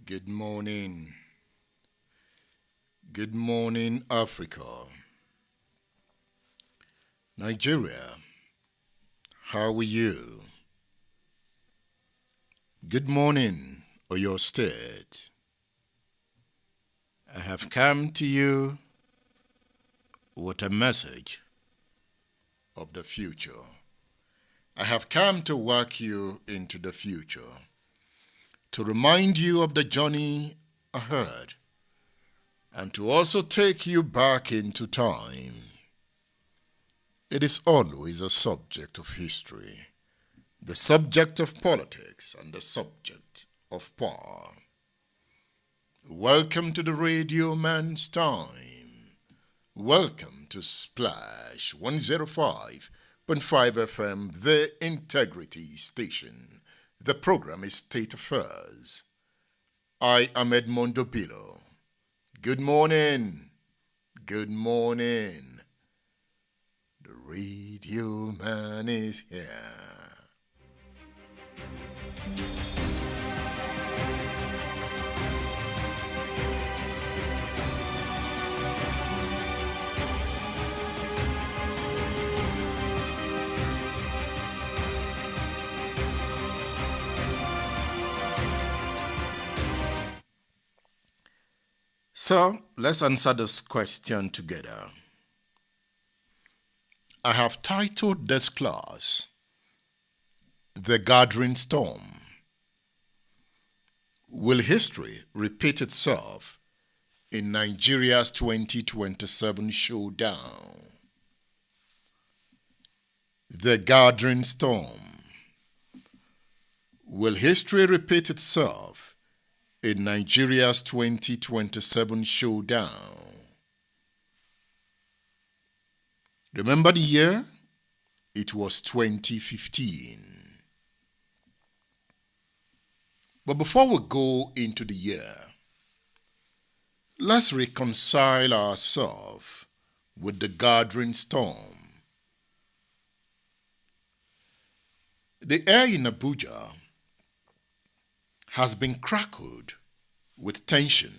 Good morning. Good morning, Africa. Nigeria, how are you? Good morning, Oyo State. I have come to you with a message of the future. I have come to walk you into the future, to remind you of the journey ahead, and to also take you back into time. It is always a subject of history, the subject of politics, and the subject of power. Welcome to the Radio Man's Time. Welcome to Splash 105.5 FM, the Integrity Station. The program is State Affairs. I am Edmondo Bilo. Good morning. Good morning. The Radio Man is here. So, let's answer this question together. I have titled this class, The Gathering Storm. Will history repeat itself in Nigeria's 2027 showdown? The Gathering Storm. Will history repeat itself in Nigeria's 2027 showdown? Remember the year? It was 2015. But before we go into the year, let's reconcile ourselves with the gathering storm. The air in Abuja has been crackled with tension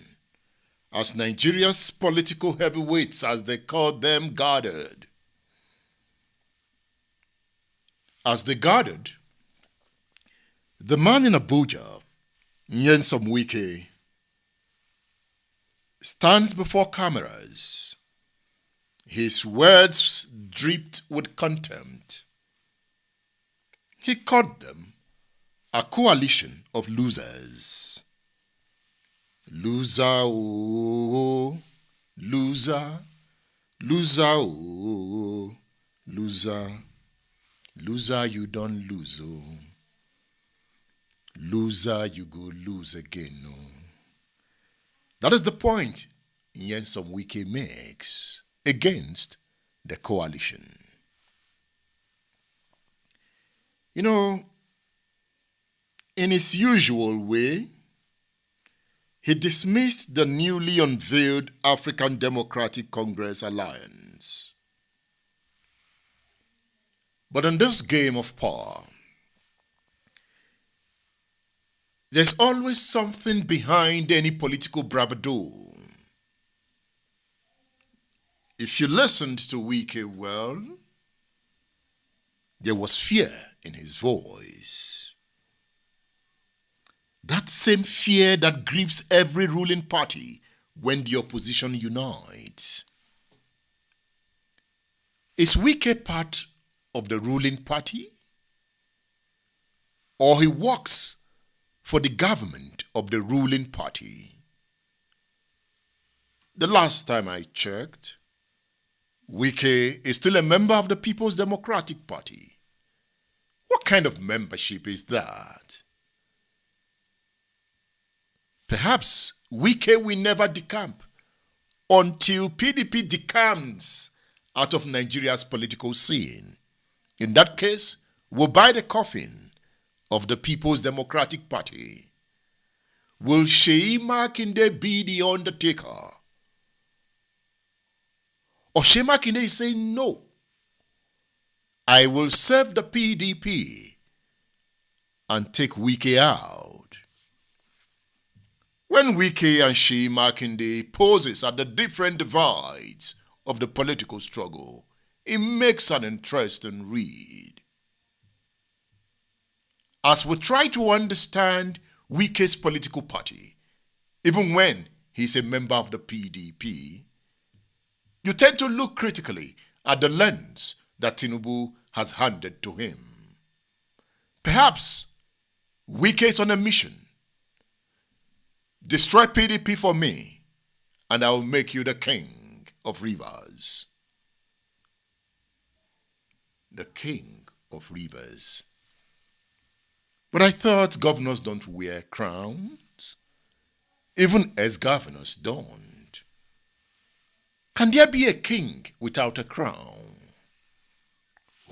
as Nigeria's political heavyweights, as they call them, gathered. As they gathered, the man in Abuja, Nyesom Wike, stands before cameras. His words dripped with contempt. He called them a coalition of losers. Loser, oh, loser, loser, oh, loser, loser, you don't lose, oh. Loser, you go lose again, no. That is the point Nyesom Wike makes against the coalition. You know, in his usual way, he dismissed the newly unveiled African Democratic Congress Alliance. But in this game of power, there's always something behind any political bravado. If you listened to Wike well, there was fear in his voice. That same fear that grips every ruling party when the opposition unites. Is Wike part of the ruling party? Or he works for the government of the ruling party? The last time I checked, Wike is still a member of the People's Democratic Party. What kind of membership is that? Perhaps Wike will never decamp until PDP decamps out of Nigeria's political scene. In that case, we'll buy the coffin of the People's Democratic Party. Will Sheyi Makinde be the undertaker? Or Sheyi Makinde is saying, no, I will serve the PDP and take Wike out. When Wike and Sheyi Makinde poses at the different divides of the political struggle, it makes an interesting read. As we try to understand Wike's political party, even when he's a member of the PDP, you tend to look critically at the lens that Tinubu has handed to him. Perhaps Wike is on a mission. Destroy PDP for me, and I will make you the king of rivers. The king of rivers. But I thought governors don't wear crowns. Even ex-governors don't. Can there be a king without a crown?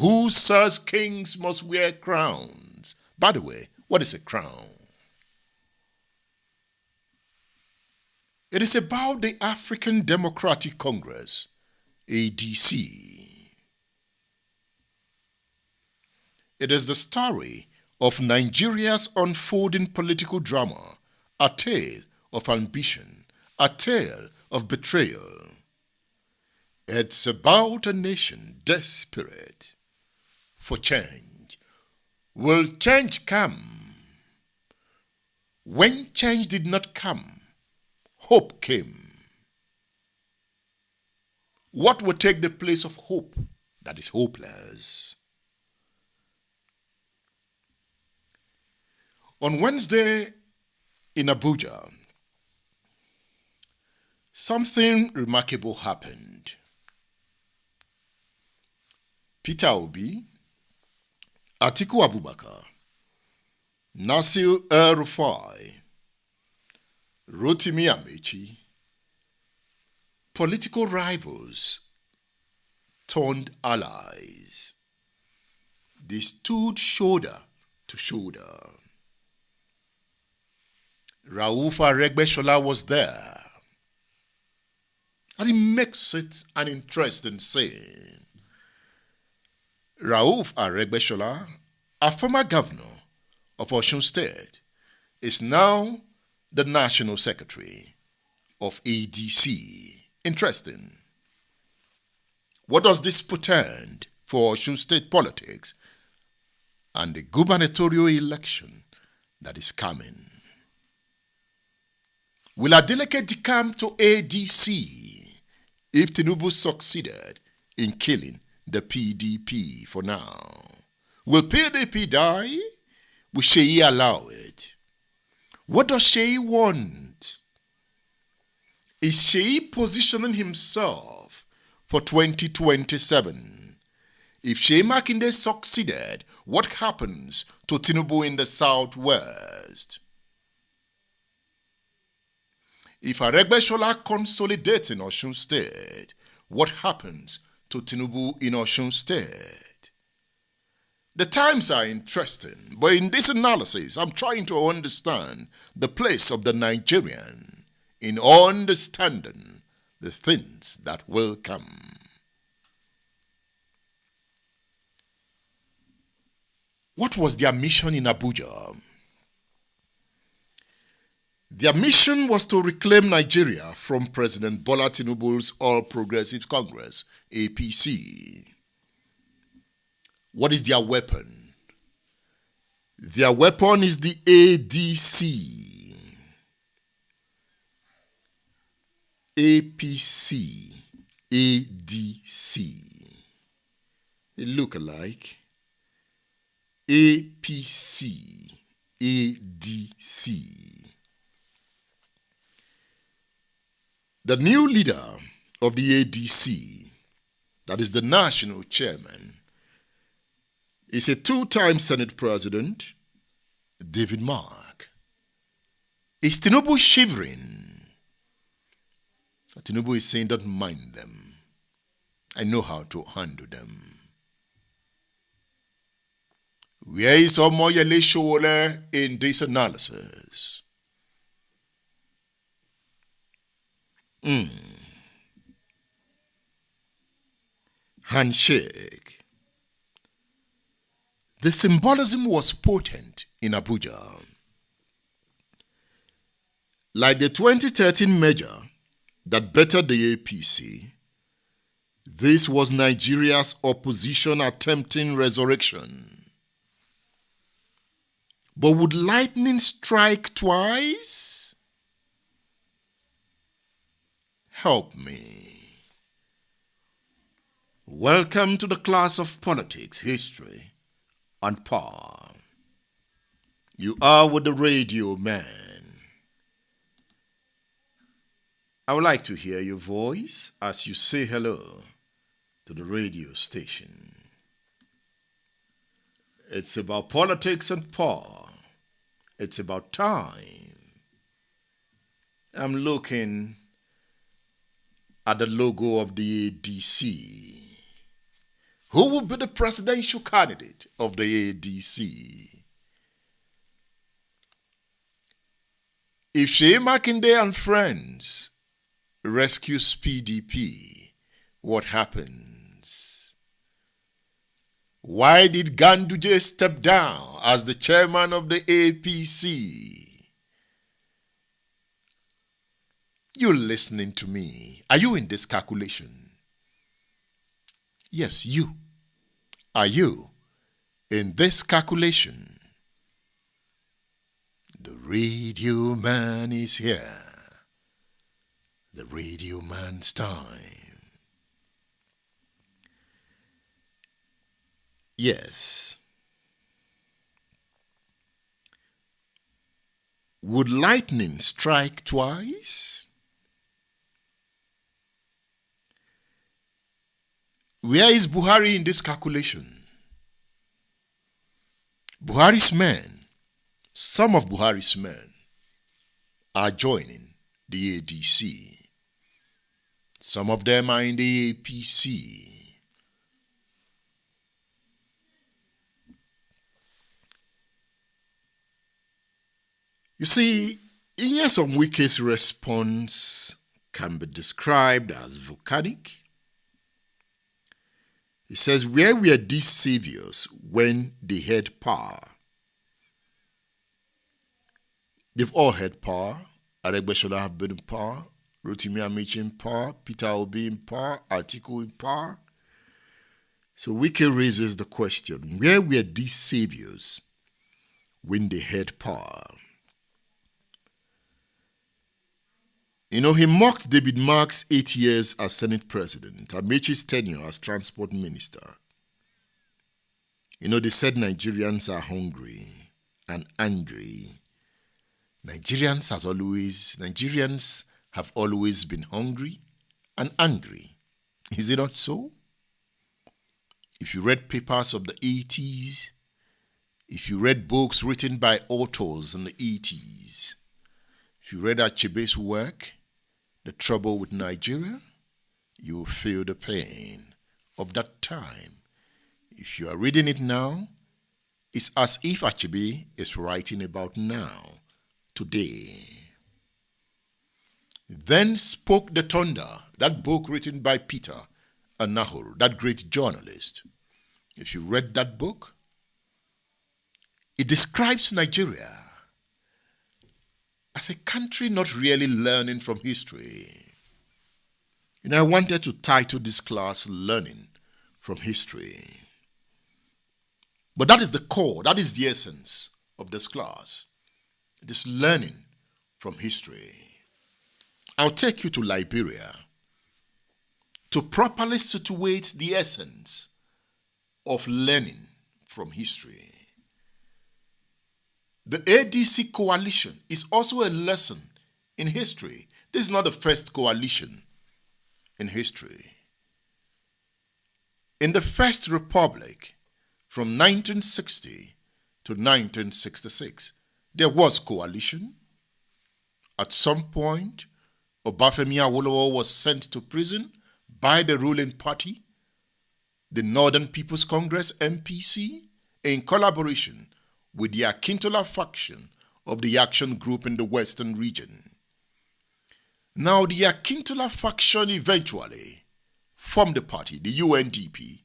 Who says kings must wear crowns? By the way, what is a crown? It is about the African Democratic Congress, ADC. It is the story of Nigeria's unfolding political drama, a tale of ambition, a tale of betrayal. It's about a nation desperate for change. Will change come? When change did not come, hope came. What will take the place of hope that is hopeless? On Wednesday in Abuja, something remarkable happened. Peter Obi, Atiku Abubakar, Nasir El-Rufai, Rotimi Amechi, political rivals turned allies. They stood shoulder to shoulder. Rauf Aregbesola was there. And it makes it an interesting scene. Rauf Aregbesola, a former governor of Osun State, is now the National Secretary of ADC. Interesting. What does this portend for Osun State politics and the gubernatorial election that is coming? Will Adeleke come to ADC if Tinubu succeeded in killing the PDP for now? Will PDP die? Will Sheyi allow it? What does Sheyi want? Is Sheyi positioning himself for 2027? If Sheyi Makinde succeeded, what happens to Tinubu in the southwest? If Aregbesola consolidates in Osun State, what happens to Tinubu in Osun State? The times are interesting, but in this analysis, I'm trying to understand the place of the Nigerian in understanding the things that will come. What was their mission in Abuja? Their mission was to reclaim Nigeria from President Bola Tinubu's All Progressives Congress, APC. What is their weapon? Their weapon is the ADC. APC. ADC. They look alike. APC. ADC. The new leader of the ADC, that is the national chairman, is a two-time Senate president, David Mark. Is Tinubu shivering? Tinubu is saying, don't mind them. I know how to handle them. Where is Omoyele Sowore in this analysis? Handshake. The symbolism was potent in Abuja. Like the 2013 merger that bettered the APC, this was Nigeria's opposition attempting resurrection. But would lightning strike twice? Help me. Welcome to the class of politics, history, and power. You are with the radio man. I would like to hear your voice as you say hello to the radio station. It's about politics and power. It's about time. I'm looking at the logo of the ADC. Who will be the presidential candidate of the ADC? If Shea Makinde and friends rescues PDP, what happens? Why did Ganduje step down as the chairman of the APC? You're listening to me. Are you in this calculation? Yes, you. Are you in this calculation? The radio man is here. The radio man's time. Yes. Would lightning strike twice? Where is Buhari in this calculation? Buhari's men, some of Buhari's men, are joining the ADC. Some of them are in the APC. You see, Nyesom Wike's response can be described as volcanic. He says, where were these saviors when they had power? They've all had power. Aregbe Shola have been in power. Rotimi Amici in power. Peter Obi in power. Atiku in power. So Wike raises the question, where were these saviors when they had power? You know, he mocked David Mark's 8 years as Senate President, Amici's tenure as Transport Minister. You know, they said Nigerians are hungry and angry. Nigerians have always been hungry and angry. Is it not so? If you read papers of the 80s, if you read books written by authors in the 80s, if you read Achebe's work, The Trouble with Nigeria, you will feel the pain of that time. If you are reading it now, it's as if Achebe is writing about now, today. Then Spoke the Thunder, that book written by Peter Anahor, that great journalist. If you read that book, it describes Nigeria as a country not really learning from history. You know, I wanted to title this class Learning from History. But that is the core, that is the essence of this class. It is learning from history. I'll take you to Liberia to properly situate the essence of learning from history. The ADC coalition is also a lesson in history. This is not the first coalition in history. In the First Republic, from 1960 to 1966, there was coalition. At some point, Obafemi Awolowo was sent to prison by the ruling party, the Northern People's Congress (NPC), in collaboration with the Akintola faction of the Action Group in the Western region. Now, the Akintola faction eventually formed the party, the UNDP,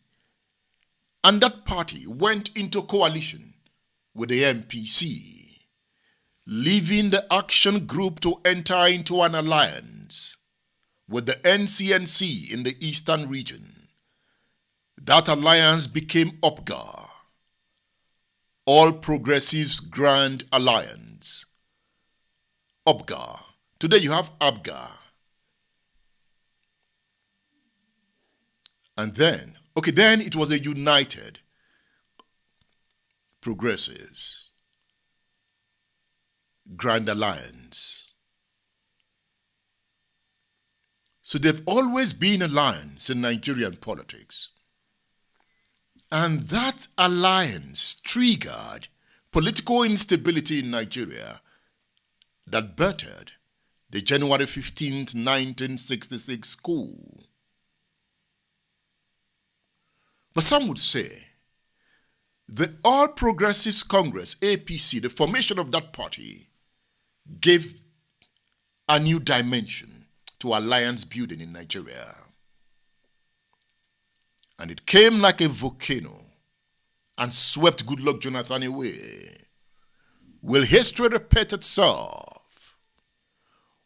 and that party went into coalition with the MPC. leaving the action group to enter into an alliance with the NCNC in the eastern region. That alliance became UPGA, All Progressives Grand Alliance. UPGA. Today you have ABGA. And then it was a United Progressives Grand Alliance. So they've always been alliance in Nigerian politics. And that alliance triggered political instability in Nigeria that birthed the January 15th, 1966 coup. But some would say the All Progressives Congress, APC, the formation of that party, gave a new dimension to alliance building in Nigeria. And it came like a volcano and swept Goodluck Jonathan away. Will history repeat itself?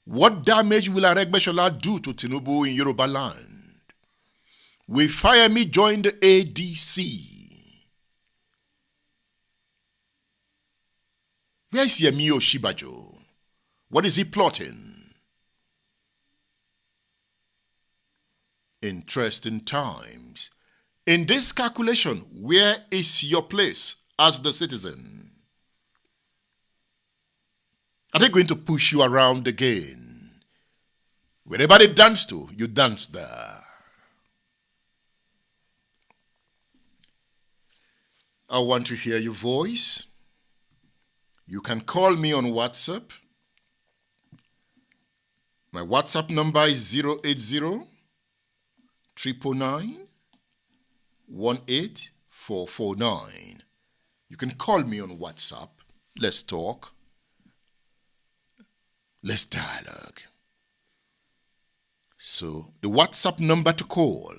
What damage will Aregbesola do to Tinubu in Yoruba land? Will Fayemi join the ADC? Where is Yemi Oshibajo? What is he plotting? Interesting times. In this calculation, where is your place as the citizen? Are they going to push you around again? Wherever they dance to, you dance there. I want to hear your voice. You can call me on WhatsApp. My WhatsApp number is 080 999 18449. You can call me on WhatsApp. Let's talk. Let's dialogue. So the WhatsApp number to call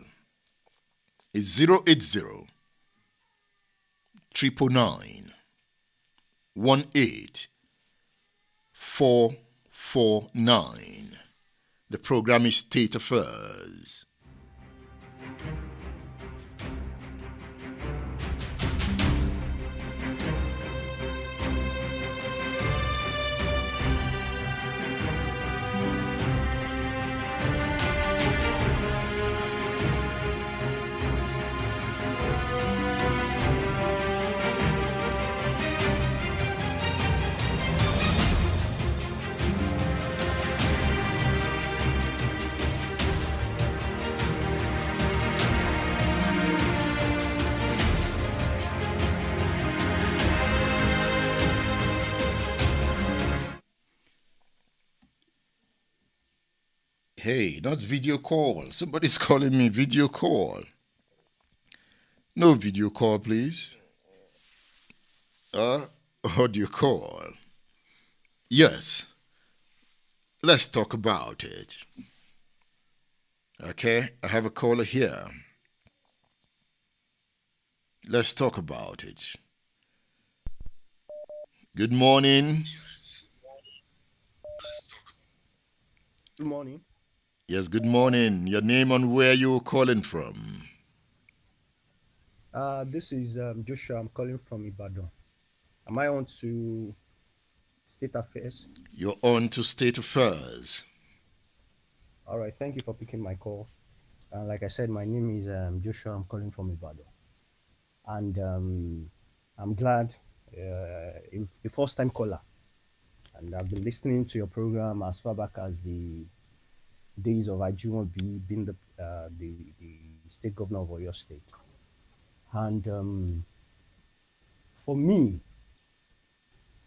is 080 999 18449. The program is State Affairs. Hey, not video call. Somebody's calling me video call. No video call, please. Audio call. Yes. Let's talk about it. Okay, I have a caller here. Let's talk about it. Good morning. Good morning. Yes, good morning. Your name and where you calling from? This is Joshua. I'm calling from Ibadan. Am I on to State Affairs? You're on to State Affairs. All right. Thank you for picking my call. Like I said, my name is Joshua. I'm calling from Ibadan, and I'm glad the first-time caller, and I've been listening to your program as far back as the days of Ajumobi being the state governor of Oyo State. And for me,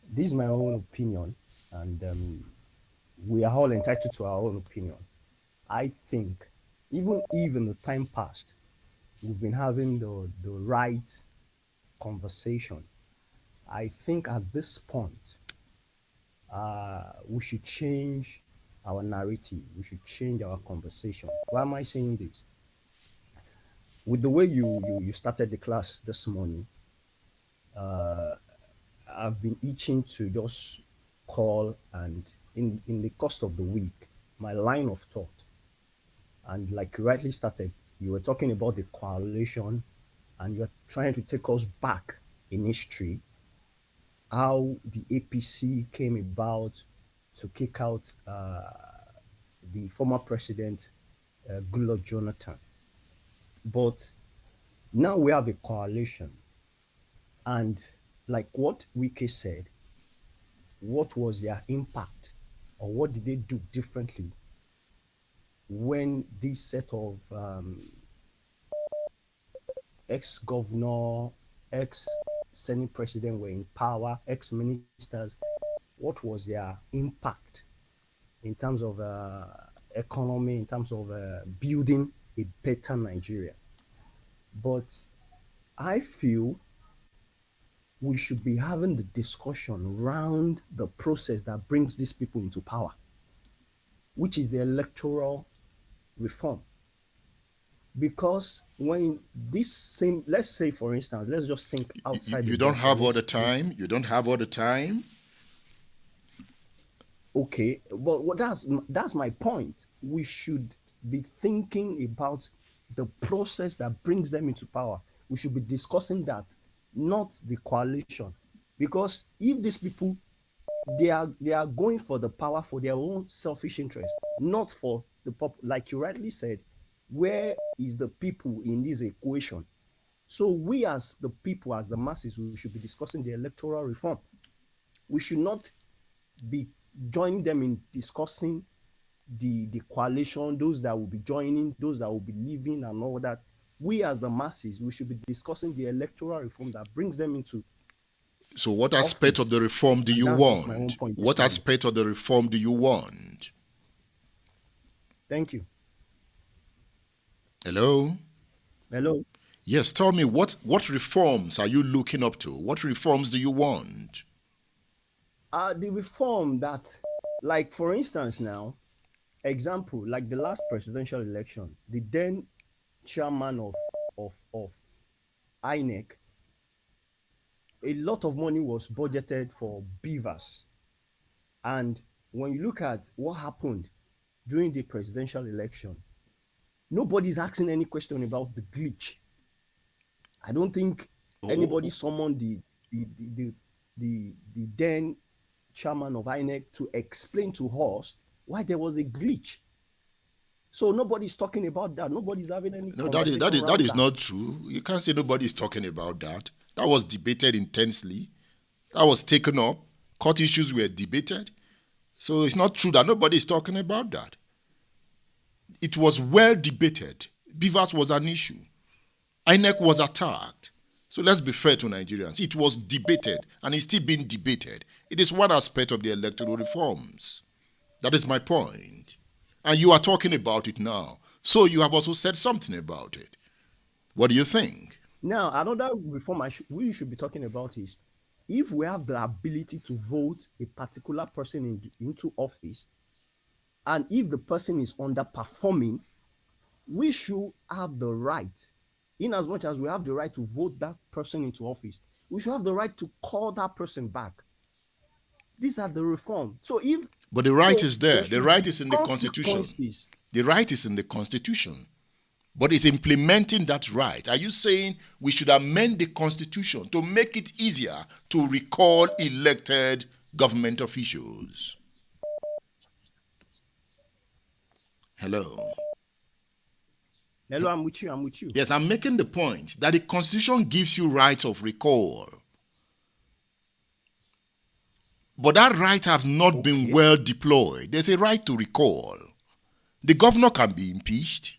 this is my own opinion, and we are all entitled to our own opinion. I think even if in the time past, we've been having the right conversation, I think at this point, we should change our narrative. We should change our conversation. Why am I saying this? With the way you started the class this morning, I've been itching to just call, and in the course of the week, my line of thought, and like you rightly started, you were talking about the coalition, and you're trying to take us back in history, how the APC came about to kick out the former president, Goodluck Jonathan. But now we have a coalition, and like what Wike said, what was their impact, or what did they do differently when this set of ex-governor, ex-senate president were in power, ex-ministers? What was their impact in terms of economy, in terms of building a better Nigeria? But I feel we should be having the discussion around the process that brings these people into power, which is the electoral reform. Because when this same, let's say for instance, let's just think outside the You don't box and have all let's the time. You don't have all the time. okay, but what that's my point. We should be thinking about the process that brings them into power. We should be discussing that, not the coalition. Because if these people, they are going for the power for their own selfish interest, not for the like you rightly said, where is the people in this equation? So we as the people, as the masses, we should be discussing the electoral reform. We should not be joining them in discussing the coalition, those that will be joining, those that will be leaving, and all that. We as the masses, we should be discussing the electoral reform that brings them into So, what aspect of office. the reform do And you that's just my own want? point this What morning. aspect of the reform do you want? Thank you. Hello? Hello. Yes, tell me what reforms are you looking up to? What reforms do you want? The reform that, like for instance now, example, like the last presidential election, the then chairman of INEC, a lot of money was budgeted for beavers. And when you look at what happened during the presidential election, nobody's asking any question about the glitch. I don't think anybody Oh, summoned the the the, the then chairman of INEC to explain to us why there was a glitch. So nobody's talking about that. Nobody's having any no, that conversation is that around is that. not true. You can't say nobody's talking about that. That was debated intensely. That was taken up. Court issues were debated. So it's not true that nobody is talking about that. It was well debated. Beavers was an issue. INEC was attacked. So let's be fair to Nigerians. It was debated and it's still being debated. It is one aspect of the electoral reforms. That is my point. And you are talking about it now. So you have also said something about it. What do you think? Now, another reform we should be talking about is, if we have the ability to vote a particular person into office, and if the person is underperforming, we should have the right, in as much as we have the right to vote that person into office, we should have the right to call that person back. These are the reform. So if But the right so, is there there. The should right be is in the Constitution. consequences. The right is in the Constitution. But it's implementing that right. Are you saying we should amend the Constitution to make it easier to recall elected government officials? Hello. Hello, I'm with you. I'm with you. Yes, I'm making the point that the Constitution gives you rights of recall. But that right has not been Okay. well deployed. There's a right to recall. The governor can be impeached.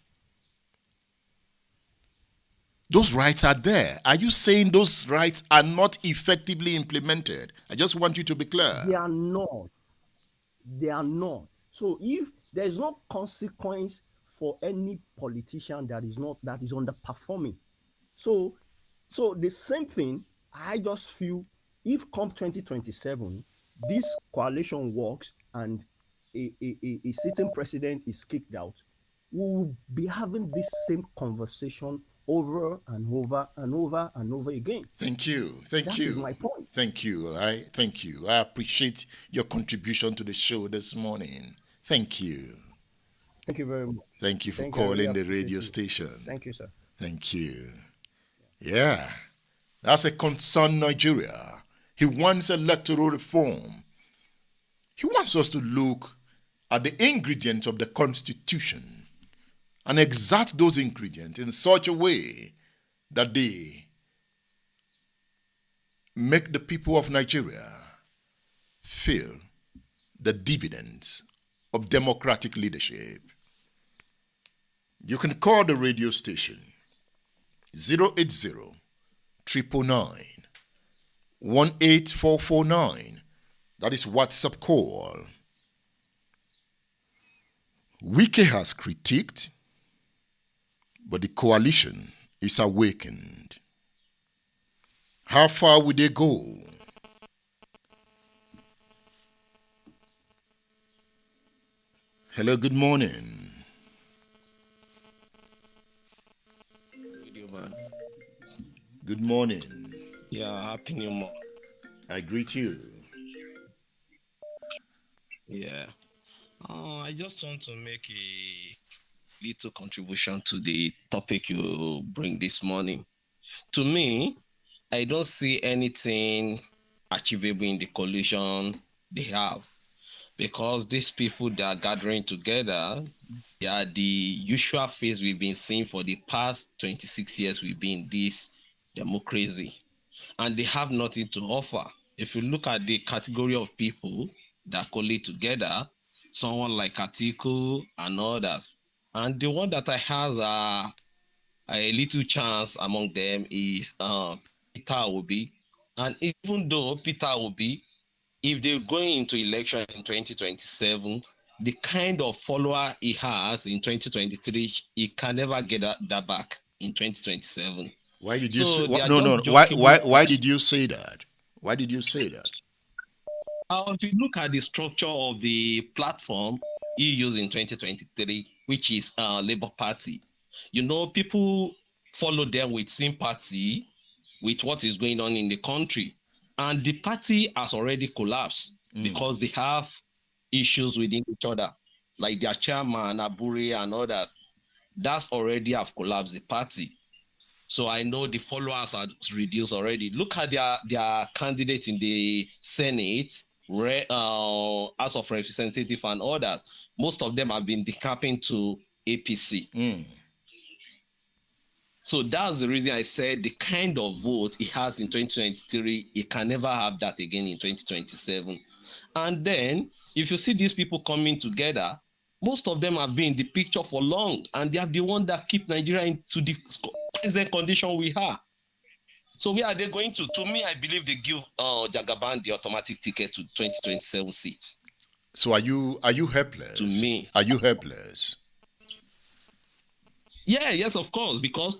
Those rights are there. Are you saying those rights are not effectively implemented? I just want you to be clear. They are not. They are not. So if there is no consequence for any politician that is underperforming, so the same thing, I just feel, if come 2027 this coalition works and a sitting president is kicked out, we will be having this same conversation over and over and over and over again. Thank you. Thank That is you. my point. Thank you. I thank you. I appreciate your contribution to the show this morning. Thank you. Thank you very much. Thank you for Thank you. I really calling the appreciate radio you. station. Thank you, sir. Thank you. Yeah. That's a concerned Nigeria. He wants electoral reform. He wants us to look at the ingredients of the Constitution and exact those ingredients in such a way that they make the people of Nigeria feel the dividends of democratic leadership. You can call the radio station 080 999 18449. That is WhatsApp call. Wike has critiqued, but the coalition is awakened. How far will they go? Hello, good morning. Video man. Good morning. Yeah, happy new month. I greet you. Yeah. I just want to make a little contribution to the topic you bring this morning. To me, I don't see anything achievable in the coalition they have because these people that are gathering together, they are the usual face we've been seeing for the past 26 years we've been in this democracy. And they have nothing to offer. If you look at the category of people that collate together, someone like Atiku and others, and the one that I have a little chance among them is Peter Obi. And even though Peter Obi, if they're going into election in 2027, the kind of follower he has in 2023, he can never get that back in 2027. Why did you say So they are no just no joking. why did you say that? Why did you say that? If you look at the structure of the platform he used in 2023, which is Labour Party, people follow them with sympathy with what is going on in the country. And the party has already collapsed because they have issues within each other, like their chairman, Aburi, and others. That's already have collapsed the party. So I know the followers are reduced already. Look at their candidates in the Senate, House of Representatives and others. Most of them have been decamping to APC. So that's the reason I said the kind of vote he has in 2023, he can never have that again in 2027. And then, if you see these people coming together, most of them have been in the picture for long, and they are the ones that keep Nigeria into the present condition we are. So where are they going to? To me, I believe they give Jagaban the automatic ticket to 2027 seats. So are you helpless? To me. Are you helpless? Yeah, yes, of course. Because,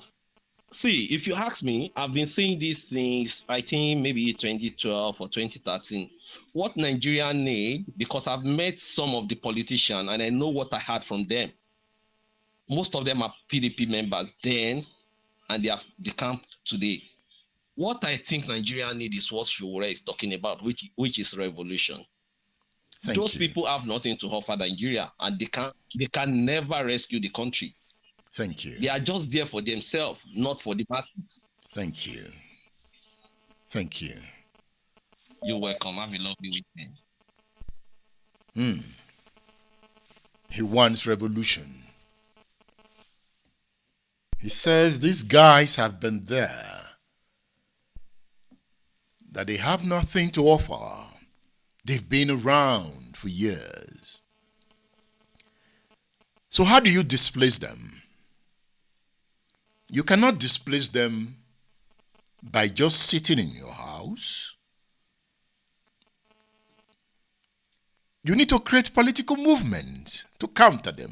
see, if you ask me, I've been saying these things, I think maybe 2012 or 2013. What Nigeria need, because I've met some of the politicians and I know what I heard from them. Most of them are PDP members then, and they have decamped today. What I think Nigeria need is what Showdown is talking about, which is revolution. Those people have nothing to offer Nigeria, and they can never rescue the country. Thank you. They are just there for themselves, not for the masses. Thank you. Thank you. You're welcome. Have a lovely weekend. He wants revolution. He says these guys have been there, that they have nothing to offer. They've been around for years. So how do you displace them? You cannot displace them by just sitting in your house. You need to create political movements to counter them.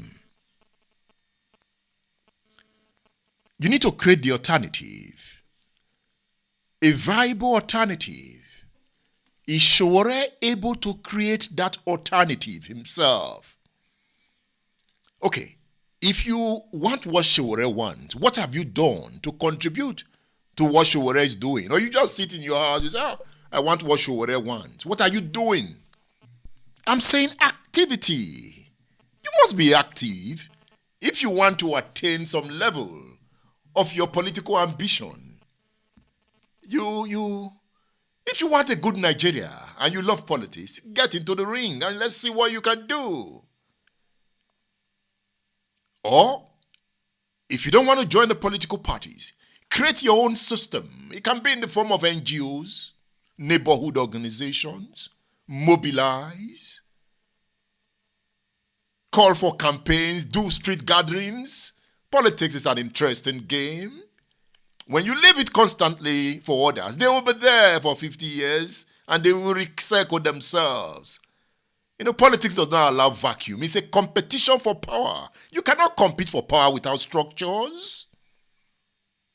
You need to create the alternative. A viable alternative. Is Showore able to create that alternative himself? Okay, If you want what Showore wants, what have you done to contribute to what Showore is doing? Or you just sit in your house, you say, oh, I want what Showore wants. What are you doing? I'm saying activity. You must be active if you want to attain some level of your political ambition. You if you want a good Nigeria and you love politics, get into the ring and let's see what you can do. Or if you don't want to join the political parties, create your own system. It can be in the form of NGOs, neighborhood organizations, mobilize, call for campaigns, do street gatherings. Politics is an interesting game. When you leave it constantly for others, they will be there for 50 years and they will recycle themselves. Politics does not allow vacuum. It's a competition for power. You cannot compete for power without structures.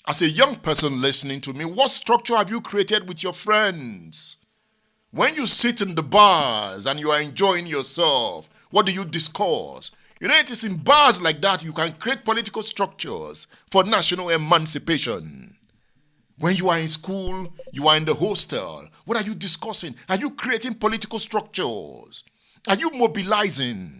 As a young person listening to me, what structure have you created with your friends? When you sit in the bars and you are enjoying yourself, what do you discuss? It is in bars like that you can create political structures for national emancipation. When you are in school, you are in the hostel. What are you discussing? Are you creating political structures? Are you mobilizing?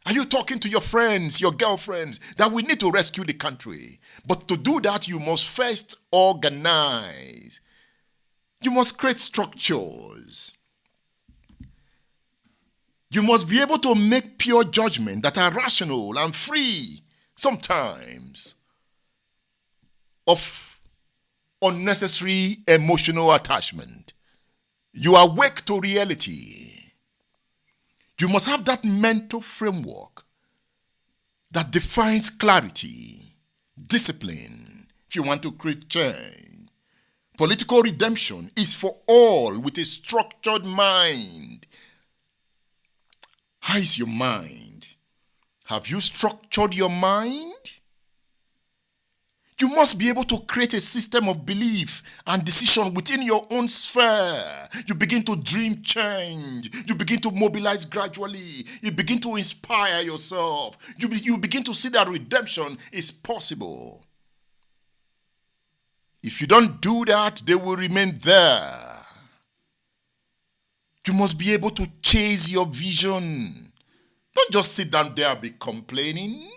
Are you talking to your friends, your girlfriends, that we need to rescue the country? But to do that, you must first organize. You must create structures. You must be able to make pure judgment that are rational and free, sometimes, of unnecessary emotional attachment. You awake to reality. You must have that mental framework that defines clarity, discipline, if you want to create change. Political redemption is for all with a structured mind. How is your mind? Have you structured your mind? You must be able to create a system of belief and decision within your own sphere. You begin to dream change. You begin to mobilize gradually. You begin to inspire yourself. You begin to see that redemption is possible. If you don't do that, they will remain there. You must be able to chase your vision. Don't just sit down there and be complaining.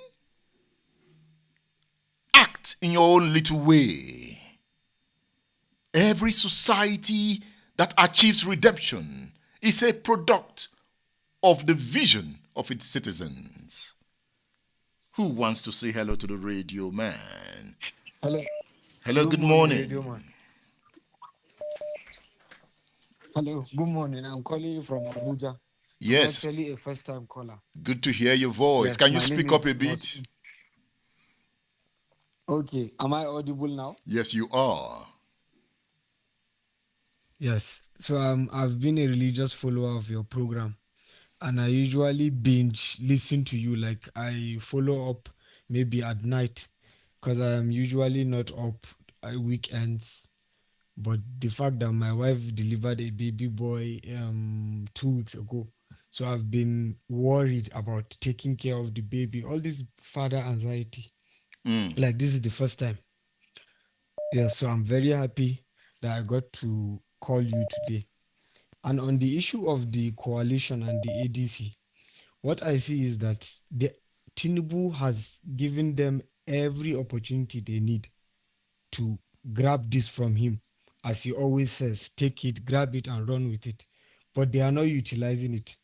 Act in your own little way. Every society that achieves redemption is a product of the vision of its citizens. Who wants to say hello to the radio man? Hello. Hello, good Morning, morning. Radio Man. Hello. Good morning. I'm calling you from Abuja. I'm Yes, actually a first-time caller. good to hear your voice. Yes, Can you my name speak up is a bit? Okay. Am I audible now? Yes, you are. Yes. So I've been a religious follower of your program, and I usually binge listen to you. Like I follow up maybe at night, because I am usually not up weekends. But the fact that my wife delivered a baby boy 2 weeks ago, so I've been worried about taking care of the baby. All this father anxiety. Like this is the first time. Yeah, so I'm very happy that I got to call you today. And on the issue of the coalition and the ADC, what I see is that the Tinubu has given them every opportunity they need to grab this from him. As he always says, take it, grab it, and run with it. But they are not utilizing it.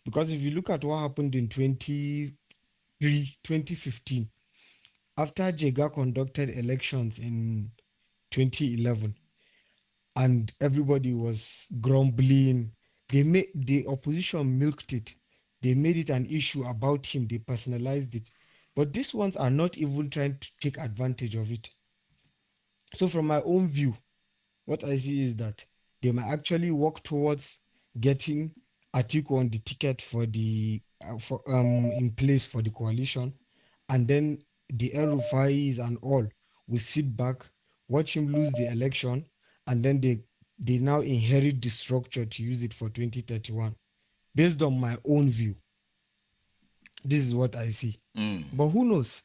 Because if you look at what happened in 2015, after Jega conducted elections in 2011, and everybody was grumbling, the opposition milked it. They made it an issue about him. They personalized it. But these ones are not even trying to take advantage of it. So from my own view, what I see is that they might actually work towards getting Atiku on the ticket for the for in place for the coalition, and then the El Rufais and all will sit back, watch him lose the election, and then they now inherit the structure to use it for 2031. Based on my own view. This is what I see. But who knows?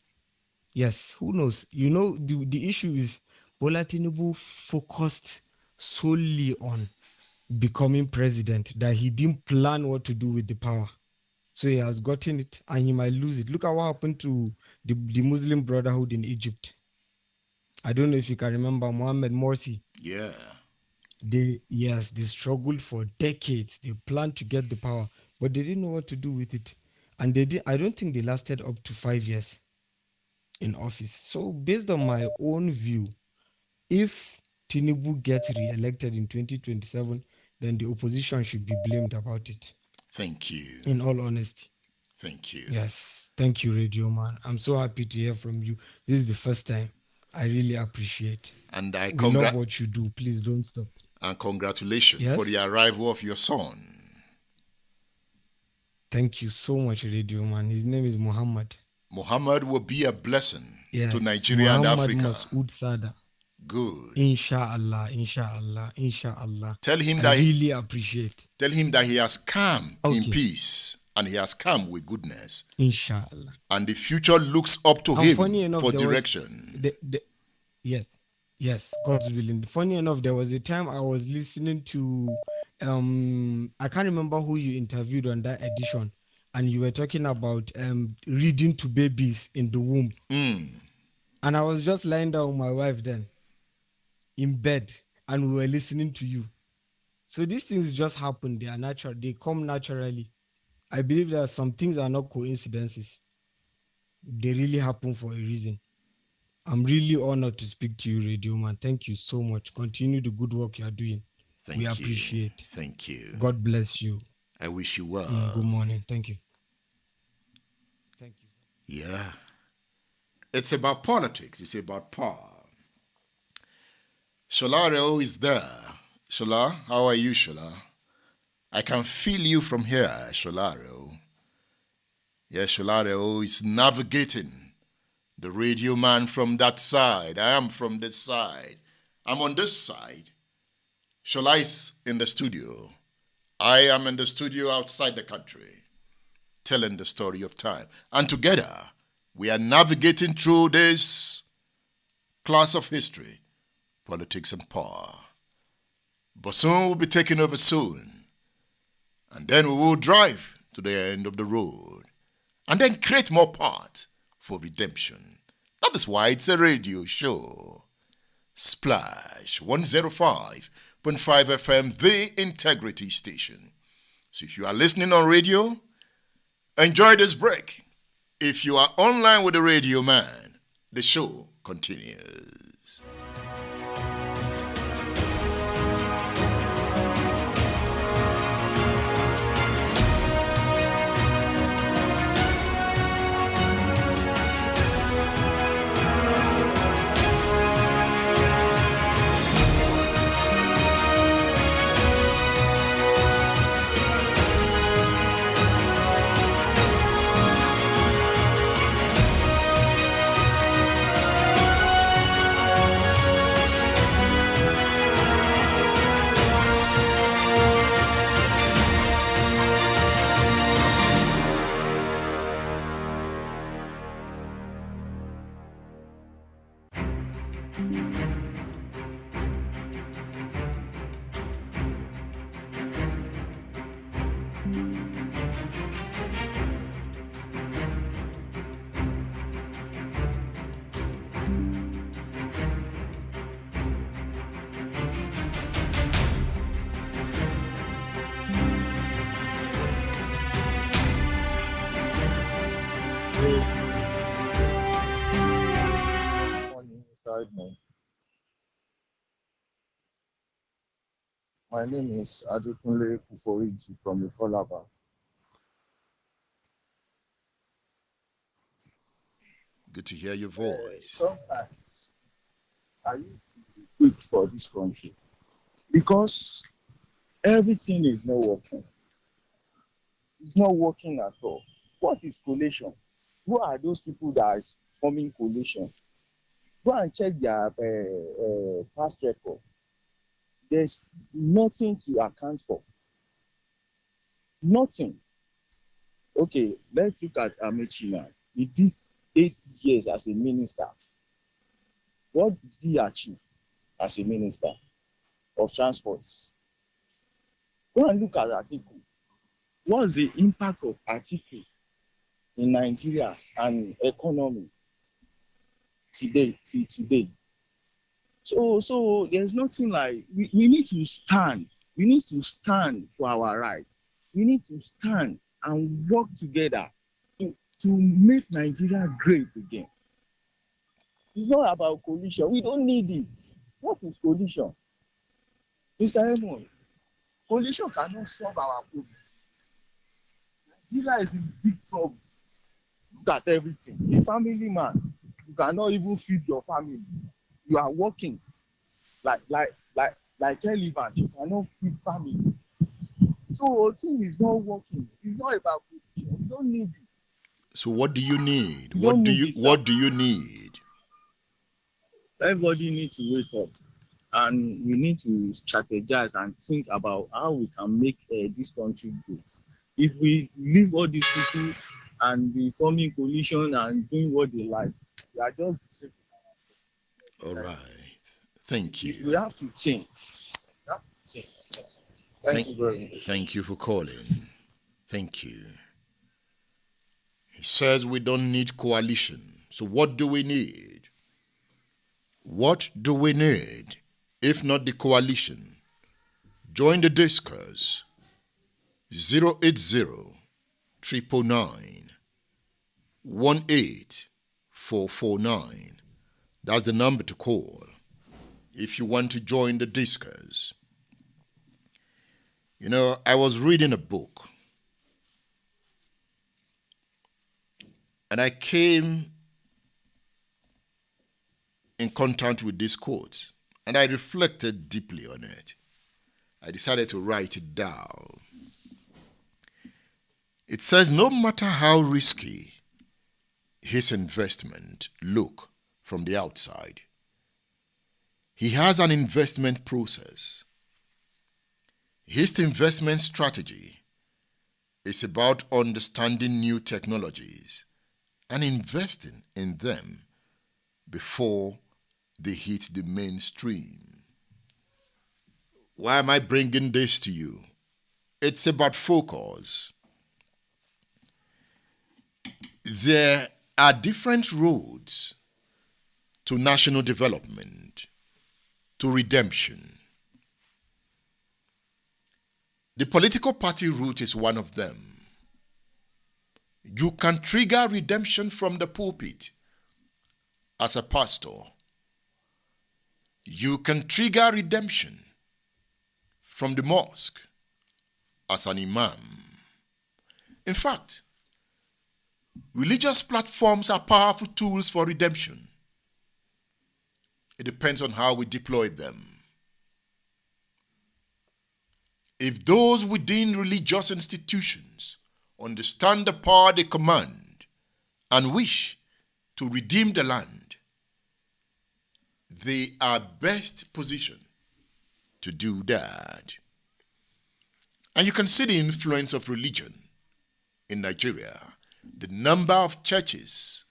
Yes, who knows? You know, the issue is Bola Tinubu focused solely on becoming president, that he didn't plan what to do with the power. So he has gotten it and he might lose it. Look at what happened to the Muslim Brotherhood in Egypt. I don't know if you can remember Mohammed Morsi. Yeah. They struggled for decades. They planned to get the power, but they didn't know what to do with it. And I don't think they lasted up to 5 years in office. So based on my own view, if Tinubu gets re-elected in 2027, then the opposition should be blamed about it. Thank you. In all honesty. Thank you. Yes. Thank you, Radio Man. I'm so happy to hear from you. This is the first time. I really appreciate. And I We love what you do. Please don't stop. And congratulations Yes? for the arrival of your son. Thank you so much, Radio Man. His name is Muhammad. Muhammad will be a blessing Yes. to Nigeria Muhammad and Africa. Masood Sada. Good. Inshallah, inshallah, inshallah. Tell him I that really appreciate. Tell him that he has come in Okay. peace and he has come with goodness. Inshallah. And the future looks up to And him funny enough, for there was- direction. Yes, God's willing. Funny enough, there was a time I was listening to, I can't remember who you interviewed on that edition, and you were talking about reading to babies in the womb. And I was just lying down with my wife then, in bed, and we were listening to you. So these things just happen. They are natural. They come naturally. I believe that some things are not coincidences. They really happen for a reason. I'm really honored to speak to you, Radio Man. Thank you so much. Continue the good work you are doing. Thank We you. appreciate. Thank you. God bless you. I wish you well. Good morning. Thank you. Thank you. Yeah. It's about politics. It's about power. Sholaro is there. Shola, how are you, Shola? I can feel you from here, Sholaro. Yes, Sholaro is navigating the Radio Man from that side. I am from this side. I'm on this side. Shola is in the studio. I am in the studio outside the country, telling the story of time. And together, we are navigating through this class of history, politics and power. But soon we'll be taking over soon. And then we will drive to the end of the road. And then create more parts for redemption. That is why it's a radio show. Splash 105.5 FM, the integrity station. So if you are listening on radio, enjoy this break. If you are online with the Radio Man, the show continues. My name is Adekunle Kuforiji from Ikolaba. Good to hear your voice. Sometimes I used to be quick for this country because everything is not working. It's not working at all. What is coalition? Who are those people that is forming coalition? Go and check their past record. There's nothing to account for. Nothing. Okay, let's look at Amechi now. He did 8 years as a minister. What did he achieve as a minister of transport? Go and look at Atiku. What's the impact of Atiku in Nigeria and economy today till today? So there's nothing like we need to stand. We need to stand for our rights. We need to stand and work together to make Nigeria great again. It's not about coalition. We don't need it. What is coalition? Mr. Edmond, coalition cannot solve our problem. Nigeria is in big trouble. Look at everything. A family man, you cannot even feed your family. You are working like elephant. You cannot feed family. So thing is not working. It's not about coalition. We don't need it. So what do you need? We don't need What do you need? Everybody needs to wake up, and we need to strategize and think about how we can make this country great. If we leave all these people and be forming coalition and doing what they like, we are just disabled. All right. Thank you. We have to change. We have to change. Thank you very much. Thank you for calling. Thank you. He says we don't need coalition. So what do we need? What do we need if not the coalition? Join the discourse. 080-999-18449. That's the number to call if you want to join the discourse. You know, I was reading a book and I came in contact with this quote and I reflected deeply on it. I decided to write it down. It says, no matter how risky his investment look from the outside, he has an investment process. His investment strategy is about understanding new technologies and investing in them before they hit the mainstream. Why am I bringing this to you? It's about focus. There are different roads to national development, to redemption. The political party route is one of them. You can trigger redemption from the pulpit as a pastor. You can trigger redemption from the mosque as an imam. In fact, religious platforms are powerful tools for redemption. It depends on how we deploy them. If those within religious institutions understand the power they command and wish to redeem the land, they are best positioned to do that. And you can see the influence of religion in Nigeria, the number of churches,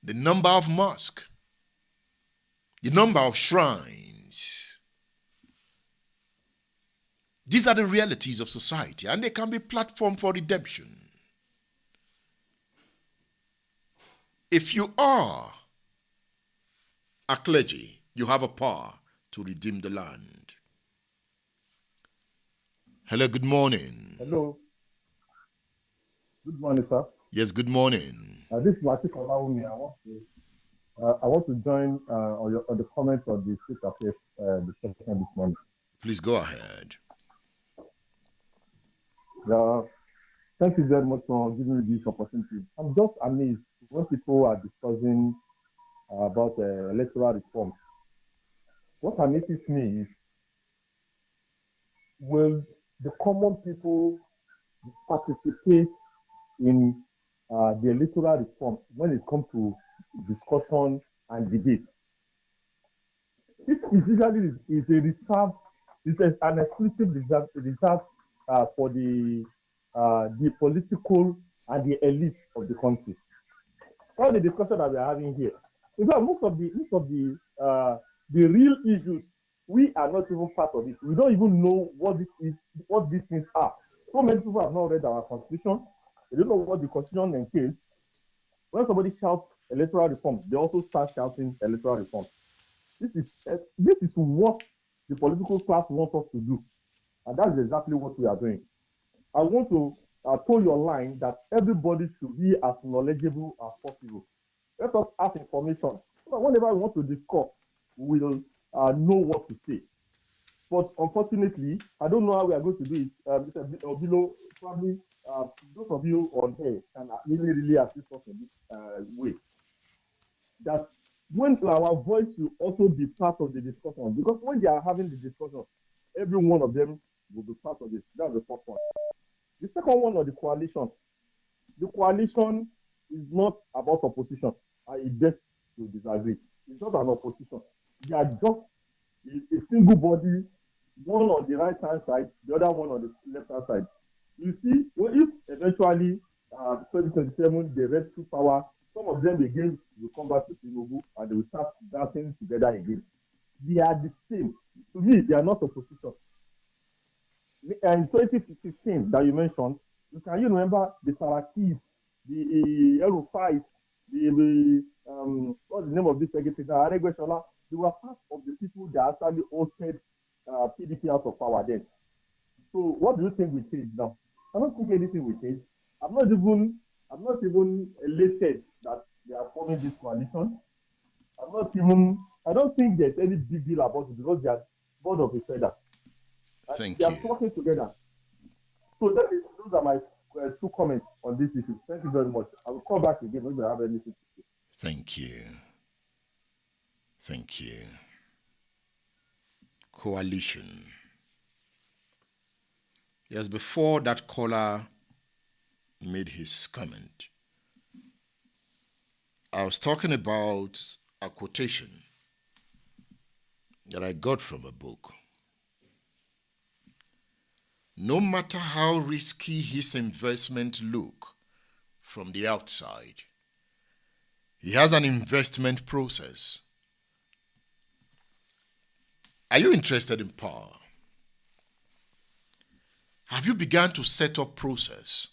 the number of mosques, the number of shrines. These are the realities of society, and they can be platform for redemption. If you are a clergy, you have a power to redeem the land. Hello, good morning. Hello. Good morning, sir. Yes, good morning. This is Latif Olawumi. I want to join on the comments of the State Affairs discussion this morning. Please go ahead. Thank you very much for giving me this opportunity. I'm just amazed when people are discussing about electoral reform. What amazes me is, will the common people participate in the electoral reform when it comes to discussion and debate? This is usually is a reserve, is an exclusive reserve for the political and the elite of the country. All the discussion that we are having here, in fact, most of the real issues, we are not even part of it. We don't even know what this is, what these things are. So many people have not read our constitution. They don't know what the constitution entails. When somebody shouts electoral reform, they also start shouting electoral reform. This is what the political class wants us to do, and that's exactly what we are doing. I want to toe your line that everybody should be as knowledgeable as possible. Let us ask information. So whenever we want to discuss, we will know what to say. But unfortunately, I don't know how we are going to do it. Mr. Obilo, probably those of you on here can really assist us in this way. That when our voice will also be part of the discussion, because when they are having the discussion, every one of them will be part of it. That's the first one. The second one, of the coalition. The coalition is not about opposition. I beg to disagree. It's not an opposition. They are just a single body, one on the right hand side, the other one on the left hand side. You see, well, if eventually 2027 they rest to power, some of them again will come back to Tinubu and they will start dancing together again. They are the same. To me, they are not opposition. In 2015 that you mentioned, can you remember the Sarakis, the Erufais, what's the name of this secretary? Aregweshola. They were part of the people that actually hosted PDP out of power then. So what do you think we change now? I don't think anything will change. I'm not even elated that they are forming this coalition. I don't think there's any big deal about it because they are board of a feather. Thank They are you. working together. So those are my 2 comments on this issue. Thank you very much. I will come back again when we have anything to say. Thank you. Thank you. Coalition. Yes, before that caller made his comment, I was talking about a quotation that I got from a book. No matter how risky his investment look from the outside, he has an investment process. Are you interested in power? Have you begun to set up process?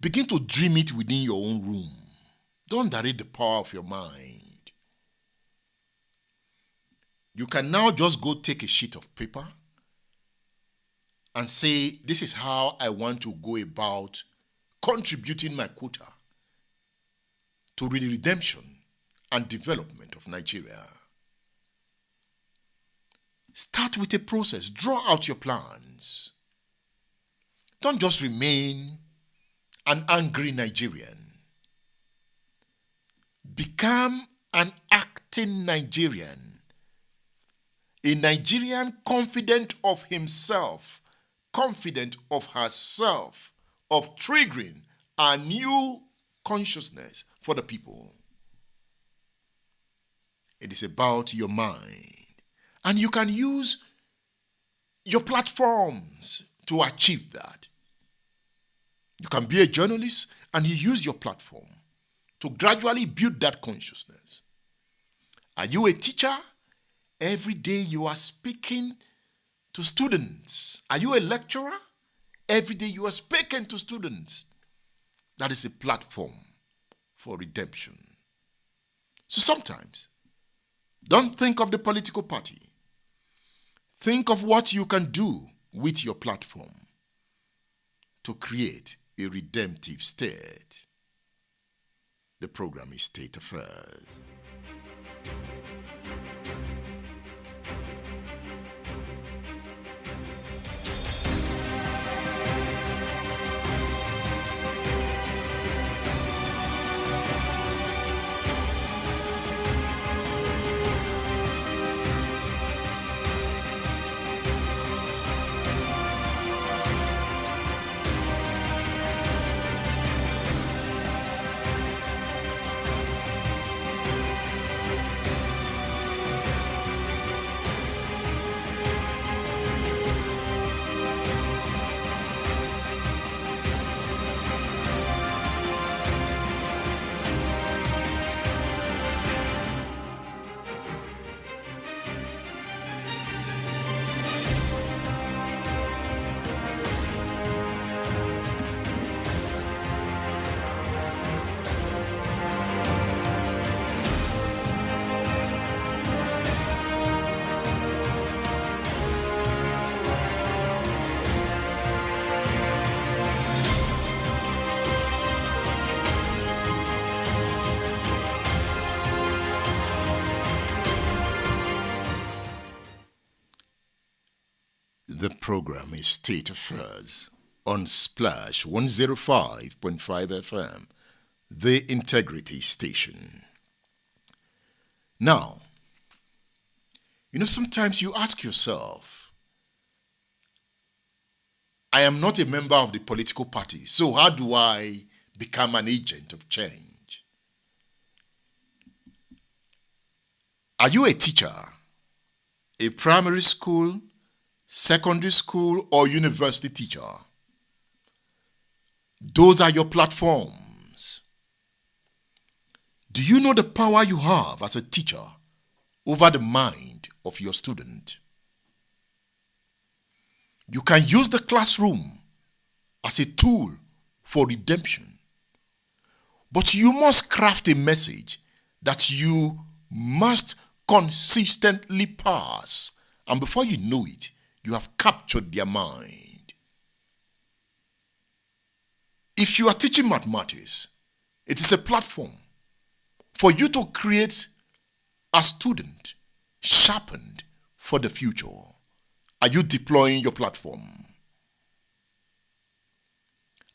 Begin to dream it within your own room. Don't underrate the power of your mind. You can now just go take a sheet of paper and say, this is how I want to go about contributing my quota to the redemption and development of Nigeria. Start with a process. Draw out your plans. Don't just remain an angry Nigerian. Become an acting Nigerian. A Nigerian confident of himself, confident of herself, of triggering a new consciousness for the people. It is about your mind. And you can use your platforms to achieve that. You can be a journalist and you use your platform to gradually build that consciousness. Are you a teacher? Every day you are speaking to students. Are you a lecturer? Every day you are speaking to students. That is a platform for redemption. So sometimes, don't think of the political party. Think of what you can do with your platform to create a redemptive state. The program is State Affairs. program is State Affairs on Splash 105.5 FM, the Integrity Station. Now, sometimes you ask yourself, I am not a member of the political party, so how do I become an agent of change? Are you a teacher, a primary school, secondary school, or university teacher? Those are your platforms. Do you know the power you have as a teacher over the mind of your student? You can use the classroom as a tool for redemption, but you must craft a message that you must consistently pass, and before you know it, you have captured their mind. If you are teaching mathematics, it is a platform for you to create a student sharpened for the future. Are you deploying your platform?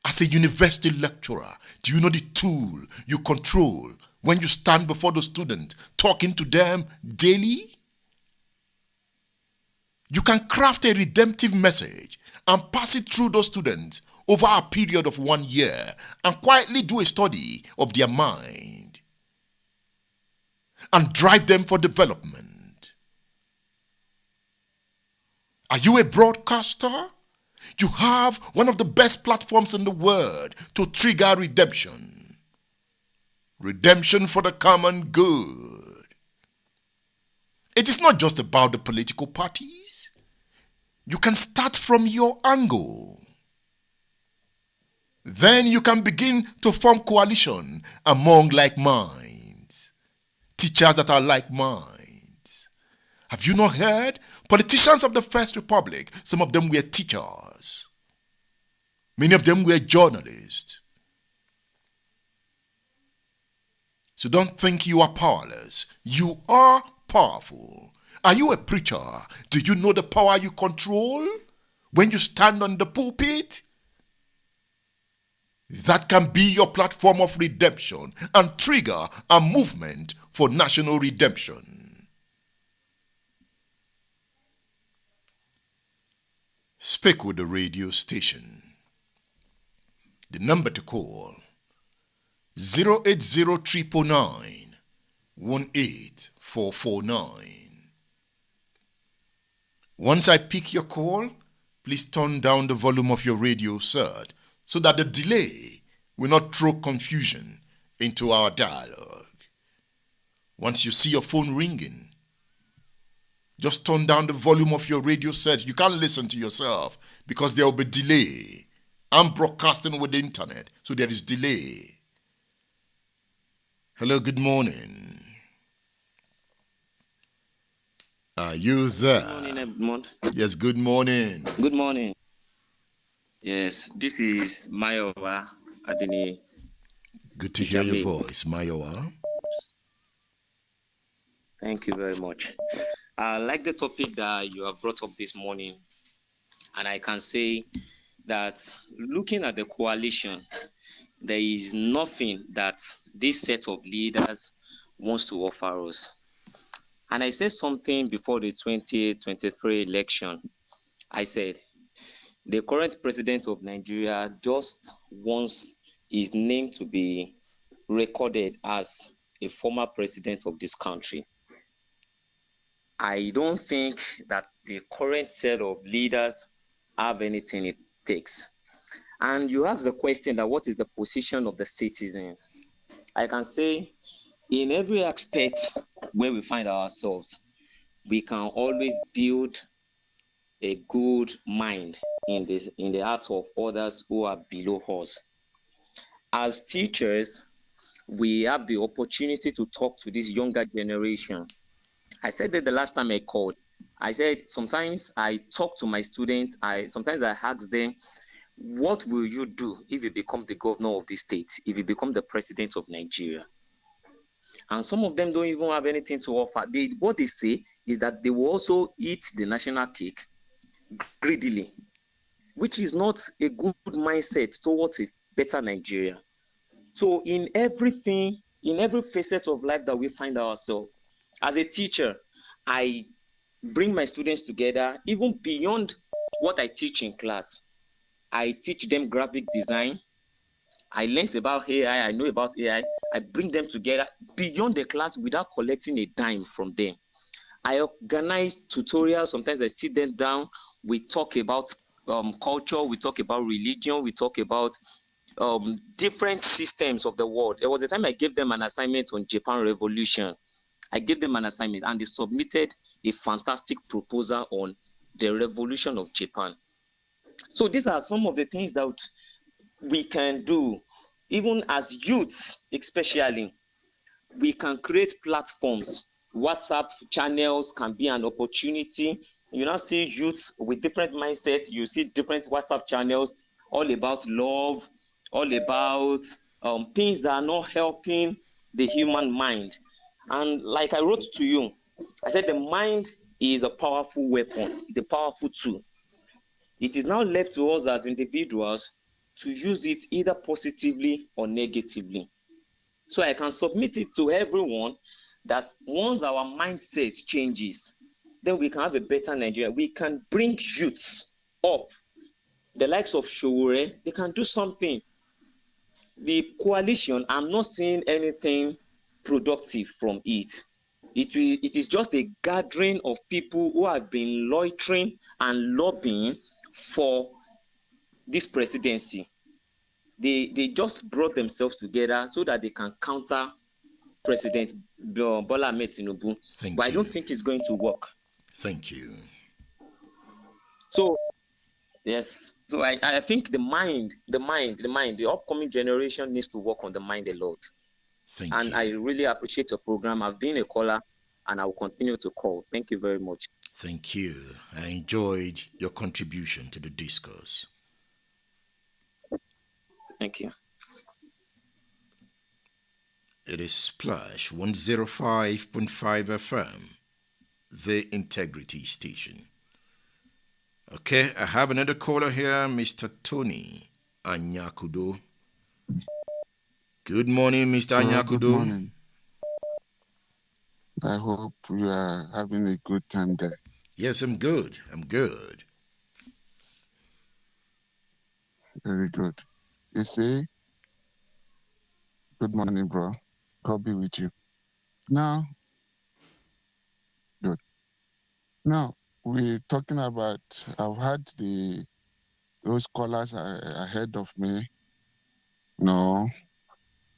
As a university lecturer, do you know the tool you control when you stand before the student talking to them daily? You can craft a redemptive message and pass it through those students over a period of 1 year and quietly do a study of their mind and drive them for development. Are you a broadcaster? You have one of the best platforms in the world to trigger redemption. Redemption for the common good. It is not just about the political parties. You can start from your angle. Then you can begin to form coalition among like minds. Teachers that are like minds. Have you not heard? Politicians of the First Republic, some of them were teachers. Many of them were journalists. So don't think you are powerless. You are powerful. Are you a preacher? Do you know the power you control when you stand on the pulpit? That can be your platform of redemption and trigger a movement for national redemption. Speak with the radio station. The number to call 080-399-18449. Once I pick your call, please turn down the volume of your radio set so that the delay will not throw confusion into our dialogue. Once you see your phone ringing, just turn down the volume of your radio set. You can't listen to yourself because there will be delay. I'm broadcasting with the internet, so there is delay. Hello, good morning. Are you there? Good morning, everyone. Yes, good morning. Good morning. Yes, this is Mayowa Adini. Good to hear your voice, Mayowa. Thank you very much. I like the topic that you have brought up this morning, and I can say that looking at the coalition, there is nothing that this set of leaders wants to offer us. And I said something before the 2023 election. I said, the current president of Nigeria just wants his name to be recorded as a former president of this country. I don't think that the current set of leaders have anything it takes. And you ask the question that what is the position of the citizens? I can say in every aspect where we find ourselves, we can always build a good mind in the hearts of others who are below us. As teachers, we have the opportunity to talk to this younger generation. I said that the last time I called. I said sometimes I talk to my students. Sometimes I ask them, what will you do if you become the governor of this state, if you become the president of Nigeria? And some of them don't even have anything to offer. What they say is that they will also eat the national cake, greedily, which is not a good mindset towards a better Nigeria. So in everything, in every facet of life that we find ourselves, as a teacher, I bring my students together, even beyond what I teach in class. I teach them graphic design. I learned about AI. I know about AI. I bring them together beyond the class without collecting a dime from them. I organize tutorials. Sometimes I sit them down. We talk about culture. We talk about religion. We talk about different systems of the world. There was a time I gave them an assignment on Japan Revolution. I gave them an assignment and they submitted a fantastic proposal on the revolution of Japan. So these are some of the things that we can do, even as youths, especially. We can create platforms. WhatsApp channels can be an opportunity. You now see youths with different mindsets. You see different WhatsApp channels all about love, all about things that are not helping the human mind. And like I wrote to you, I said the mind is a powerful weapon, it's a powerful tool. It is now left to us as individuals to use it either positively or negatively. So I can submit it to everyone that once our mindset changes, then we can have a better Nigeria. We can bring youths up. The likes of Showore, they can do something. The coalition, I'm not seeing anything productive from it. It is just a gathering of people who have been loitering and lobbying for this presidency. They just brought themselves together so that they can counter President Bola Ahmed Tinubu. But I don't think it's going to work. Thank you. So, yes. So I think the upcoming generation needs to work on the mind a lot. Thank you. And I really appreciate your program. I've been a caller and I will continue to call. Thank you very much. Thank you. I enjoyed your contribution to the discourse. Thank you. It is Splash 105.5 FM, the Integrity Station. Okay, I have another caller here, Mr. Tony Anyakudo. Good morning, Mr. Anyakudo. Good morning. I hope you are having a good time there. Yes, I'm good. I'm good. Very good. You see, good morning, bro. God be with you. Now, good. Now, we're talking about, I've had those scholars ahead of me,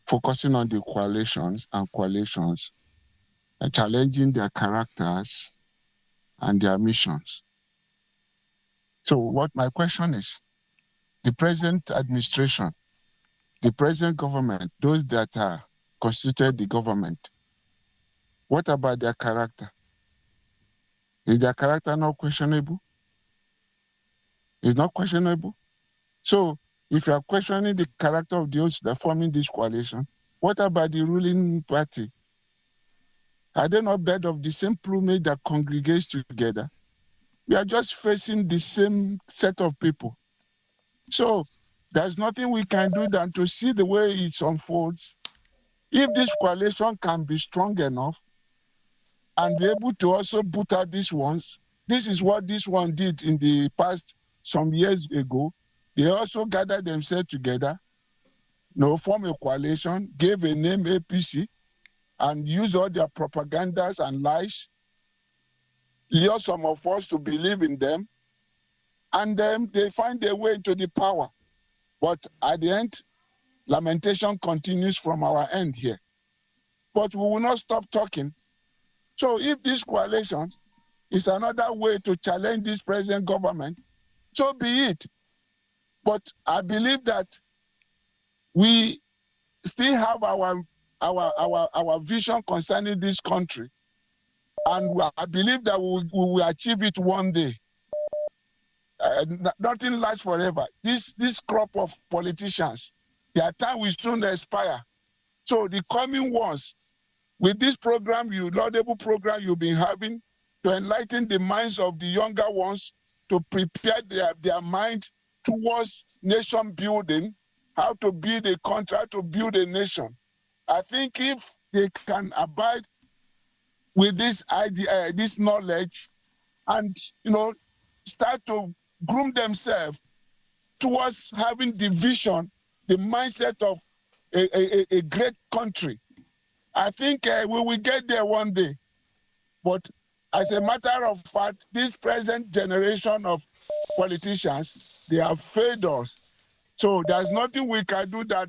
focusing on the coalitions and challenging their characters and their missions. So what my question is, the present administration, the present government, those that are constituted the government, what about their character? Is their character not questionable? It's not questionable. So if you are questioning the character of those that are forming this coalition, what about the ruling party? Are they not birds of the same plumage that congregates together? We are just facing the same set of people. So there's nothing we can do than to see the way it unfolds. If this coalition can be strong enough and be able to also put out these ones, this is what this one did in the past some years ago. They also gathered themselves together, form a coalition, gave a name APC, and use all their propagandas and lies, lure some of us to believe in them, and then they find their way into the power. But at the end, lamentation continues from our end here. But we will not stop talking. So if this coalition is another way to challenge this present government, so be it. But I believe that we still have our vision concerning this country. And I believe that we will achieve it one day. Nothing lasts forever. This crop of politicians, their time will soon expire. So the coming ones, with this program, laudable program you've been having to enlighten the minds of the younger ones, to prepare their mind towards nation building, how to build a country, how to build a nation. I think if they can abide with this idea, this knowledge, and start to groom themselves towards having the vision, the mindset of a great country, I think we will get there one day. But as a matter of fact, this present generation of politicians, they have failed us. So there's nothing we can do that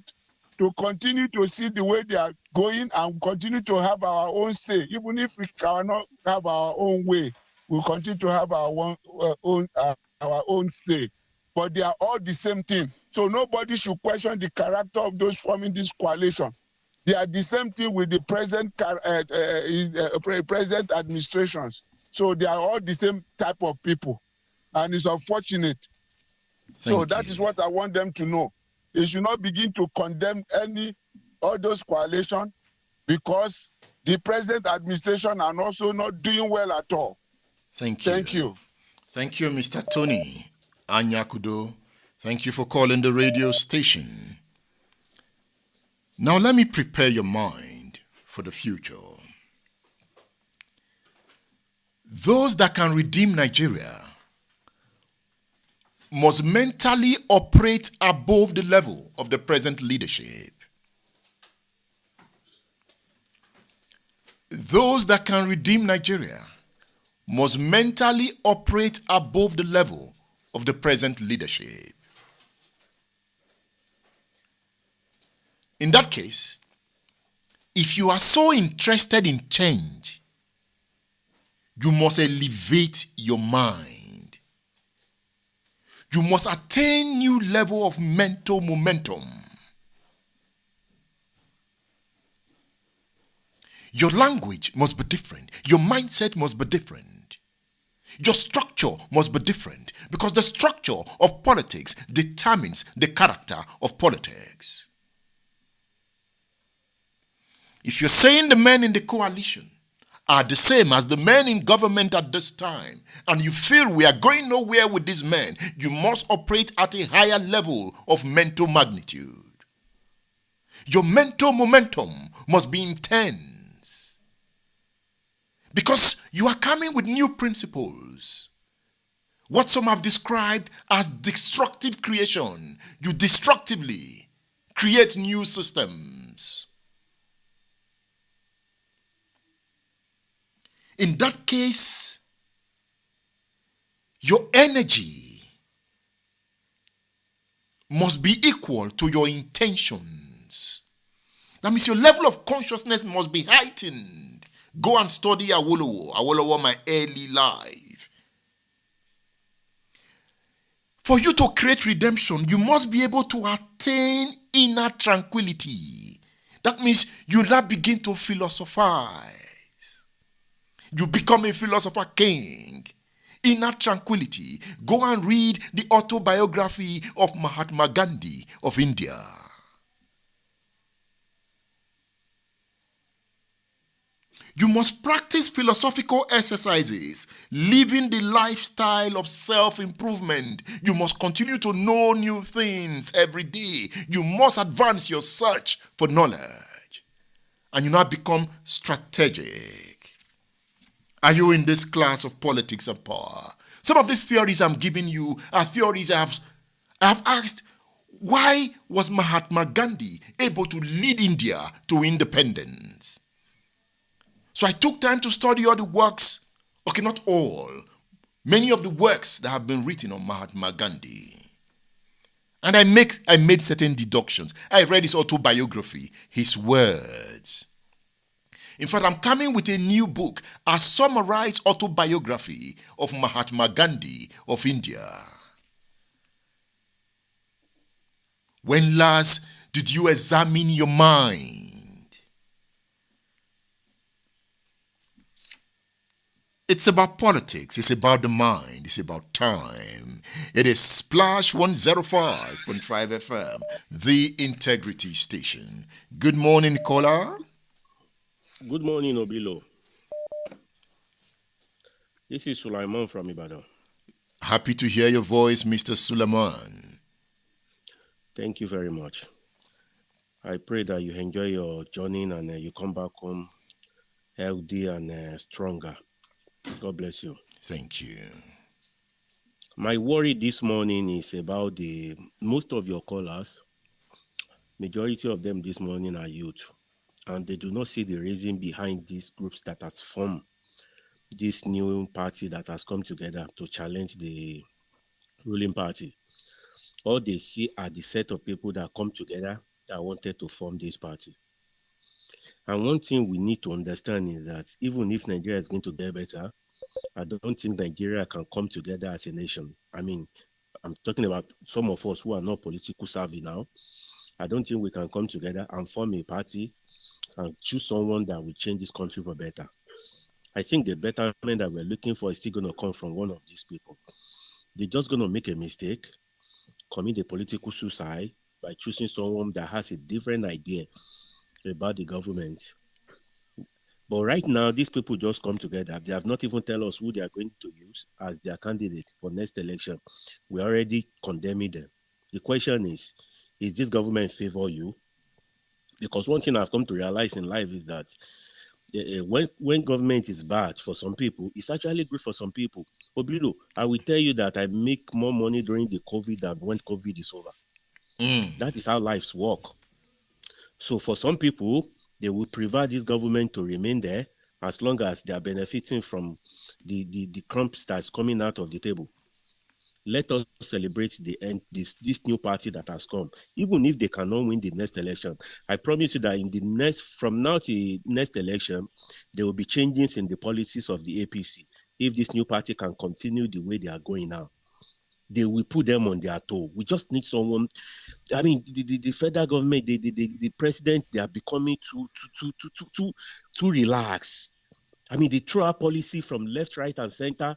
to continue to see the way they are going and continue to have our own say. Even if we cannot have our own way, we'll continue to have our own say. But they are all the same thing. So nobody should question the character of those forming this coalition. They are the same thing with the present administrations. So they are all the same type of people. And it's unfortunate. So that is what I want them to know. They should not begin to condemn all those coalition, because the present administration are also not doing well at all. Thank you. Thank you. Thank you, Mr. Tony Anyakudo. Thank you for calling the radio station. Now let me prepare your mind for the future. Those that can redeem Nigeria must mentally operate above the level of the present leadership. Those that can redeem Nigeria must mentally operate above the level of the present leadership. In that case, if you are so interested in change, you must elevate your mind. You must attain new level of mental momentum. Your language must be different. Your mindset must be different. Your structure must be different, because the structure of politics determines the character of politics. If you're saying the men in the coalition are the same as the men in government at this time, and you feel we are going nowhere with these men, you must operate at a higher level of mental magnitude. Your mental momentum must be intense, because you are coming with new principles. What some have described as destructive creation, you destructively create new systems. In that case, your energy must be equal to your intentions. That means your level of consciousness must be heightened. Go and study Awolowo, my early life. For you to create redemption, you must be able to attain inner tranquility. That means you now begin to philosophize. You become a philosopher king. Inner tranquility. Go and read the autobiography of Mahatma Gandhi of India. You must practice philosophical exercises, living the lifestyle of self-improvement. You must continue to know new things every day. You must advance your search for knowledge. And you now become strategic. Are you in this class of politics and power? Some of the theories I'm giving you are theories I have asked, why was Mahatma Gandhi able to lead India to independence? So I took time to study all the works, okay, not all, many of the works that have been written on Mahatma Gandhi. And I made certain deductions. I read his autobiography, his words. In fact, I'm coming with a new book, a summarized autobiography of Mahatma Gandhi of India. When last did you examine your mind? It's about politics, it's about the mind, it's about time. It is Splash 105.5 FM, the Integrity Station. Good morning, caller. Good morning, Obilo. This is Sulaiman from Ibadan. Happy to hear your voice, Mr. Suleiman. Thank you very much. I pray that you enjoy your journey and you come back home healthy and stronger. God bless you. Thank you. My worry this morning is about the most of your callers, majority of them this morning are youth, and they do not see the reason behind these groups that has formed this new party that has come together to challenge the ruling party. All they see are the set of people that come together that wanted to form this party. And one thing we need to understand is that even if Nigeria is going to get better, I don't think Nigeria can come together as a nation. I mean, I'm talking about some of us who are not political savvy now. I don't think we can come together and form a party and choose someone that will change this country for better. I think the betterment that we're looking for is still going to come from one of these people. They're just going to make a mistake, commit a political suicide by choosing someone that has a different idea about the government. But right now, these people just come together. They have not even tell us who they are going to use as their candidate for next election. We're already condemning them. The question is this government favor you? Because one thing I've come to realize in life is that when government is bad for some people, it's actually good for some people. Oblido, I will tell you that I make more money during the COVID than when COVID is over. That is how lives work. So for some people, they will prefer this government to remain there as long as they are benefiting from the crumbs that's coming out of the table. Let us celebrate the end this new party that has come, even if they cannot win the next election. I promise you that in the next from now to next election, there will be changes in the policies of the APC. If this new party can continue the way they are going now, they will put them on their toe. We just need someone. I mean, the federal government, the president, they are becoming too relaxed. I mean, they throw out policy from left, right, and center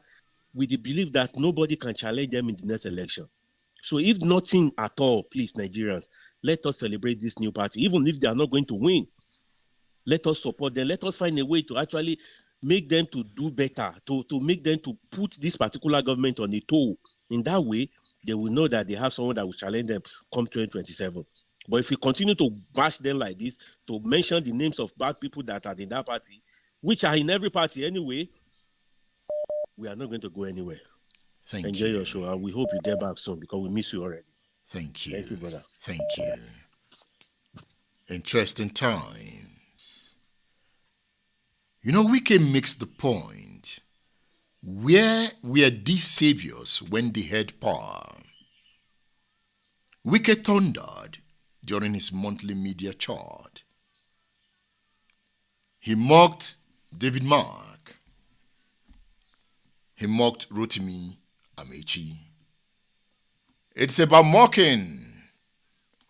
with the belief that nobody can challenge them in the next election. So if nothing at all, please, Nigerians, let us celebrate this new party. Even if they are not going to win, let us support them. Let us find a way to actually make them to do better, to make them to put this particular government on a toe. In that way, they will know that they have someone that will challenge them come 2027. But if we continue to bash them like this, to mention the names of bad people that are in that party, which are in every party anyway, we are not going to go anywhere. Enjoy your show, and we hope you get back soon because we miss you already. Thank you. Thank you, brother. Thank you. Interesting time. You know, Wike makes the point. Where were these saviors when they had power? Wike thundered during his monthly media chart. He mocked David Mark. He mocked Rotimi Amechi. It's about mocking.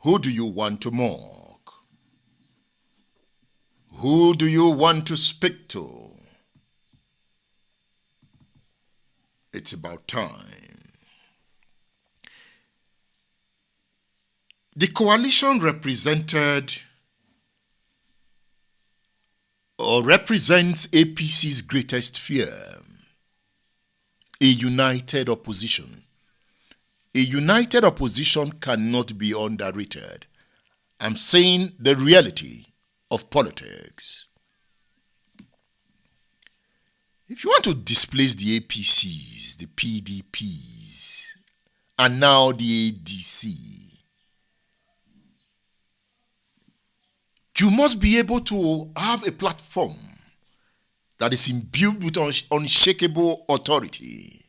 Who do you want to mock? Who do you want to speak to? It's about time. The coalition represented or represents APC's greatest fear, a united opposition. A united opposition cannot be underrated. I'm saying the reality of politics. If you want to displace the APCs, the PDPs, and now the ADC, you must be able to have a platform that is imbued with unshakable authority.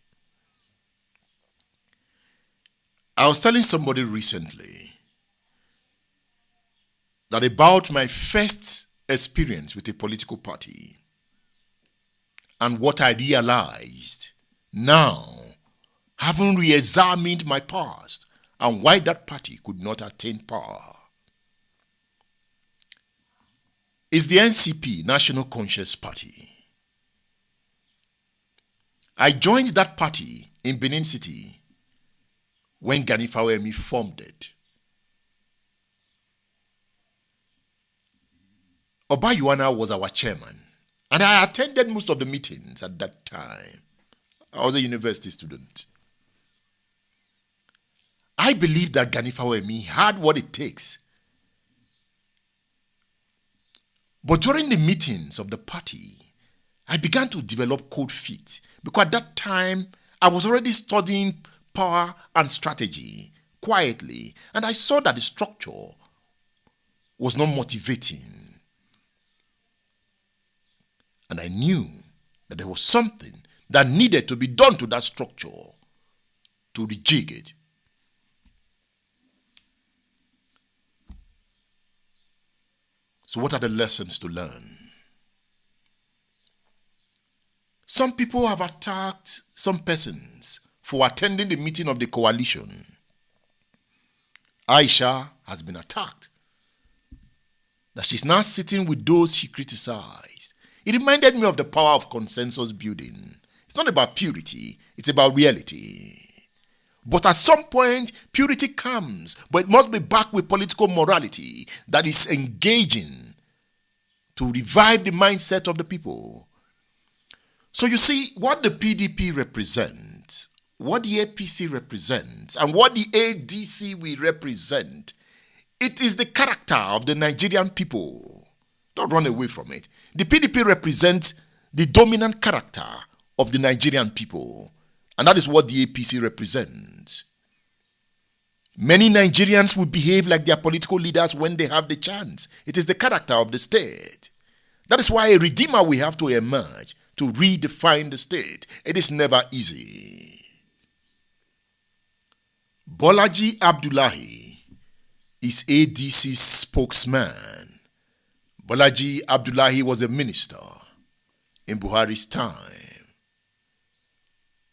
I was telling somebody recently that about my first experience with a political party and what I realized now, having re-examined my past and why that party could not attain power, is the NCP, National Conscious Party. I joined that party in Benin City when Gani Fawemi formed it. Obayuana was our chairman, and I attended most of the meetings at that time. I was a university student. I believe that Gani Fawemi had what it takes. But during the meetings of the party, I began to develop cold feet because at that time I was already studying power and strategy quietly, and I saw that the structure was not motivating. And I knew that there was something that needed to be done to that structure to rejig it. So what are the lessons to learn? Some people have attacked some persons for attending the meeting of the coalition. Aisha has been attacked, that she's now sitting with those she criticized. It reminded me of the power of consensus building. It's not about purity, it's about reality. But at some point, purity comes, but it must be backed with political morality that is engaging to revive the mindset of the people. So you see, what the PDP represents, what the APC represents, and what the ADC will represent, it is the character of the Nigerian people. Don't run away from it. The PDP represents the dominant character of the Nigerian people, and that is what the APC represents. Many Nigerians will behave like their political leaders when they have the chance. It is the character of the state. That is why a redeemer will have to emerge to redefine the state. It is never easy. Bolaji Abdullahi is ADC's spokesman. Bolaji Abdullahi was a minister in Buhari's time.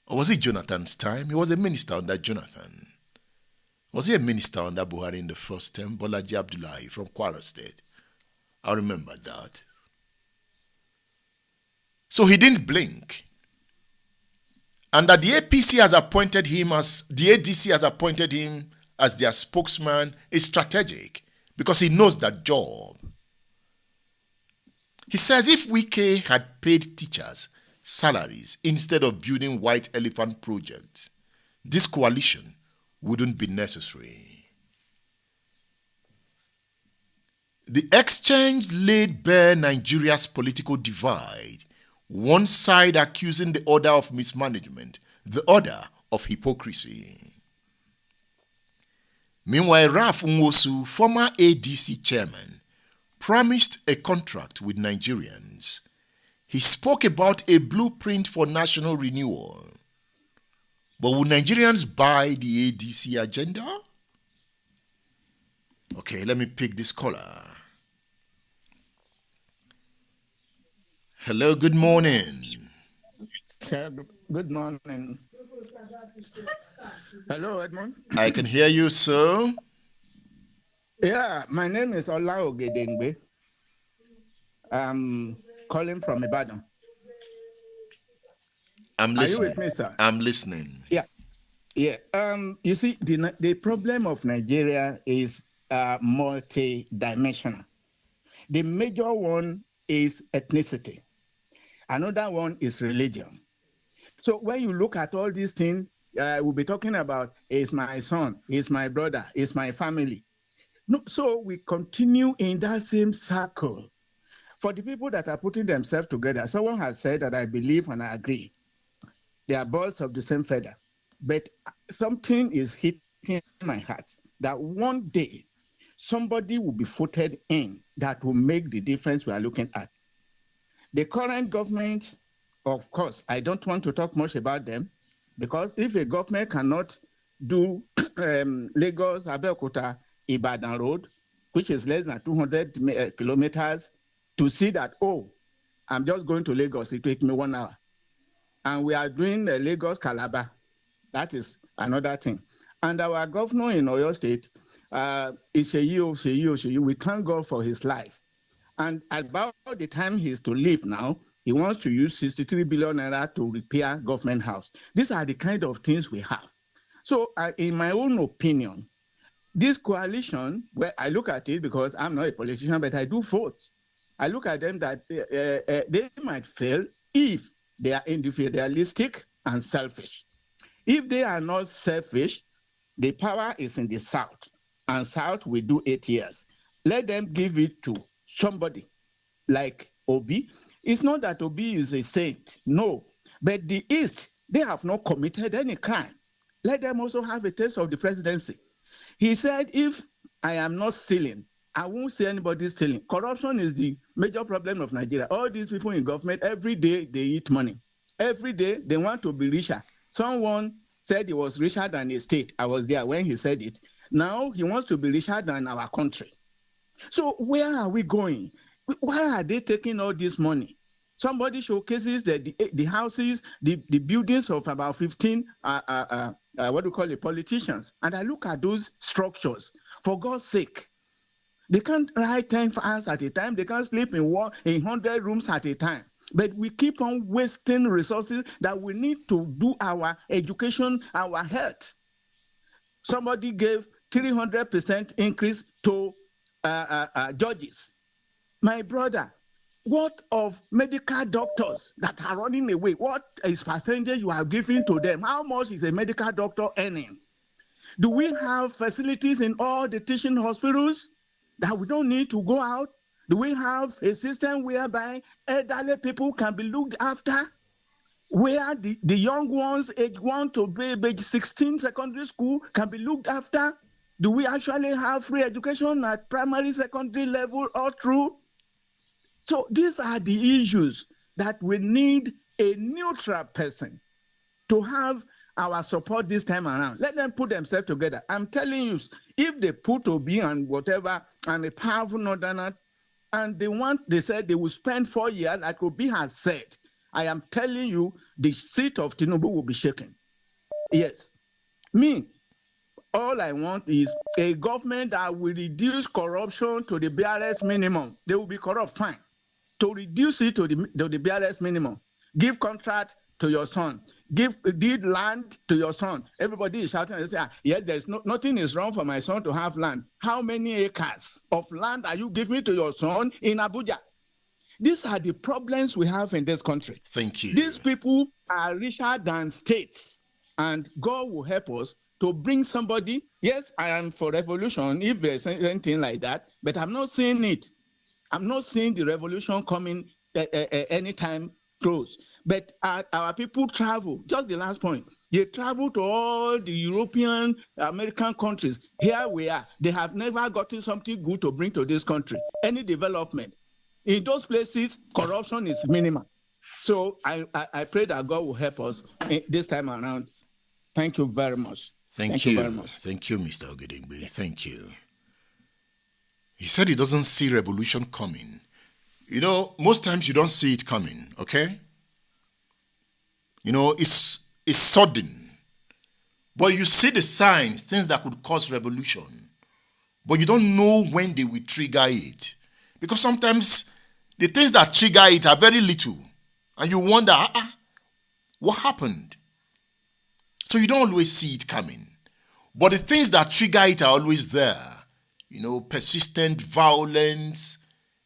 Or was it Jonathan's time? He was a minister under Jonathan. Was he a minister under Buhari in the first term? Bolaji Abdullahi from Kwara State. I remember that. So he didn't blink. And that the APC has appointed him as, the ADC has appointed him as their spokesman is strategic because he knows that job. He says if Wike had paid teachers salaries instead of building white elephant projects, this coalition wouldn't be necessary. The exchange laid bare Nigeria's political divide, one side accusing the other of mismanagement, the other of hypocrisy. Meanwhile, Raf Nwosu, former ADC chairman, promised a contract with Nigerians. He spoke about a blueprint for national renewal. But will Nigerians buy the ADC agenda? Okay, let me pick this caller. Hello, good morning. Good morning. Hello, Edmund. I can hear you, sir. Yeah, my name is Ola Ogedengbe. I'm calling from Ibadan. I'm listening. Are you with me, sir? I'm listening. Yeah. You see, the problem of Nigeria is multi-dimensional. The major one is ethnicity. Another one is religion. So when you look at all these things, we'll be talking about is my son, is my brother, is my family. No, so we continue in that same circle. For the people that are putting themselves together, someone has said that I believe and I agree. They are birds of the same feather. But something is hitting my heart that one day somebody will be voted in that will make the difference we are looking at. The current government, of course, I don't want to talk much about them because if a government cannot do Lagos, Abeokuta, Ibadan Road, which is less than 200 kilometers, to see that, oh, I'm just going to Lagos, it takes me 1 hour. And we are doing Lagos, Calabar. That is another thing. And our governor in Oyo State is Sheyi. We thank God for his life. And about the time he is to leave now, he wants to use 63 billion naira to repair government house. These are the kind of things we have. So in my own opinion, this coalition, where I look at it because I'm not a politician, but I do vote. I look at them that they might fail if they are individualistic and selfish. If they are not selfish, the power is in the South, and South will do 8 years. Let them give it to somebody like Obi. It's not that Obi is a saint, no. But the East, they have not committed any crime. Let them also have a taste of the presidency. He said, if I am not stealing, I won't see anybody stealing. Corruption is the major problem of Nigeria. All these people in government, every day they eat money. Every day they want to be richer. Someone said he was richer than a state. I was there when he said it. Now he wants to be richer than our country. So where are we going? Why are they taking all this money? Somebody showcases the houses, the buildings of about 15, what do you call it, politicians. And I look at those structures. For God's sake, they can't write 10 fans at a time. They can't sleep in 100 rooms at a time. But we keep on wasting resources that we need to do our education, our health. Somebody gave 300% increase to judges. My brother, what of medical doctors that are running away? What is percentage you are giving to them? How much is a medical doctor earning? Do we have facilities in all the teaching hospitals that we don't need to go out? Do we have a system whereby elderly people can be looked after? Where the young ones, age 1 to age 16, secondary school, can be looked after? Do we actually have free education at primary, secondary level all through? So these are the issues that we need a neutral person to have our support this time around. Let them put themselves together. I'm telling you, if they put Obi and whatever and a powerful northerner, and they said they will spend 4 years, like Obi has said, I am telling you, the seat of Tinubu will be shaken. Yes. Me, all I want is a government that will reduce corruption to the barest minimum. They will be corrupt, fine. To reduce it to the barest minimum. Give contract to your son. Deed land to your son. Everybody is shouting and saying, yes, there's nothing is wrong for my son to have land. How many acres of land are you giving to your son in Abuja? These are the problems we have in this country. Thank you. These people are richer than states, and God will help us to bring somebody. Yes, I am for revolution if there's anything like that, but I'm not seeing it. I'm not seeing the revolution coming anytime close. But our people travel. Just the last point. They travel to all the European, American countries. Here we are. They have never gotten something good to bring to this country. Any development. In those places, corruption is minimal. So I pray that God will help us this time around. Thank you very much. Thank you very much. Thank you, Mr. Ogedengbe. Thank you. He said he doesn't see revolution coming. You know, most times you don't see it coming, okay? You know, it's sudden. But you see the signs, things that could cause revolution. But you don't know when they will trigger it. Because sometimes the things that trigger it are very little. And you wonder, what happened? So you don't always see it coming. But the things that trigger it are always there. You know, persistent violence,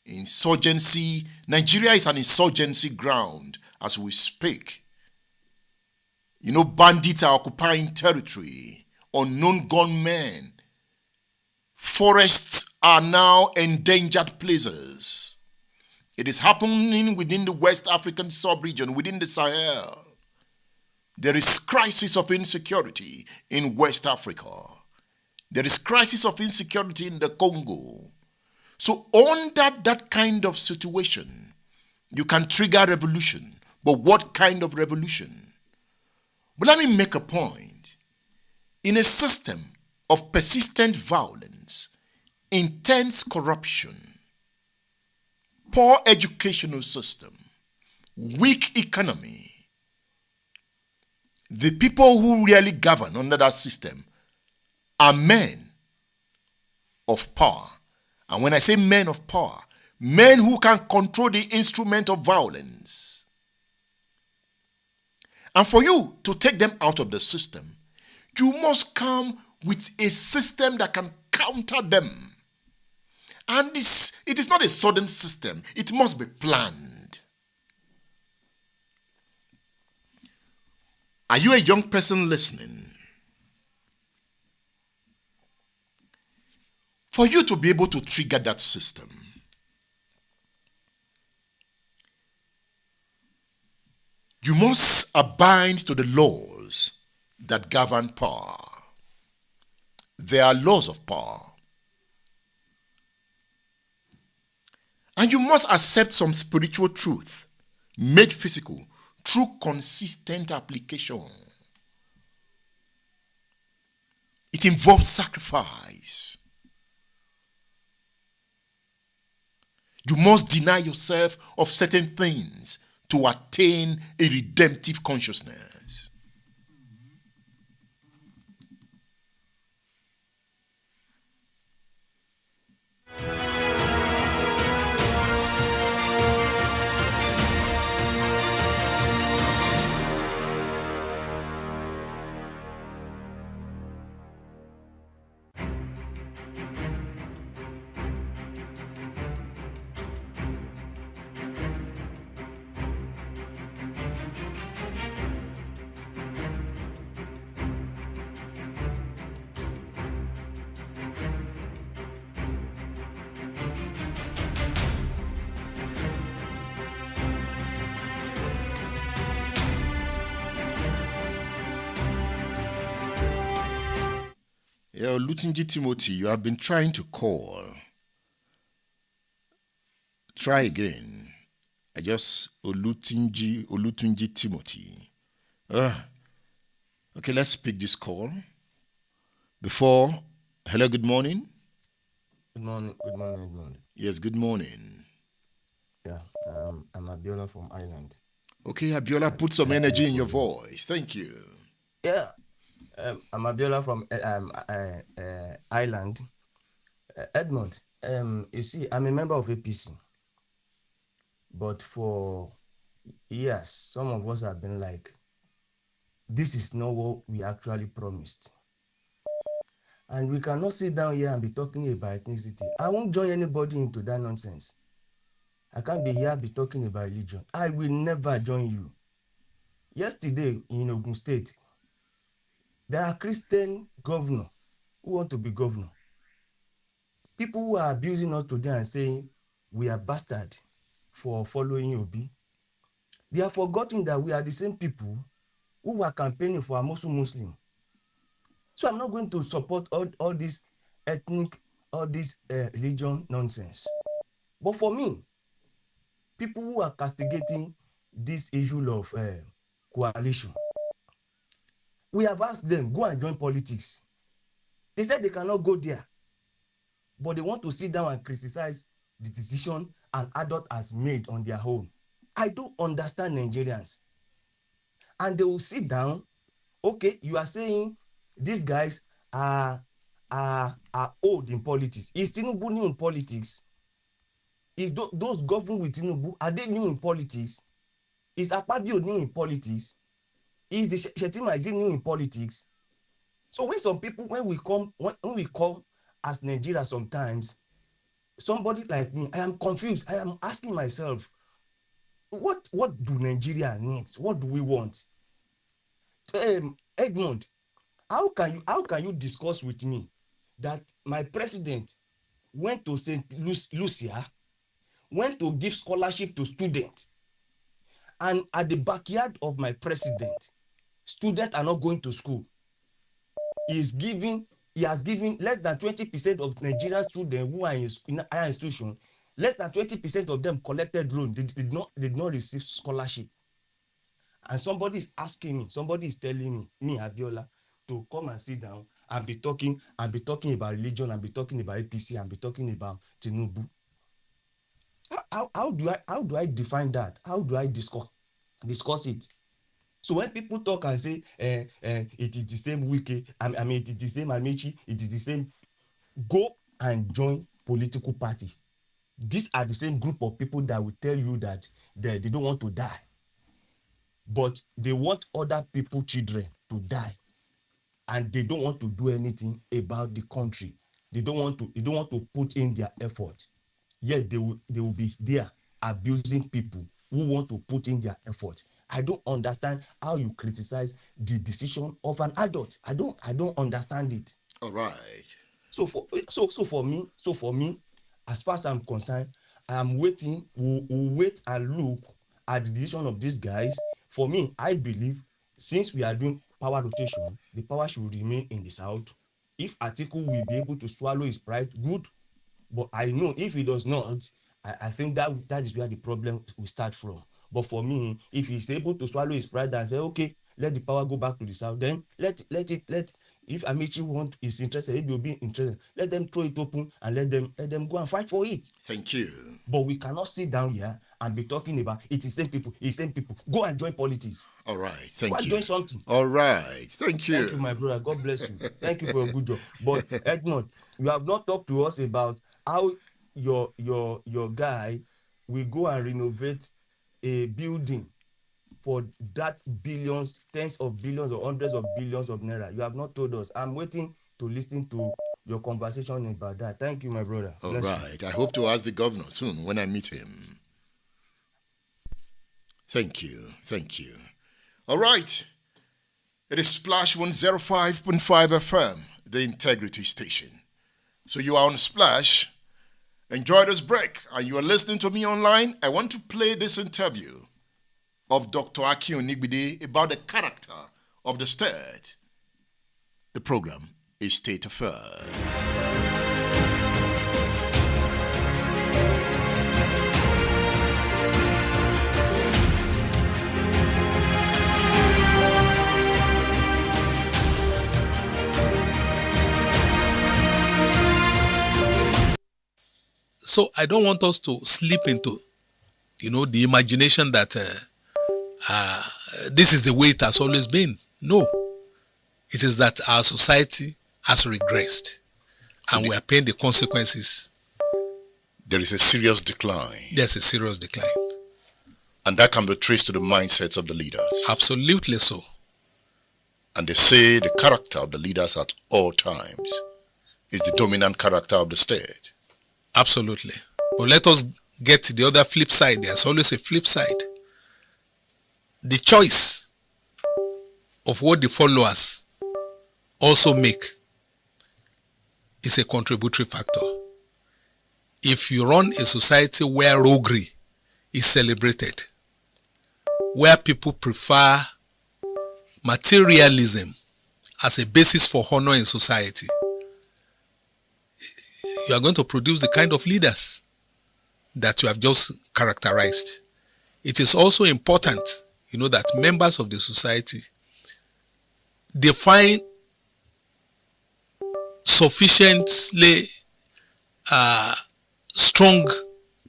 insurgency. Nigeria is an insurgency ground as we speak. You know, bandits are occupying territory. Unknown gunmen. Forests are now endangered places. It is happening within the West African sub-region, within the Sahel. There is crisis of insecurity in West Africa. There is crisis of insecurity in the Congo. So under that kind of situation, you can trigger revolution. But what kind of revolution? But let me make a point. In a system of persistent violence, intense corruption, poor educational system, weak economy, the people who really govern under that system are men of power. And when I say men of power, men who can control the instrument of violence. And for you to take them out of the system, you must come with a system that can counter them. And it is not a sudden system. It must be planned. Are you a young person listening? For you to be able to trigger that system, you must abide to the laws that govern power. There are laws of power. And you must accept some spiritual truth made physical through consistent application. It involves sacrifice. You must deny yourself of certain things to attain a redemptive consciousness. Yeah, Olutunji Timothy, you have been trying to call. Try again. Olutunji Timothy. Okay, let's pick this call. Hello, good morning. Good morning. Yes, good morning. Yeah, I'm Abiola from Ireland. Okay, Abiola, put some energy in your voice. Thank you. Yeah, I'm Abiola from Ireland. Edmund, you see, I'm a member of APC, but for years, some of us have been like, this is not what we actually promised. And we cannot sit down here and be talking about ethnicity. I won't join anybody into that nonsense. I can't be here be talking about religion. I will never join you. Yesterday in Ogun State, there are Christian governors who want to be governor. People who are abusing us today and saying we are bastard for following Obi. They are forgetting that we are the same people who were campaigning for a Muslim. So I'm not going to support all this ethnic, all this religion nonsense. But for me, people who are castigating this issue of coalition, we have asked them, go and join politics. They said they cannot go there, but they want to sit down and criticize the decision an adult has made on their own. I don't understand Nigerians. And they will sit down, okay, you are saying these guys are old in politics. Is Tinubu new in politics? Is those governed with Tinubu, are they new in politics? Is Akpabio new in politics? Is the Shetima, is he new in politics? So when some people, when we come as Nigeria sometimes, somebody like me, I am confused. I am asking myself, what do Nigeria needs? What do we want? Edmund, how can you discuss with me that my president went to St. Lucia, went to give scholarship to students, and at the backyard of my president, students are not going to school? He has given less than 20% of Nigerian students who are in higher institution, less than 20% of them collected loan. They did not receive scholarship. And somebody is asking me, somebody is telling me, Abiola, to come and sit down and be talking about religion, and be talking about APC, and be talking about Tinubu. How do I define that? How do I discuss it? So when people talk and say it is the same Wike, I mean it is the same Amici, it is the same, go and join political party. These are the same group of people that will tell you that they don't want to die, but they want other people's children to die, and they don't want to do anything about the country. They don't want to put in their effort. Yet they will be there abusing people who want to put in their effort. I don't understand how you criticize the decision of an adult. I don't understand it. All right. So for me, as far as I'm concerned, I'm waiting. We'll wait and look at the decision of these guys. For me, I believe since we are doing power rotation, the power should remain in the south. If Atiku will be able to swallow his pride, good. But I know if he does not, I think that is where the problem will start from. But for me, if he's able to swallow his pride and say, okay, let the power go back to the south, then let if Amici is interested, maybe will be interested, let them throw it open and let them go and fight for it. Thank you. But we cannot sit down here and be talking about it's the same people. Go and join politics. All right, Go thank and you. join something. All right, thank you. Thank you, my brother. God bless you. Thank you for a good job. But Edmond, you have not talked to us about how your guy will go and renovate a building for that billions, tens of billions or hundreds of billions of naira. You have not told us. I'm waiting to listen to your conversation about that. Thank you, my brother. All Bless right, I hope to ask the governor soon when I meet him. Thank you, thank you. All right, it is Splash 105.5 FM, the integrity station. So you are on Splash. Enjoy this break, and you are listening to me online. I want to play this interview of Dr. Aki Onigbide about the character of the state. The program is State Affairs. So I don't want us to slip into, the imagination that this is the way it has always been. No, it is that our society has regressed, and we are paying the consequences. There is a serious decline. There's a serious decline. And that can be traced to the mindsets of the leaders. Absolutely so. And they say the character of the leaders at all times is the dominant character of the state. Absolutely. But let us get to the other flip side. There's always a flip side. The choice of what the followers also make is a contributory factor. If you run a society where roguery is celebrated, where people prefer materialism as a basis for honor in society, you are going to produce the kind of leaders that you have just characterized. It is also important, that members of the society define sufficiently strong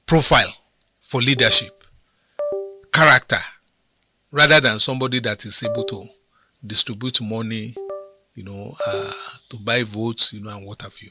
profile for leadership, character, rather than somebody that is able to distribute money, to buy votes, and what have you.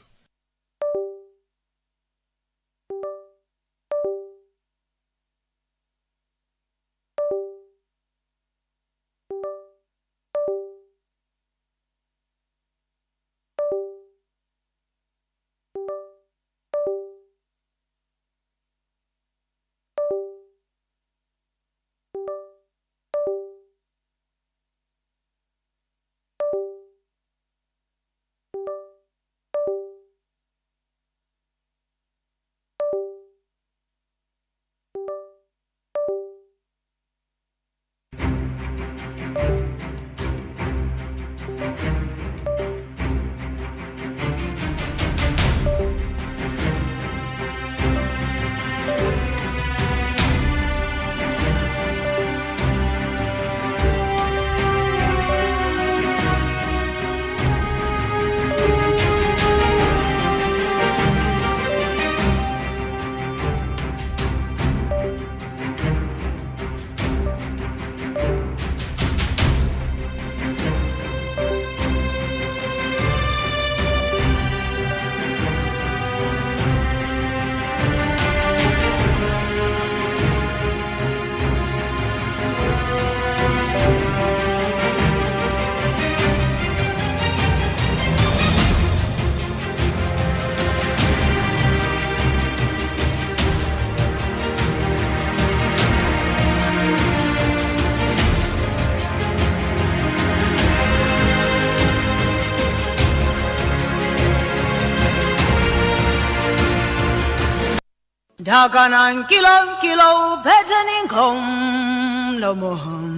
Daganan kilo bejaning kom lomoham.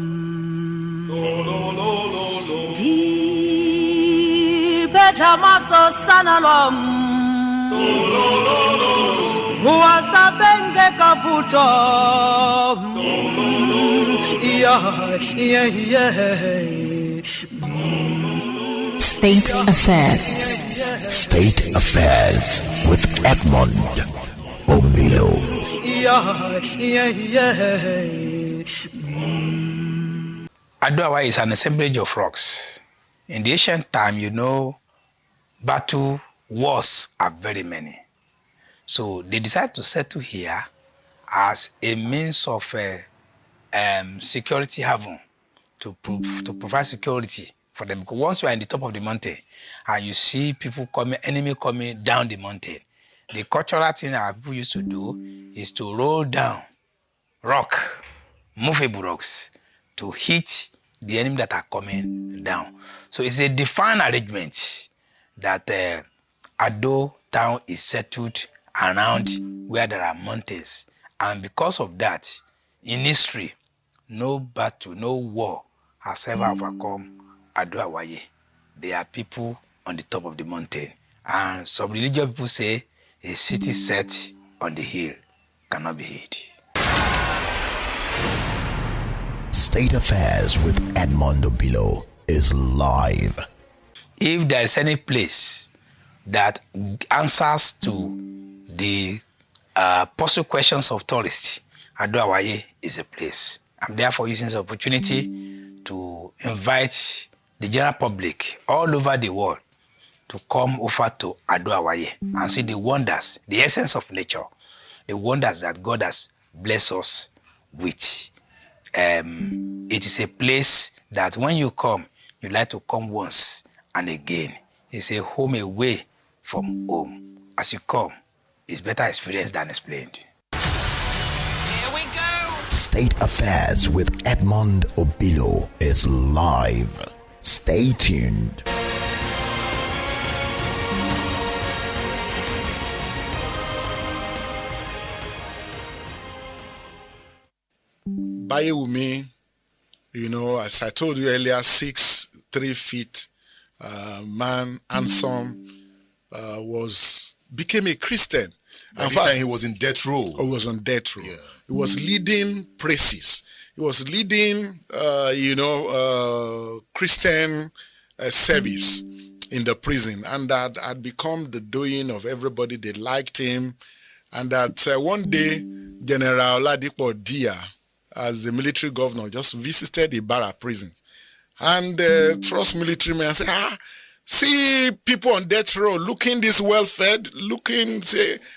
Di bejamaso sanalom. Muasa benge kaputo. State Affairs. State Affairs with Edmond Obilo. Adoawa is an assemblage of rocks. In the ancient time, battle wars are very many. So they decided to settle here as a means of security haven to provide security for them. Because once you are in the top of the mountain and you see enemy coming down the mountain, the cultural thing that people used to do is to roll down movable rocks, to hit the enemy that are coming down. So it's a defined arrangement that Ado town is settled around where there are mountains. And because of that, in history, no battle, no war has ever overcome Ado-Awaye. They are people on the top of the mountain. And some religious people say a city set on the hill cannot be hid. State Affairs with Edmond Obilo is live. If there is any place that answers to the puzzle questions of tourists, Ado-Awaye is a place. I'm therefore using this opportunity to invite the general public all over the world to come over to Ado-Awaye and see the wonders, the essence of nature, the wonders that God has blessed us with. It is a place that when you come, you like to come once and again. It's a home away from home. As you come, it's better experience than explained. Here we go. State Affairs with Edmond Obilo is live. Stay tuned. Bayewumi, as I told you earlier, 3 feet man, handsome, became a Christian. And this time he was in death row. He was on death row. Yeah. He was leading praises. He was leading, Christian service in the prison, and that had become the doing of everybody. They liked him, and that one day General Oladipo Dia, as the military governor, just visited Ibarra prison, and trust military men say, see people on death row looking this well-fed,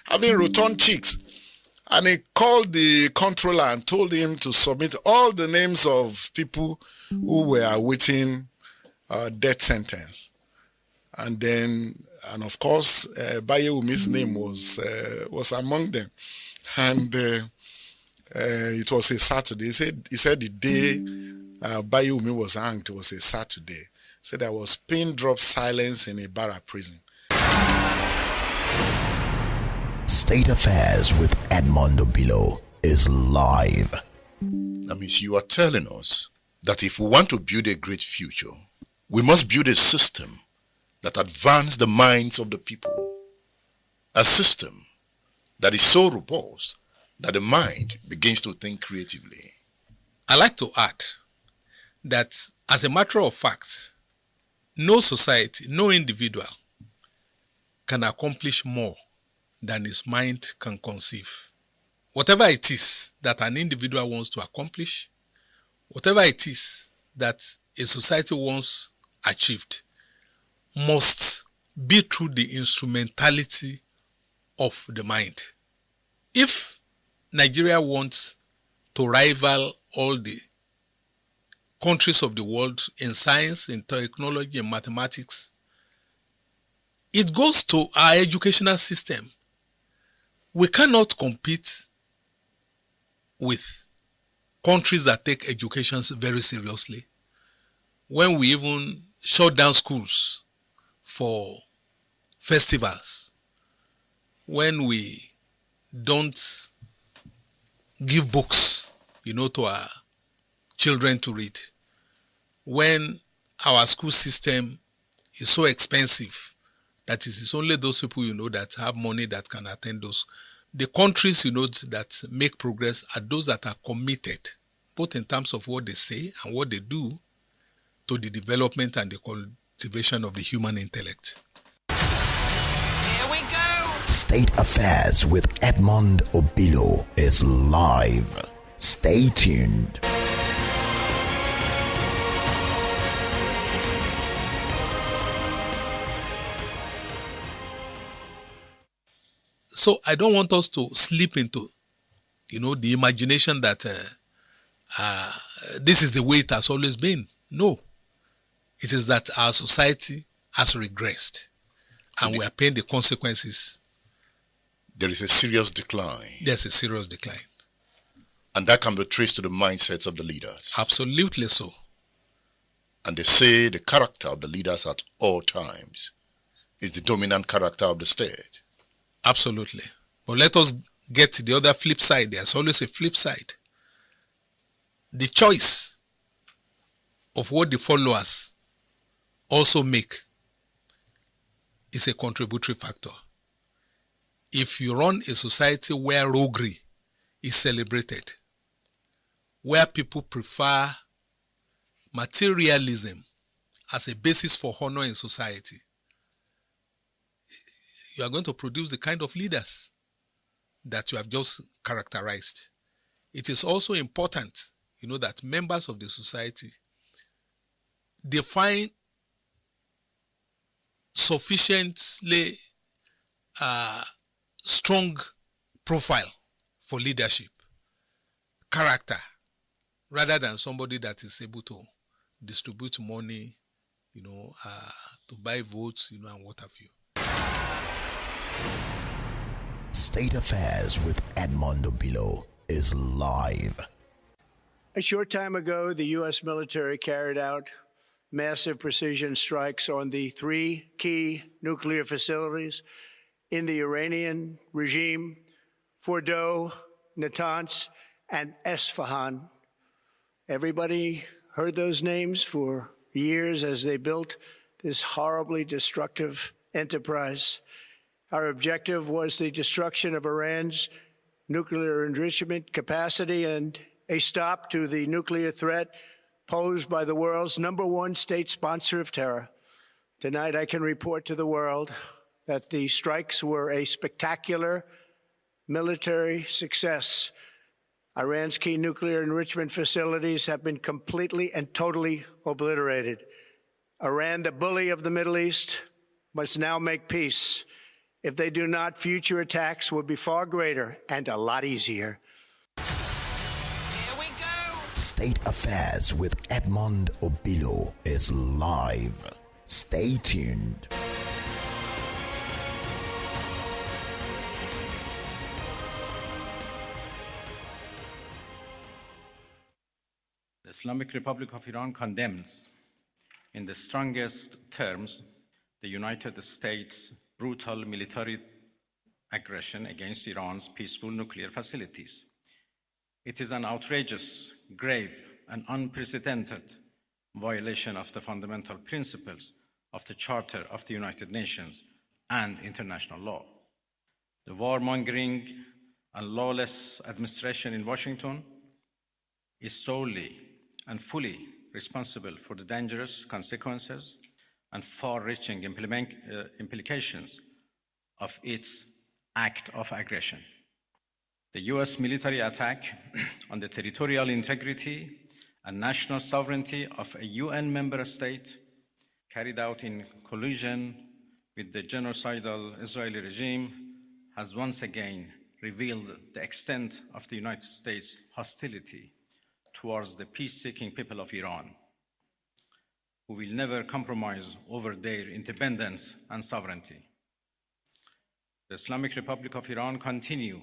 having rotund cheeks. And he called the controller and told him to submit all the names of people who were awaiting death sentence. And of course, Bayewumi's name was among them. And it was a Saturday. He said the day Bayewumi was hanged was a Saturday. He said there was pin-drop silence in Ibarra prison. State Affairs with Edmond Obilo is live. That means you are telling us that if we want to build a great future, we must build a system that advances the minds of the people. A system that is so robust that the mind begins to think creatively. I like to add that as a matter of fact, no society, no individual can accomplish more than his mind can conceive. Whatever it is that an individual wants to accomplish, whatever it is that a society wants achieved, must be through the instrumentality of the mind. If Nigeria wants to rival all the countries of the world in science, in technology, in mathematics, it goes to our educational system. We cannot compete with countries that take education very seriously when we even shut down schools for festivals, when we don't give books, to our children to read. When our school system is so expensive that it is only those people, that have money that can attend those. The countries, that make progress are those that are committed, both in terms of what they say and what they do to the development and the cultivation of the human intellect. Here we go. State Affairs with Edmond Obilo is live. Stay tuned. So I don't want us to slip into, the imagination that this is the way it has always been. No. It is that our society has regressed and we are paying the consequences. There is a serious decline. There's a serious decline. And that can be traced to the mindsets of the leaders. Absolutely so. And they say the character of the leaders at all times is the dominant character of the state. Absolutely. But let us get to the other flip side. There's always a flip side. The choice of what the followers also make is a contributory factor. If you run a society where roguery is celebrated, where people prefer materialism as a basis for honor in society, you are going to produce the kind of leaders that you have just characterized. It is also important, that members of the society define sufficiently strong profile for leadership, character, rather than somebody that is able to distribute money, to buy votes, and what have you. State Affairs with Edmond Obilo is live. A short time ago, the U.S. military carried out massive precision strikes on the 3 key nuclear facilities in the Iranian regime, Fordow, Natanz, and Esfahan. Everybody heard those names for years as they built this horribly destructive enterprise. Our objective was the destruction of Iran's nuclear enrichment capacity and a stop to the nuclear threat posed by the world's #1 state sponsor of terror. Tonight, I can report to the world that the strikes were a spectacular military success. Iran's key nuclear enrichment facilities have been completely and totally obliterated. Iran, the bully of the Middle East, must now make peace. If they do not, future attacks will be far greater and a lot easier. Here we go. State Affairs with Edmond Obilo is live. Stay tuned. The Islamic Republic of Iran condemns in the strongest terms the United States' brutal military aggression against Iran's peaceful nuclear facilities. It is an outrageous, grave, and unprecedented violation of the fundamental principles of the Charter of the United Nations and international law. The warmongering and lawless administration in Washington is solely and fully responsible for the dangerous consequences and far-reaching implications of its act of aggression. The U.S. military attack on the territorial integrity and national sovereignty of a UN member state, carried out in collusion with the genocidal Israeli regime, has once again revealed the extent of the United States' hostility towards the peace-seeking people of Iran, who will never compromise over their independence and sovereignty. The Islamic Republic of Iran continue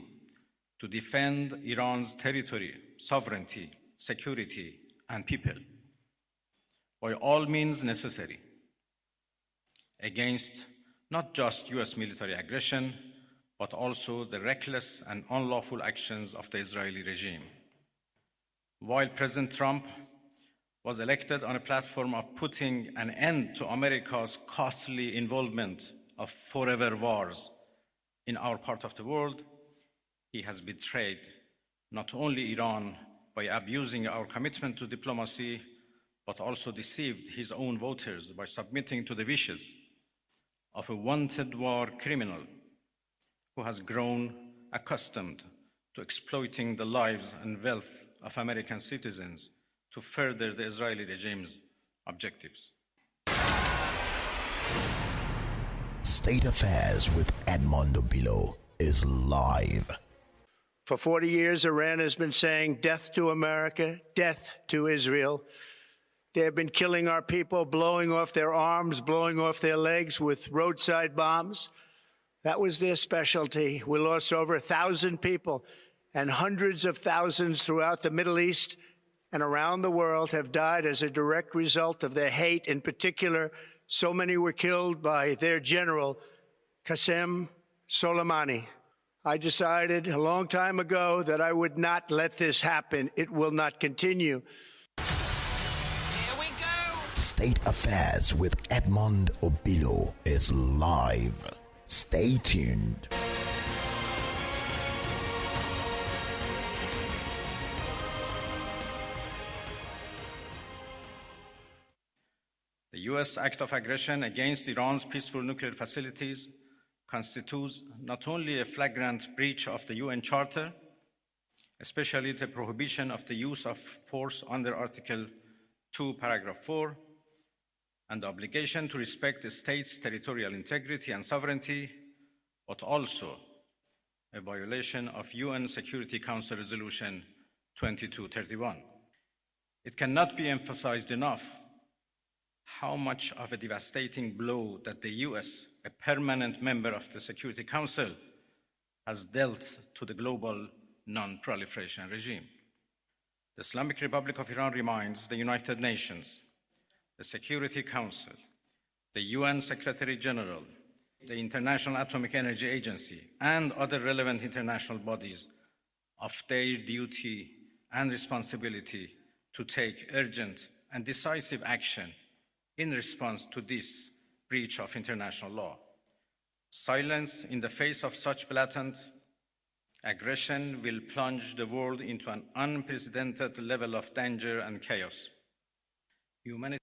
to defend Iran's territory, sovereignty, security, and people by all means necessary against not just US military aggression, but also the reckless and unlawful actions of the Israeli regime. While President Trump was elected on a platform of putting an end to America's costly involvement of forever wars in our part of the world, he has betrayed not only Iran by abusing our commitment to diplomacy, but also deceived his own voters by submitting to the wishes of a wanted war criminal who has grown accustomed to exploiting the lives and wealth of American citizens to further the Israeli regime's objectives. State Affairs with Edmond Obilo is live. For 40 years, Iran has been saying death to America, death to Israel. They have been killing our people, blowing off their arms, blowing off their legs with roadside bombs. That was their specialty. We lost over 1,000 people, and hundreds of thousands throughout the Middle East and around the world have died as a direct result of their hate. In particular, so many were killed by their general, Qasem Soleimani. I decided a long time ago that I would not let this happen. It will not continue. State Affairs with Edmond Obilo is live. Stay tuned. The U.S. act of aggression against Iran's peaceful nuclear facilities constitutes not only a flagrant breach of the UN Charter, especially the prohibition of the use of force under Article 2, Paragraph 4, and the obligation to respect the state's territorial integrity and sovereignty, but also a violation of UN Security Council Resolution 2231. It cannot be emphasized enough how much of a devastating blow that the US, a permanent member of the Security Council, has dealt to the global non-proliferation regime. The Islamic Republic of Iran reminds the United Nations, the Security Council, the UN Secretary General, the International Atomic Energy Agency, and other relevant international bodies of their duty and responsibility to take urgent and decisive action in response to this breach of international law. Silence in the face of such blatant aggression will plunge the world into an unprecedented level of danger and chaos. Humanity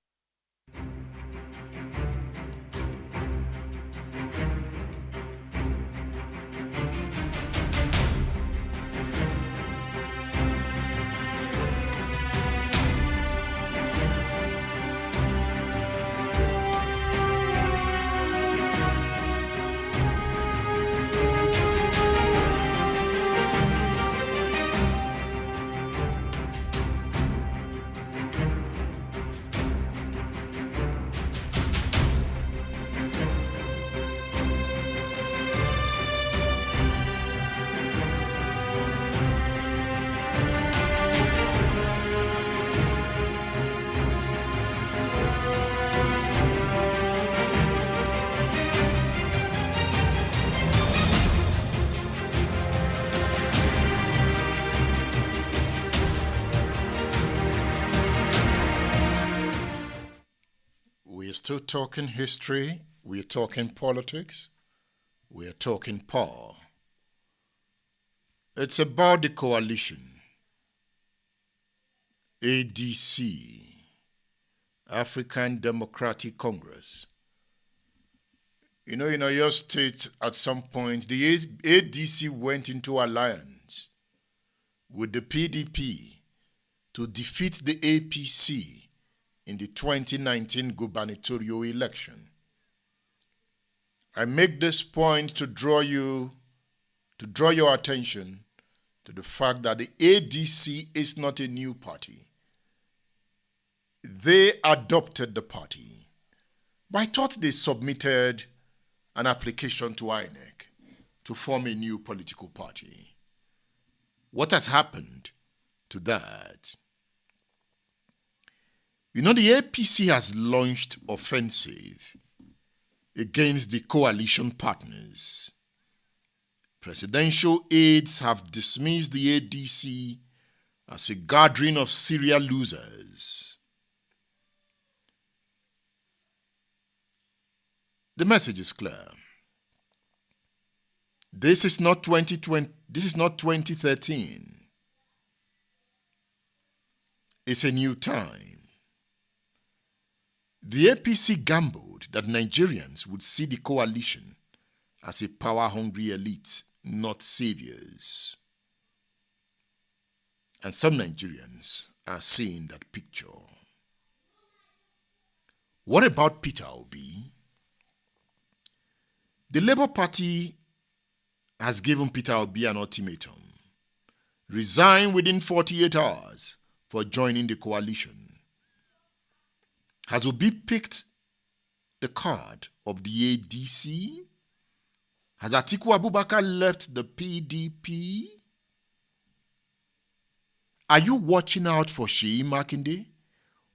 We're still talking history, we're talking politics, we're talking power. It's about the coalition, ADC, African Democratic Congress. In your state, at some point, the ADC went into alliance with the PDP to defeat the APC in the 2019 gubernatorial election. I make this point to draw your attention to the fact that the ADC is not a new party. They adopted the party, but I thought they submitted an application to INEC to form a new political party. What has happened to that? The APC has launched offensive against the coalition partners Presidential aides have dismissed the ADC as a gathering of serial losers. The message is clear. This is not 2020, this is not 2013. It's a new time. The APC gambled that Nigerians would see the coalition as a power-hungry elite, not saviors. And some Nigerians are seeing that picture. What about Peter Obi? The Labour Party has given Peter Obi an ultimatum. Resign within 48 hours for joining the coalition. Has Obi picked the card of the ADC? Has Atiku Abubakar left the PDP? Are you watching out for Sheyi Makinde?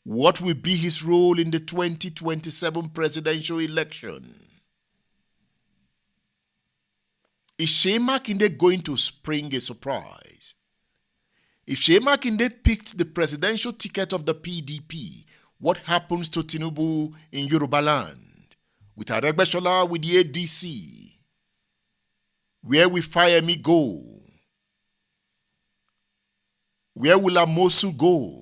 What will be his role in the 2027 presidential election? Is Sheyi Makinde going to spring a surprise? If Sheyi Makinde picked the presidential ticket of the PDP, what happens to Tinubu in Yoruba land? With Aregbesola with the ADC? Where will Fayemi go? Where will Amosu go?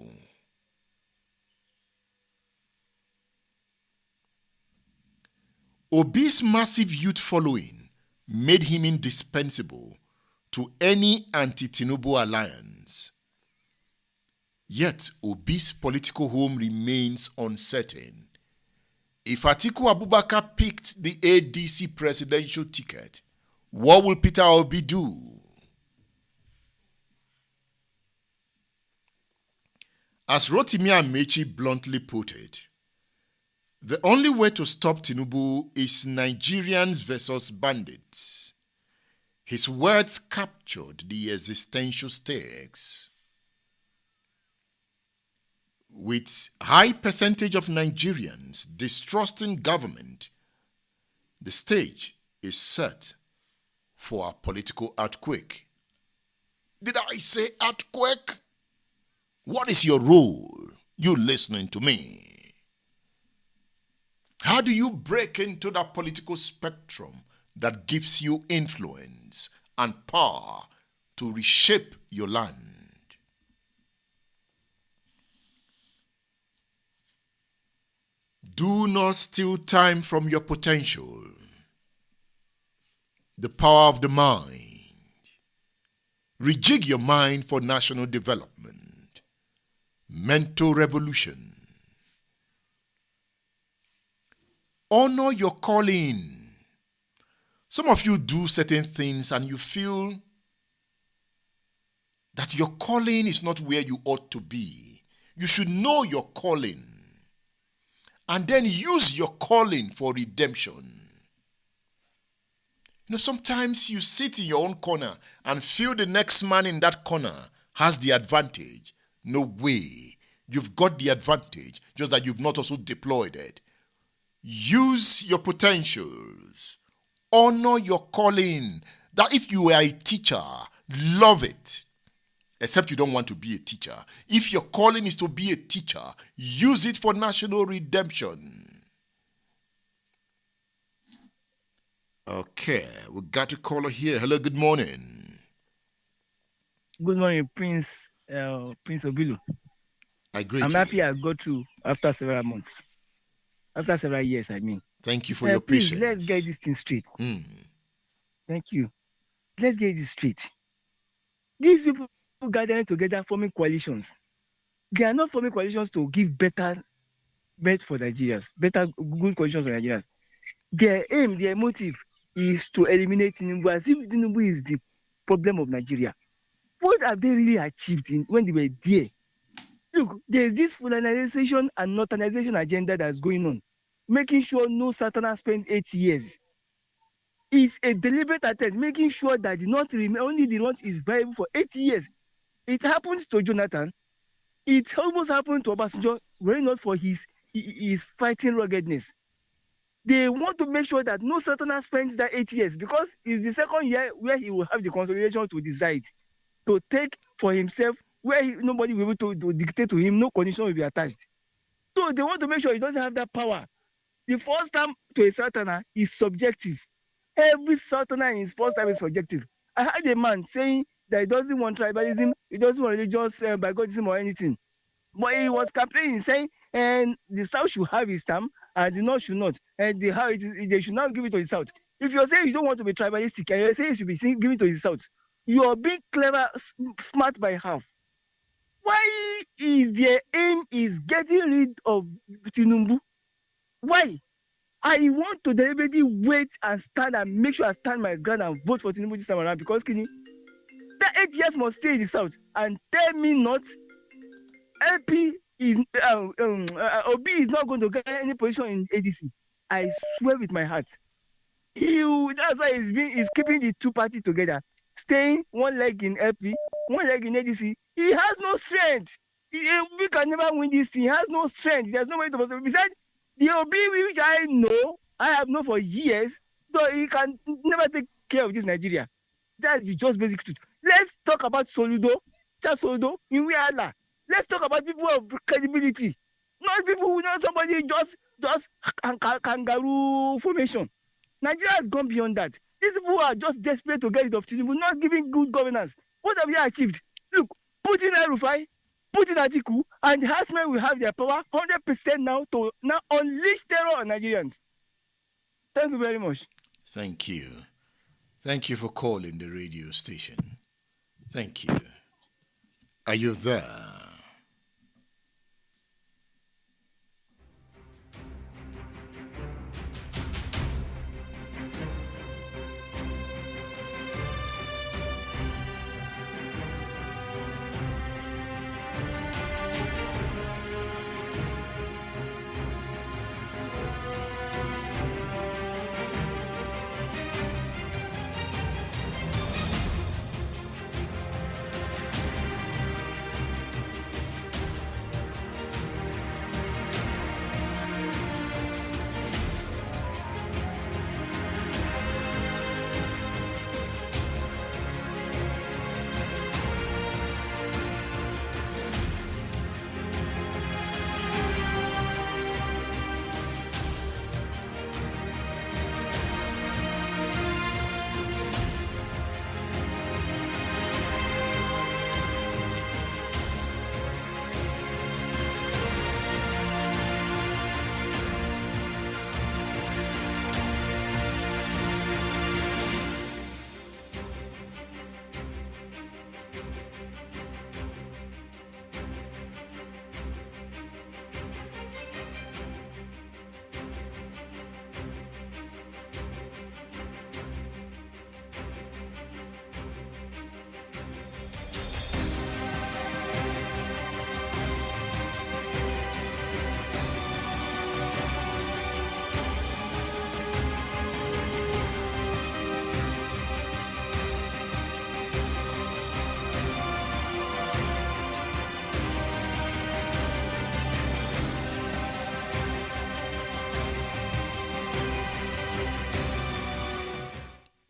Obi's massive youth following made him indispensable to any anti-Tinubu alliance. Yet Obi's political home remains uncertain. If Atiku Abubakar picked the ADC presidential ticket, what will Peter Obi do? As Rotimi Amechi bluntly put it, the only way to stop Tinubu is Nigerians versus bandits. His words captured the existential stakes. With high percentage of Nigerians distrusting government, the stage is set for a political earthquake. Did I say earthquake? What is your role? You listening to me? How do you break into that political spectrum that gives you influence and power to reshape your land? Do not steal time from your potential. The power of the mind. Rejig your mind for national development. Mental revolution. Honor your calling. Some of you do certain things and you feel that your calling is not where you ought to be. You should know your calling and then use your calling for redemption. You know, sometimes you sit in your own corner and feel the next man in that corner has the advantage. No way. You've got the advantage, just that you've not also deployed it. Use your potentials. Honor your calling. That if you are a teacher, love it. Except you don't want to be a teacher. If your calling is to be a teacher, use it for national redemption. Okay, we got a caller here. Hello, good morning. Good morning, Prince Obilu. I'm happy I got through after several months. After several years, I mean. Thank you for your please, patience. Let's get this thing straight. Thank you. Let's get this straight. These people gathering together, forming coalitions. They are not forming coalitions to give better for Nigerians, good conditions for Nigerians. Their aim, their motive is to eliminate Tinubu, as if Tinubu is the problem of Nigeria. What have they really achieved when they were there? Look, there's this Fulanization and Northernization agenda that's going on, making sure no Southerners spend 8 years. It's a deliberate attempt, making sure that only the North is viable for 8 years. It happens to Jonathan. It almost happened to Obasanjo, were it not for his fighting ruggedness. They want to make sure that no Southerners spends that 8 years, because it's the second year where he will have the consolidation to decide, to take for himself, where nobody will be able to dictate to him, no condition will be attached. So they want to make sure he doesn't have that power. The first time to a Southerner is subjective. Every Southerner in his first time is subjective. I heard a man saying that he doesn't want tribalism, he doesn't want religious bigotism or anything. But he was campaigning saying, and the South should have his term and the North should not. And they should not give it to the South. If you're saying you don't want to be tribalistic and you're saying it should be given to the South, you are being clever, smart by half. Why is their aim is getting rid of Tinubu? Why? I want to deliberately wait and stand and make sure I stand my ground and vote for Tinubu this time around, because Kini, that 8 years must stay in the South. And tell me not, LP is Obi is not going to get any position in ADC. I swear with my heart. That's why he's keeping the two parties together, staying one leg in LP, one leg in ADC. He has no strength. We can never win this thing. He has no strength. There's nobody to possibly. Besides, the Obi which I have known for years, though he can never take care of this Nigeria. That's the just basic truth. Let's talk about Soludo, just Soludo, in Wiala. Let's talk about people of credibility, not people who know somebody just kangaroo formation. Nigeria has gone beyond that. These people are just desperate to get rid of Tinubu, not giving good governance. What have they achieved? Look, Putin and Rufai, Putin Atiku, and the herdsmen will have their power 100% now to now unleash terror on Nigerians. Thank you very much. Thank you. Thank you for calling the radio station. Thank you. Are you there?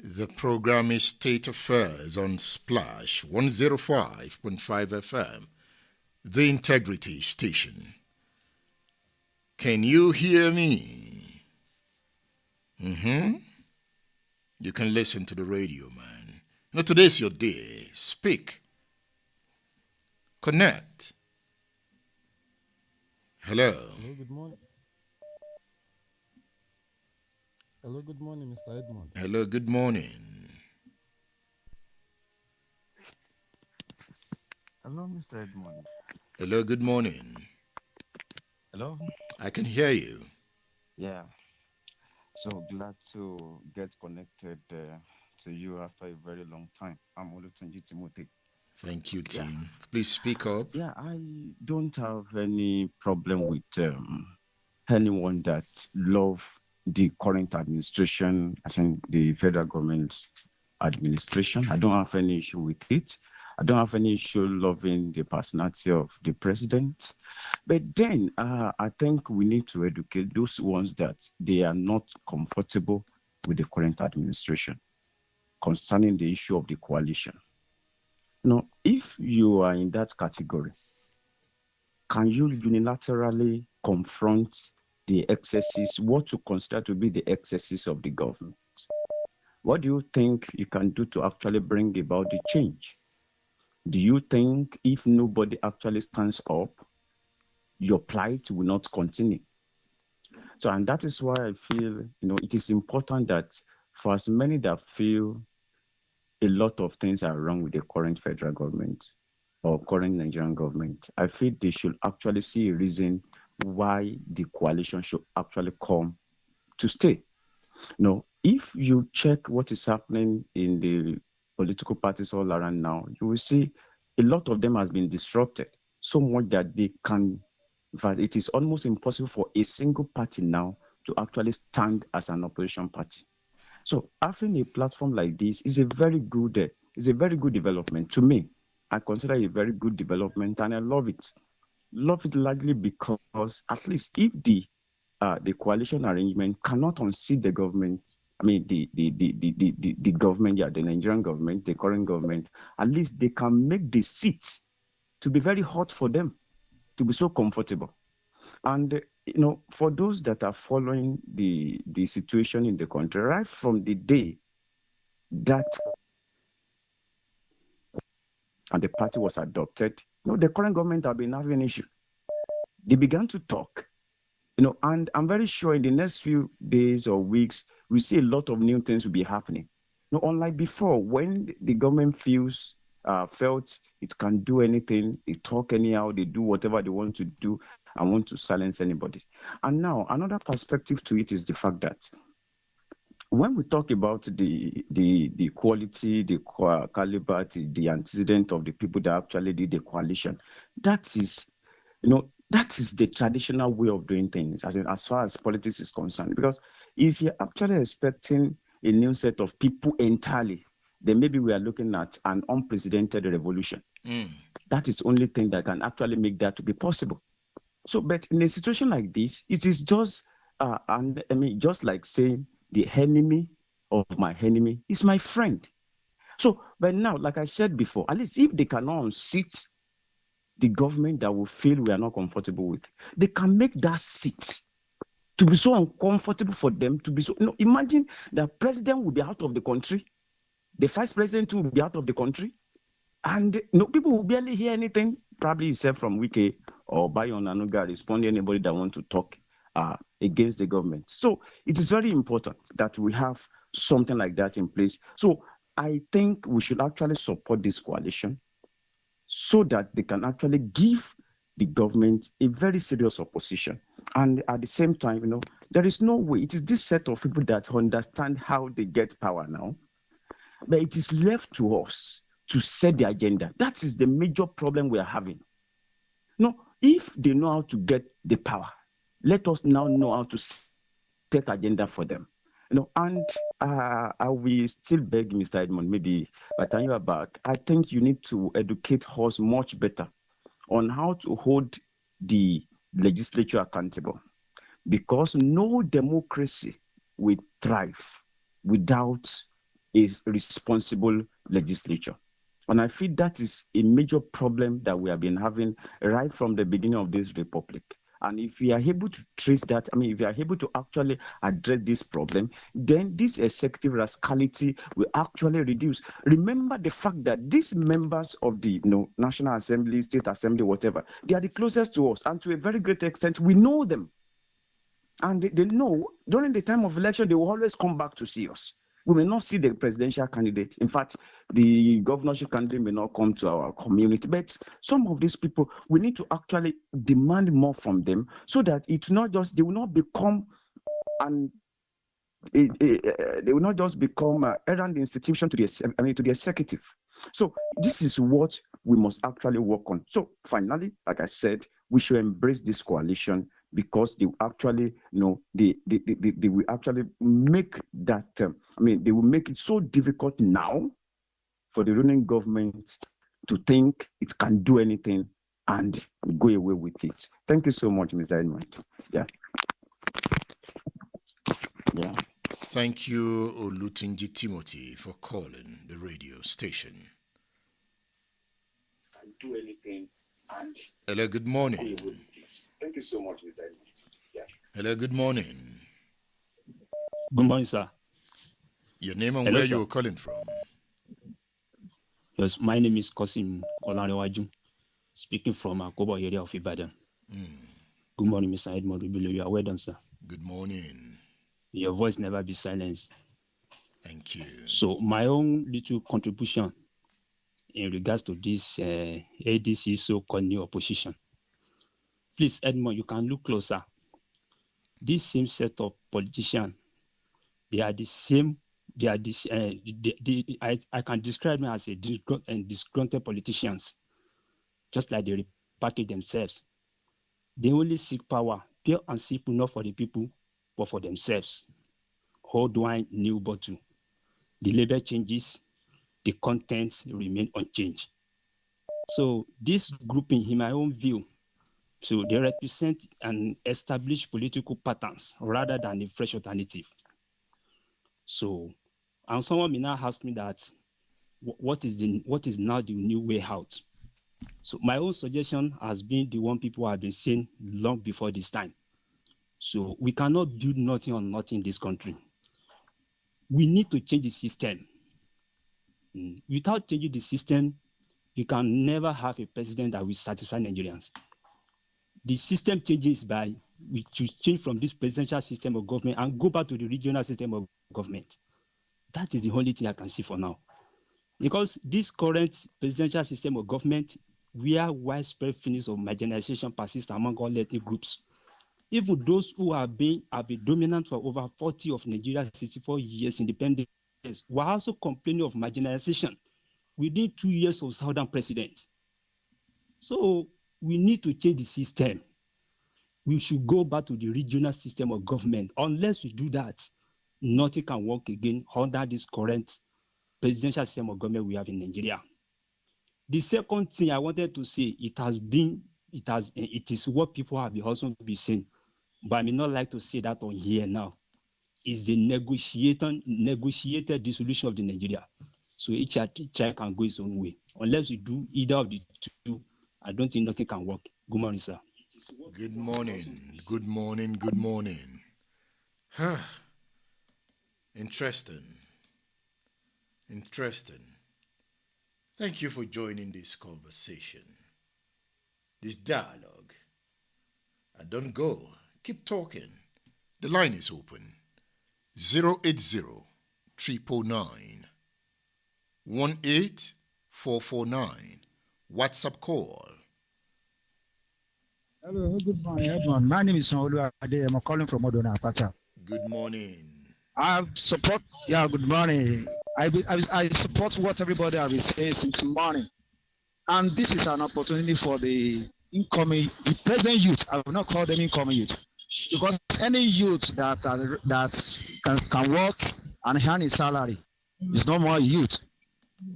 The program is State Affairs on Splash 105.5 FM, the Integrity Station. Can you hear me? You can listen to the radio, man. Now today's your day. Speak. Connect. Hello. Hello, good morning. Hello, good morning, Mr. Edmond. Hello, good morning. Hello, Mr. Edmond. Hello, good morning. Hello. I can hear you. Yeah. So glad to get connected to you after a very long time. I'm Olutunji Timothy. Thank you, team. Please speak up. Yeah, I don't have any problem with anyone that love the current administration, as in the federal government administration. I don't have any issue with it. I don't have any issue loving the personality of the president. But then I think we need to educate those ones that they are not comfortable with the current administration concerning the issue of the coalition. If you are in that category, can you unilaterally confront the excesses, what you consider to be the excesses of the government? What do you think you can do to actually bring about the change? Do you think if nobody actually stands up, your plight will not continue? So, and that is why I feel, it is important that for as many that feel a lot of things are wrong with the current federal government or current Nigerian government, I feel they should actually see a reason why the coalition should actually come to stay. If you check what is happening in the political parties all around now, you will see a lot of them has been disrupted so much that they can, in fact, it is almost impossible for a single party now to actually stand as an opposition party. So having a platform like this is a very good development to me. I consider it a very good development, and I love it. Love it largely because at least if the coalition arrangement cannot unseat the government, the government, the Nigerian government, the current government, at least they can make the seats to be very hot for them, to be so comfortable. And for those that are following the situation in the country, right from the day that and the party was adopted, the current government have been having an issue. They began to talk, and I'm very sure in the next few days or weeks, we see a lot of new things will be happening. Unlike before, when the government felt it can do anything, they talk anyhow, they do whatever they want to do and want to silence anybody. And now another perspective to it is the fact that when we talk about the quality, the caliber, the antecedent of the people that actually did the coalition, that is the traditional way of doing things as far as politics is concerned. Because if you're actually expecting a new set of people entirely, then maybe we are looking at an unprecedented revolution. That is the only thing that can actually make that to be possible. So, but in a situation like this, it is just, just like saying the enemy of my enemy is my friend. So, but now, like I said before, at least if they cannot unseat the government that we feel we are not comfortable with, they can make that seat to be so uncomfortable for them to be so. Imagine the president will be out of the country, the vice president will be out of the country, and people will barely hear anything, probably except from Wike or Bayon Anuga responding anybody that want to talk against the government. So it is very important that we have something like that in place. So I think we should actually support this coalition so that they can actually give the government a very serious opposition. And at the same time, there is no way. It is this set of people that understand how they get power now, but it is left to us to set the agenda. That is the major problem we are having. If they know how to get the power, let us now know how to set agenda for them. And I will still beg Mr. Edmond, maybe by the time you are back, I think you need to educate us much better on how to hold the legislature accountable, because no democracy will thrive without a responsible legislature. And I feel that is a major problem that we have been having right from the beginning of this republic. And if we are able to trace that, if we are able to actually address this problem, then this executive rascality will actually reduce. Remember the fact that these members of the National Assembly, State Assembly, whatever, they are the closest to us. And to a very great extent, we know them. And they know during the time of election, they will always come back to see us. We may not see the presidential candidate. In fact, the governorship candidate may not come to our community. But some of these people, we need to actually demand more from them so that they will not become they will not just become errand institution to the executive. So this is what we must actually work on. So finally, like I said, we should embrace this coalition, because they actually, they will actually make that, they will make it so difficult now for the ruling government to think it can do anything and go away with it. Thank you so much, Mr. Edmund. Yeah. Yeah. Thank you, Olutunji Timothy, for calling the radio station. Can do anything and hello, good morning. Thank you so much, Mr. Edmund. Yeah. Hello, good morning. Good morning, sir. Your name and hello, where sir. you are calling from? Yes, my name is Kosim Olanrewaju, speaking from Akobo area of Ibadan. Good morning, Mr. Edmond Rubilo. You are well done, sir. Good morning. Your voice never be silenced. Thank you. So my own little contribution in regards to this ADC so-called new opposition. Please, Edmond, you can look closer. This same set of politicians, they are the same. They are this. I can describe them as a disgruntled politicians, just like they repackage themselves. They only seek power, pure and simple, not for the people, but for themselves. Old wine, new bottle. The label changes, the contents remain unchanged. So this grouping, in my own view, so they represent an established political patterns rather than a fresh alternative. So, and someone may now ask me that, what is now the new way out? So my own suggestion has been the one people have been saying long before this time. So we cannot build nothing on nothing in this country. We need to change the system. Without changing the system, you can never have a president that will satisfy Nigerians. The system changes by we should change from this presidential system of government and go back to the regional system of government. That is the only thing I can see for now. Because this current presidential system of government, where widespread feelings of marginalization persist among all ethnic groups, even those who have been dominant for over 40 of Nigeria's 64 years independence were also complaining of marginalization within 2 years of Southern president. So we need to change the system. We should go back to the regional system of government. Unless we do that, nothing can work again under this current presidential system of government we have in Nigeria. The second thing I wanted to say, it is what people have also been saying, but I may not like to say that on here now, is the negotiated dissolution of the Nigeria. So each child can go its own way. Unless we do either of the two, I don't think nothing can work. Good morning, sir. Good morning. Good morning. Good morning. Interesting. Thank you for joining this conversation, this dialogue. And don't go. Keep talking. The line is open. 080-309-18449. WhatsApp call. Hello, good morning, everyone. My name is Sanolu Ade. I'm calling from Odona Apata. Good morning. Good morning. I support what everybody has been saying since morning. And this is an opportunity for the present youth. I will not call them incoming youth. Because any youth that can work and earn a salary is no more youth.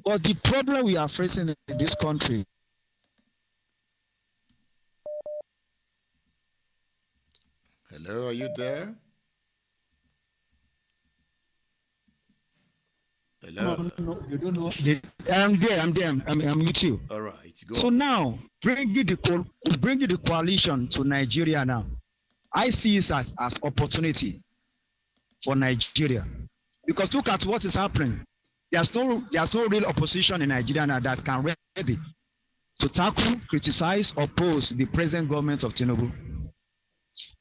But the problem we are facing in this country. Hello, are you there? Hello. No, you don't know. I'm there. I'm with you. All right. Go so on. Now, bring the coalition to Nigeria now. I see it as opportunity for Nigeria, because look at what is happening. There's no real opposition in Nigeria now that can ready to tackle, criticize, oppose the present government of Tinubu.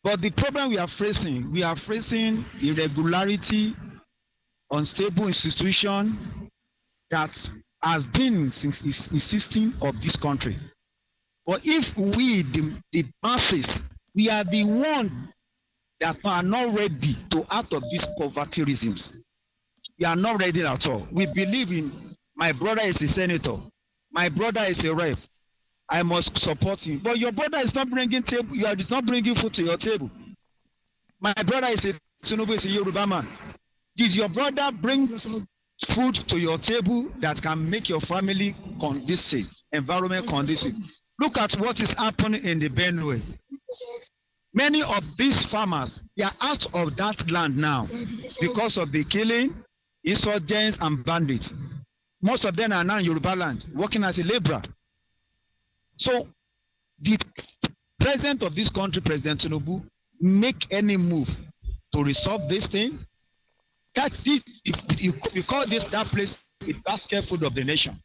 But the problem we are facing irregularity, unstable institution that has been since existing of this country. But if we, the masses, we are the ones that are not ready to out of these poverty regimes. We are not ready at all. We believe in my brother is a senator, my brother is a rep. I must support him. But your brother is not bringing table. You are not bringing food to your table. My brother is a Tinubu is a Yoruba man. Did your brother bring food to your table that can make your family conducive? environment conducive. Look at what is happening in the Benue. Many of these farmers, they are out of that land now because of the killing, insurgents, and bandits. Most of them are now in Yoruba land, working as a laborer. So the president of this country, President Tinubu, make any move to resolve this thing. That you call that place a basket food of the nation.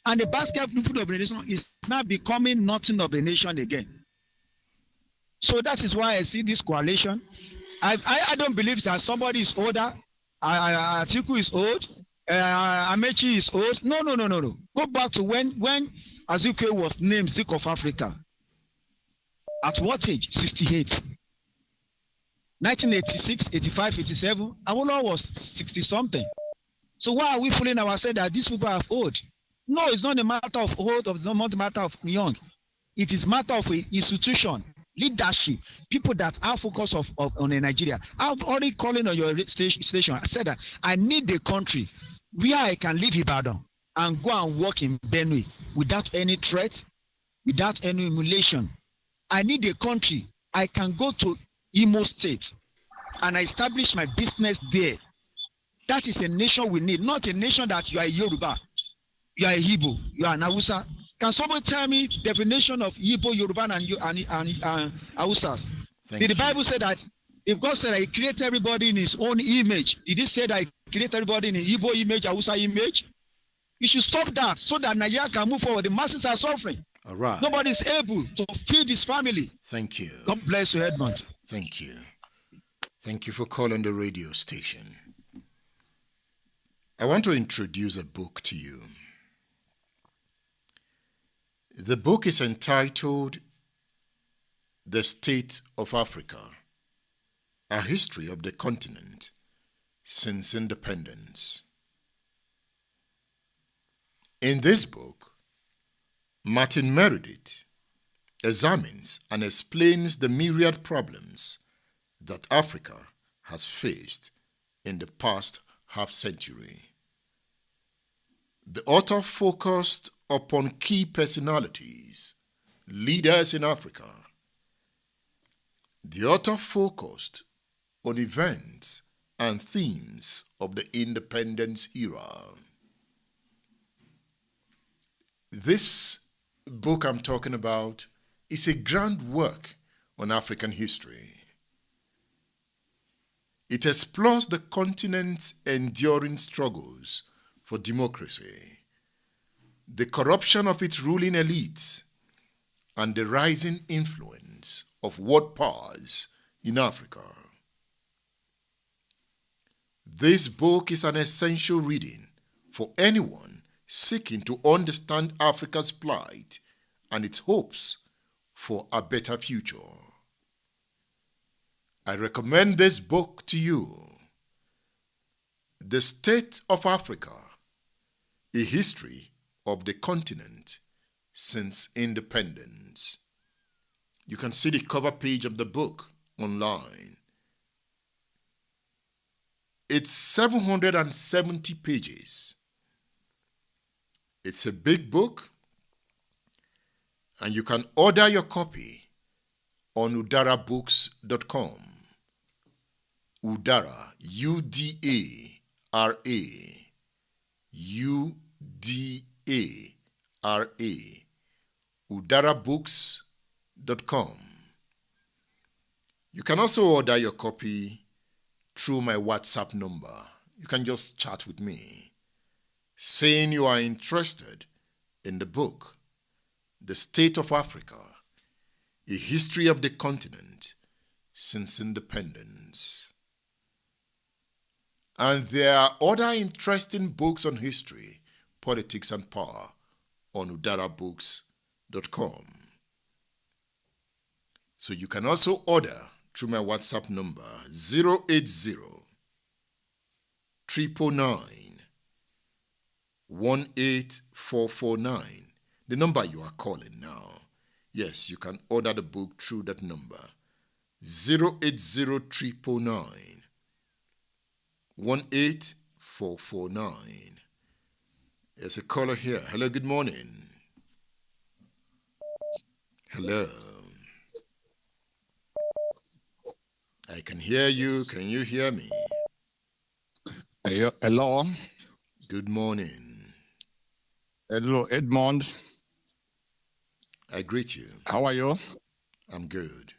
And the basket food of the nation is now becoming nothing of the nation again. So that is why I see this coalition. I don't believe that somebody is older. Atiku is old. Amechi is old. No. Go back to when Azikiwe was named Zik of Africa. At what age? 68. 1986, 85, 87. Awolowo was 60-something. So why are we fooling ourselves that these people are old? No, it's not a matter of old, it's not a matter of young. It is a matter of an institution, leadership, people that are focused on Nigeria. I'm already calling on your station. I said that I need a country where I can leave Ibadan and go and work in Benue without any threat, without any emulation. I need a country I can go to Imo State and I establish my business there. That is a nation we need, not a nation that you are a Yoruba, you are a Igbo, you are an Hausa. Can someone tell me the definition of Igbo, Yoruba, and Hausas? Did the Bible say that if God said that He created everybody in His own image, did He say that He created everybody in Igbo image, Hausa image? You should stop that so that Nigeria can move forward. The masses are suffering. All right. Nobody is able to feed his family. Thank you. God bless you, Edmund. Thank you. Thank you for calling the radio station. I want to introduce a book to you. The book is entitled The State of Africa, A History of the Continent Since Independence. In this book, Martin Meredith examines and explains the myriad problems that Africa has faced in the past half-century. The author focused upon key personalities, leaders in Africa. The author focused on events and themes of the independence era. This book I'm talking about is a grand work on African history. It explores the continent's enduring struggles for democracy, the corruption of its ruling elites, and the rising influence of world powers in Africa. This book is an essential reading for anyone seeking to understand Africa's plight and its hopes for a better future. I recommend this book to you, The State of Africa, A History of the Continent Since Independence. You can see the cover page of the book online. It's 770 pages. It's a big book, and you can order your copy on udarabooks.com. Udara, U-D-A-R-A, U-D-A-R-A, udarabooks.com. You can also order your copy through my WhatsApp number. You can just chat with me, saying you are interested in the book, The State of Africa, A History of the Continent Since Independence. And there are other interesting books on history, politics, and power on udarabooks.com. So you can also order through my WhatsApp number 080 999 18449, the number you are calling now. Yes, you can order the book through that number, 080 999 18449. There's a caller here. Hello, good morning. Hello. I can hear you. Can you hear me? Hello. Good morning. Hello, Edmond. I greet you. How are you? I'm good.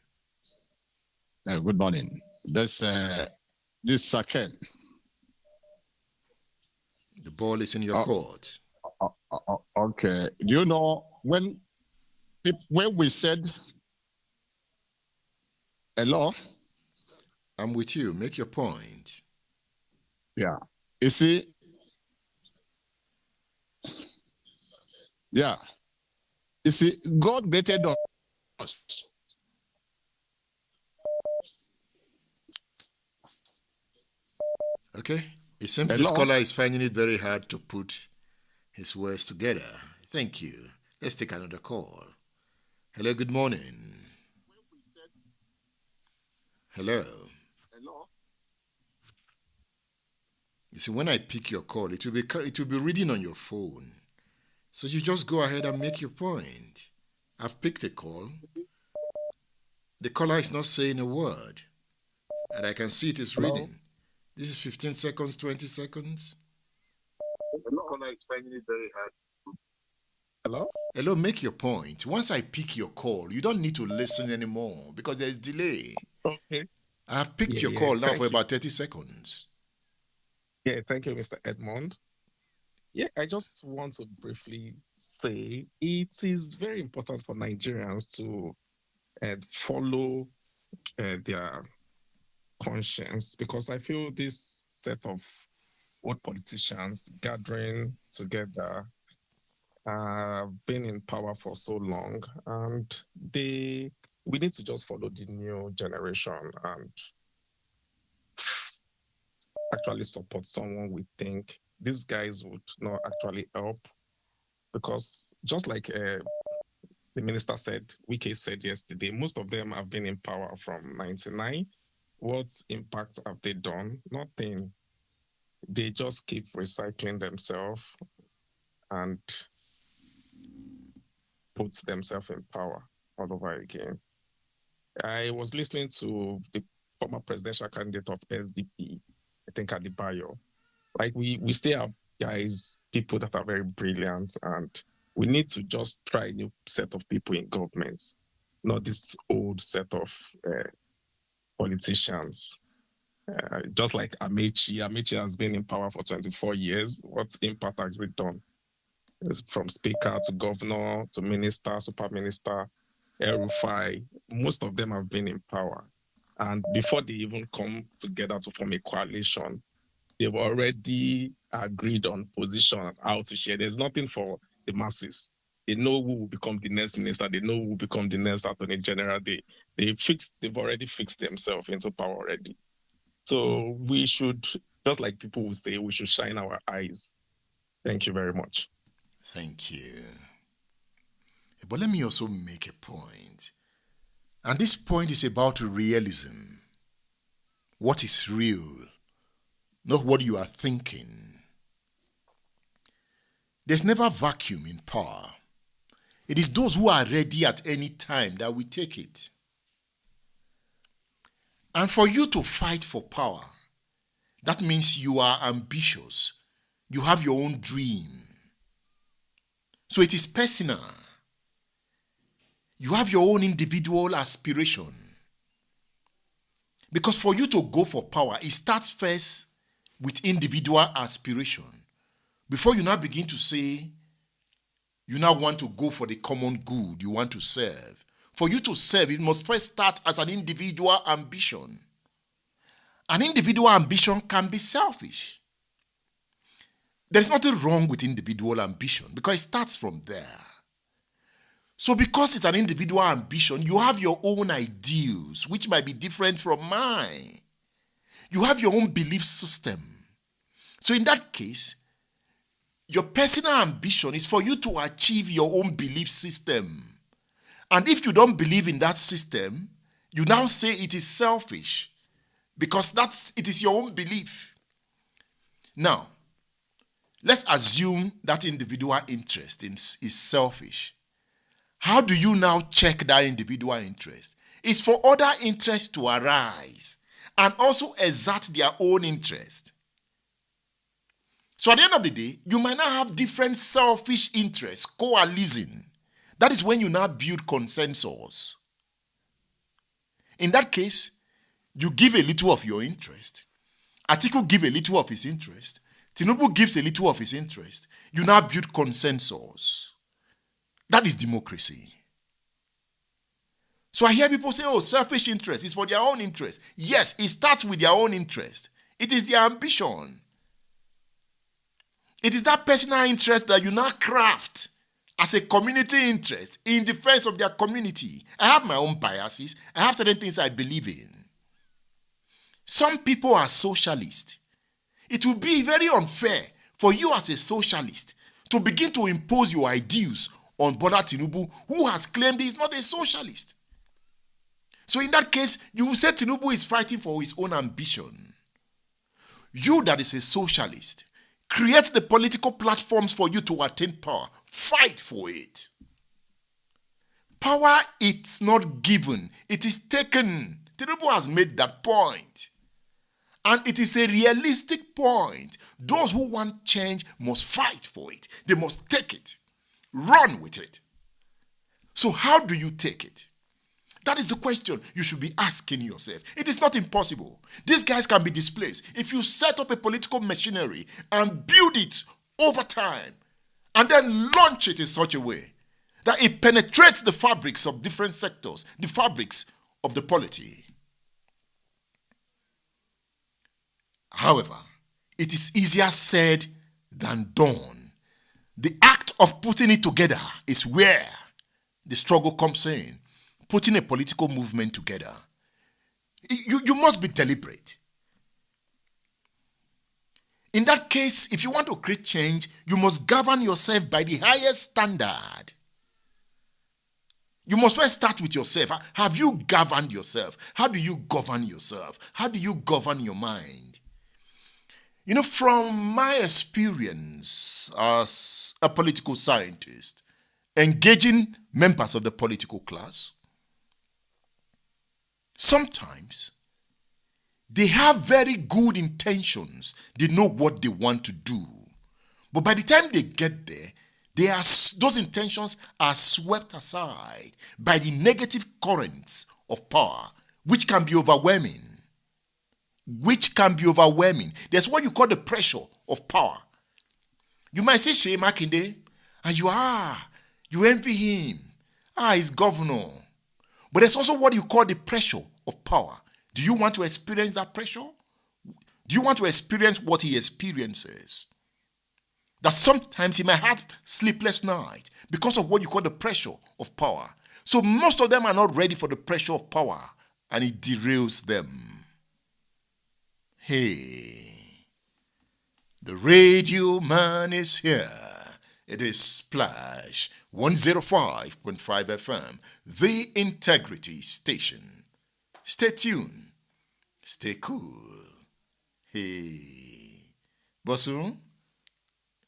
Good morning. This Saken. The ball is in your court. Okay. Do you know when we said hello? I'm with you. Make your point. Yeah. You see? Yeah. You see, God created us. Okay. It seems the Hello? scholar is finding it very hard to put his words together. Thank you. Let's take another call. Hello, good morning. Hello. Hello? You see, when I pick your call, it will be reading on your phone. So you just go ahead and make your point. I've picked a call. The caller is not saying a word. And I can see it is Hello? reading. This is 15 seconds, 20 seconds. The caller is finding it very hard. Hello? Hello, make your point. Once I pick your call, you don't need to listen anymore because there's delay. Okay. I have picked your Yeah. call now Thank for you. about 30 seconds. Yeah, thank you, Mr. Edmond. Yeah, I just want to briefly say it is very important for Nigerians to follow their conscience, because I feel this set of old politicians gathering together been in power for so long, and we need to just follow the new generation and actually support someone we think these guys would not actually help, because just like the minister said, Wike said yesterday, most of them have been in power from 99. What impact have they done? Nothing. They just keep recycling themselves and put themselves in power all over again. I was listening to the former presidential candidate of SDP, I think Adebayo. Like we still have guys, people that are very brilliant, and we need to just try a new set of people in governments, not this old set of politicians. Just like Amechi has been in power for 24 years. What impact has it done? It's from speaker to governor to minister, super minister, El-Rufai. Most of them have been in power. And before they even come together to form a coalition, they've already agreed on position and how to share. There's nothing for the masses. They know who will become the next minister. They know who will become the next attorney general. They've already fixed themselves into power already. So we should, just like people will say, we should shine our eyes. Thank you very much. Thank you. But let me also make a point. And this point is about realism. What is real, not what you are thinking. There's never vacuum in power. It is those who are ready at any time that will take it. And for you to fight for power, that means you are ambitious. You have your own dream. So it is personal. You have your own individual aspiration. Because for you to go for power, it starts first with individual aspiration. Before you now begin to say, you now want to go for the common good, you want to serve. For you to serve, it must first start as an individual ambition. An individual ambition can be selfish. There is nothing wrong with individual ambition because it starts from there. So because it's an individual ambition, you have your own ideals, which might be different from mine. You have your own belief system. So in that case, your personal ambition is for you to achieve your own belief system. And if you don't believe in that system, you now say it is selfish because it is your own belief. Now, let's assume that individual interest is selfish. How do you now check that individual interest? It's for other interests to arise and also exert their own interest. So at the end of the day, you might now have different selfish interests coalescing. That is when you now build consensus. In that case, you give a little of your interest. Atiku gives a little of his interest. Tinubu gives a little of his interest. You now build consensus. That is democracy. So I hear people say, oh, selfish interest is for their own interest. Yes, it starts with their own interest. It is their ambition. It is that personal interest that you now craft as a community interest in defense of their community. I have my own biases. I have certain things I believe in. Some people are socialists. It would be very unfair for you as a socialist to begin to impose your ideals on Bola Tinubu, who has claimed he is not a socialist. So in that case, you will say Tinubu is fighting for his own ambition. You that is a socialist, create the political platforms for you to attain power. Fight for it. Power is not given, it is taken. Tinubu has made that point. And it is a realistic point. Those who want change must fight for it. They must take it. Run with it. So how do you take it? That is the question you should be asking yourself. It is not impossible. These guys can be displaced if you set up a political machinery and build it over time and then launch it in such a way that it penetrates the fabrics of different sectors, the fabrics of the polity. However, it is easier said than done. The act of putting it together is where the struggle comes in. Putting a political movement together. You must be deliberate. In that case, if you want to create change, you must govern yourself by the highest standard. You must first start with yourself. Have you governed yourself? How do you govern yourself? How do you govern your mind? You know, from my experience as a political scientist, engaging members of the political class, sometimes they have very good intentions. They know what they want to do. But by the time they get there, those intentions are swept aside by the negative currents of power, which can be overwhelming. There's what you call the pressure of power. You might say Shey Makinde, and you envy him. He's governor. But there's also what you call the pressure of power. Do you want to experience that pressure? Do you want to experience what he experiences? That sometimes he might have sleepless nights because of what you call the pressure of power. So most of them are not ready for the pressure of power, and it derails them. Hey, the radio man is here. It is Splash 105.5 FM, the Integrity Station. Stay tuned. Stay cool. Hey, Bosu,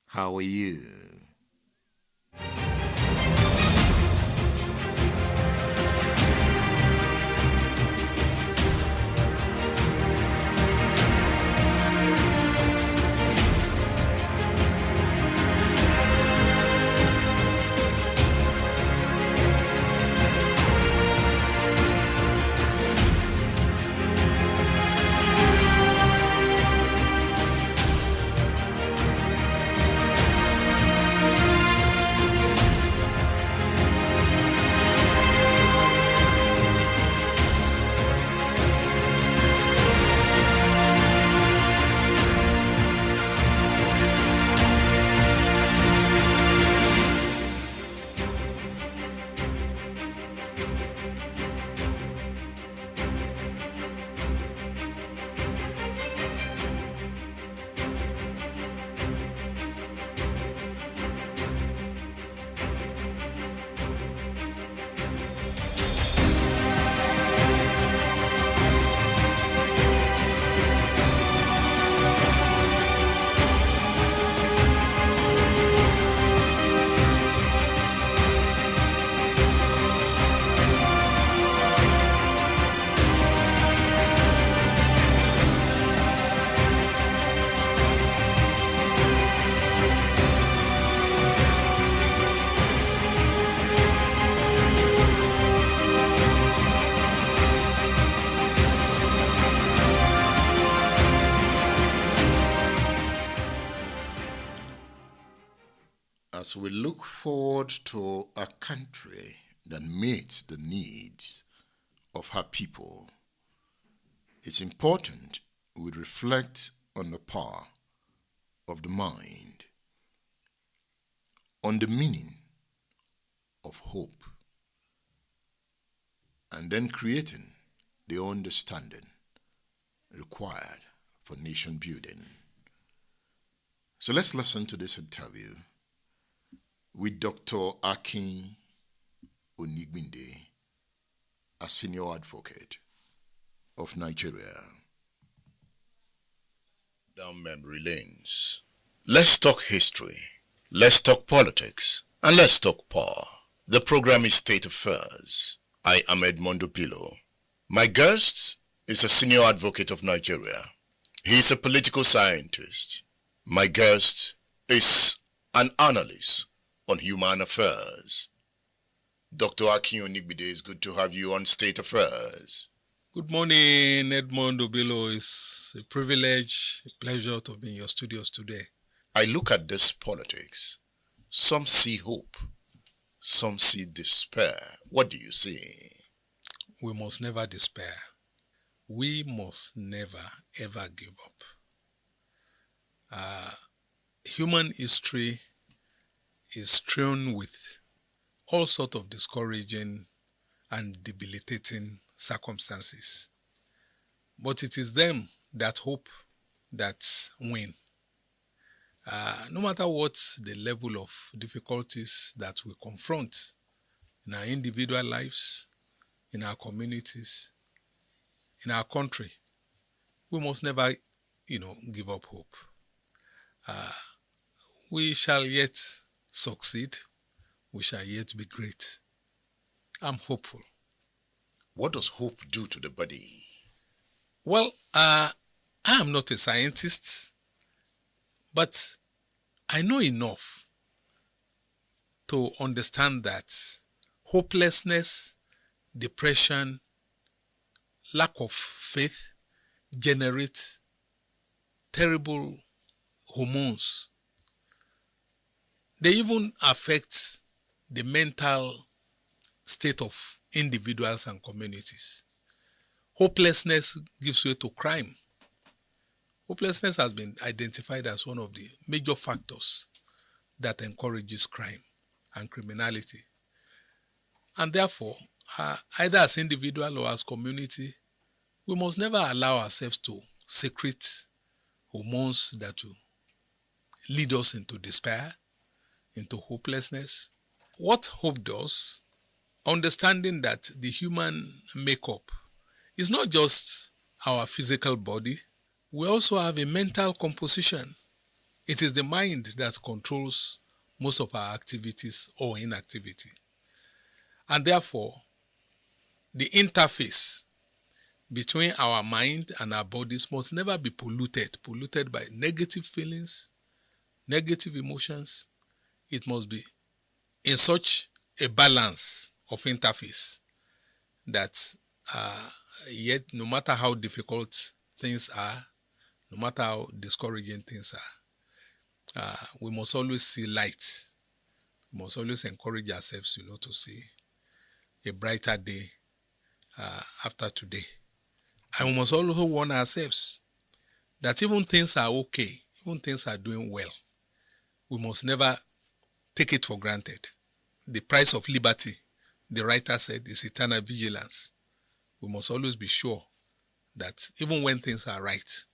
how are you? forward to a country that meets the needs of her people, it's important we reflect on the power of the mind, on the meaning of hope, and then creating the understanding required for nation building. So let's listen to this interview with Dr. Akin Onigbinde, a senior advocate of Nigeria. Down memory lanes. Let's talk history, let's talk politics, and let's talk power. The program is State Affairs. I am Edmond Opilo. My guest is a senior advocate of Nigeria. He is a political scientist. My guest is an analyst on human affairs. Dr. Akin Onigbinde, it's good to have you on State Affairs. Good morning, Edmond Obilo. It's a privilege, a pleasure to be in your studios today. I look at this politics. Some see hope, some see despair. What do you see? We must never despair. We must never, ever give up. Human history is strewn with all sorts of discouraging and debilitating circumstances. But it is them that hope that win. No matter what the level of difficulties that we confront in our individual lives, in our communities, in our country, we must never, give up hope. We shall yet succeed. We shall yet be great. I'm hopeful. What does hope do to the body? Well, I am not a scientist, but I know enough to understand that hopelessness, depression, lack of faith generate terrible hormones. They even affect the mental state of individuals and communities. Hopelessness gives way to crime. Hopelessness has been identified as one of the major factors that encourages crime and criminality. And therefore, either as individual or as community, we must never allow ourselves to secrete hormones that will lead us into despair, into hopelessness. What hope does, understanding that the human makeup is not just our physical body, we also have a mental composition. It is the mind that controls most of our activities or inactivity. And therefore, the interface between our mind and our bodies must never be polluted by negative feelings, negative emotions. It must be in such a balance of interface that yet no matter how difficult things are, no matter how discouraging things are, we must always see light. We must always encourage ourselves, to see a brighter day after today. And we must also warn ourselves that even things are okay, even things are doing well, we must never take it for granted. The price of liberty, the writer said, is eternal vigilance. We must always be sure that even when things are right,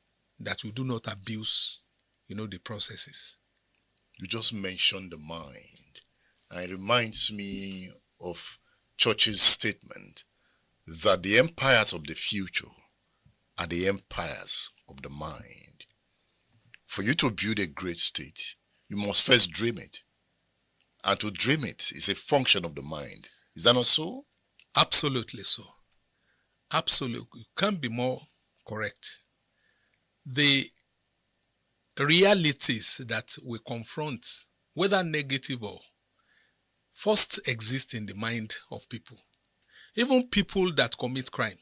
that we do not abuse, the processes. You just mentioned the mind. And it reminds me of Churchill's statement that the empires of the future are the empires of the mind. For you to build a great state, you must first dream it. And to dream it is a function of the mind. Is that not so? Absolutely so. Absolutely. You can't be more correct. The realities that we confront, whether negative or first exist in the mind of people. Even people that commit crime.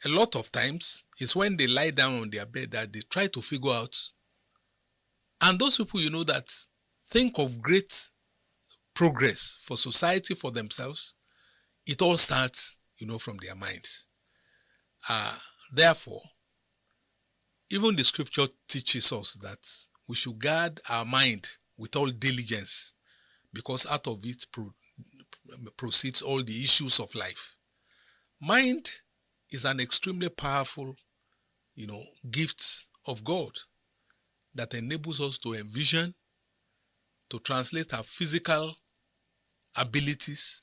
A lot of times, it's when they lie down on their bed that they try to figure out. And those people, that think of great progress for society, for themselves, it all starts, from their minds. Therefore, even the scripture teaches us that we should guard our mind with all diligence, because out of it proceeds all the issues of life. Mind is an extremely powerful, gift of God that enables us to envision, to translate our physical abilities,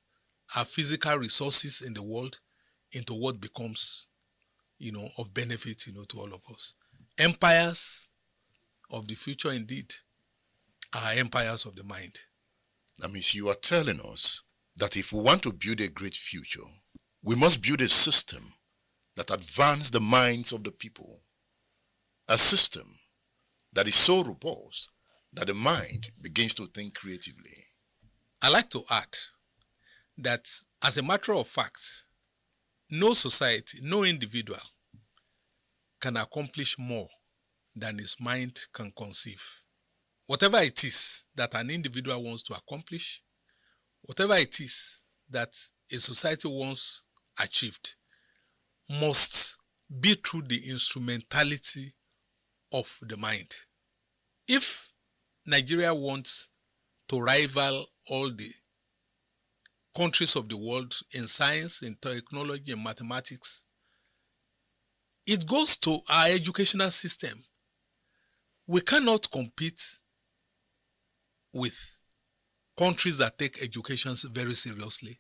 our physical resources in the world into what becomes, of benefit, to all of us. Empires of the future indeed are empires of the mind. That means you are telling us that if we want to build a great future, we must build a system that advances the minds of the people. A system that is so robust that the mind begins to think creatively. I like to add that, as a matter of fact, no society, no individual can accomplish more than his mind can conceive. Whatever it is that an individual wants to accomplish, whatever it is that a society wants achieved, must be through the instrumentality of the mind. If Nigeria wants to rival all the countries of the world in science, in technology, in mathematics, it goes to our educational system. We cannot compete with countries that take education very seriously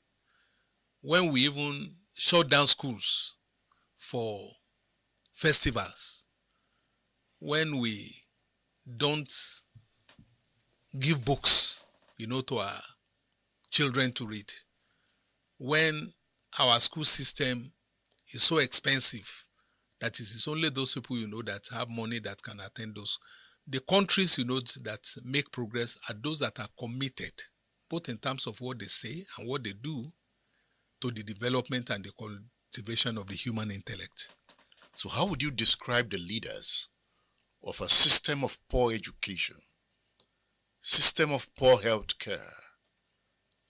when we even shut down schools for festivals, when we don't give books, to our children to read, when our school system is so expensive that it is only those people, that have money that can attend those. The countries, that make progress are those that are committed, both in terms of what they say and what they do, to the development and the cultivation of the human intellect. So how would you describe the leaders of a system of poor education, system of poor health care,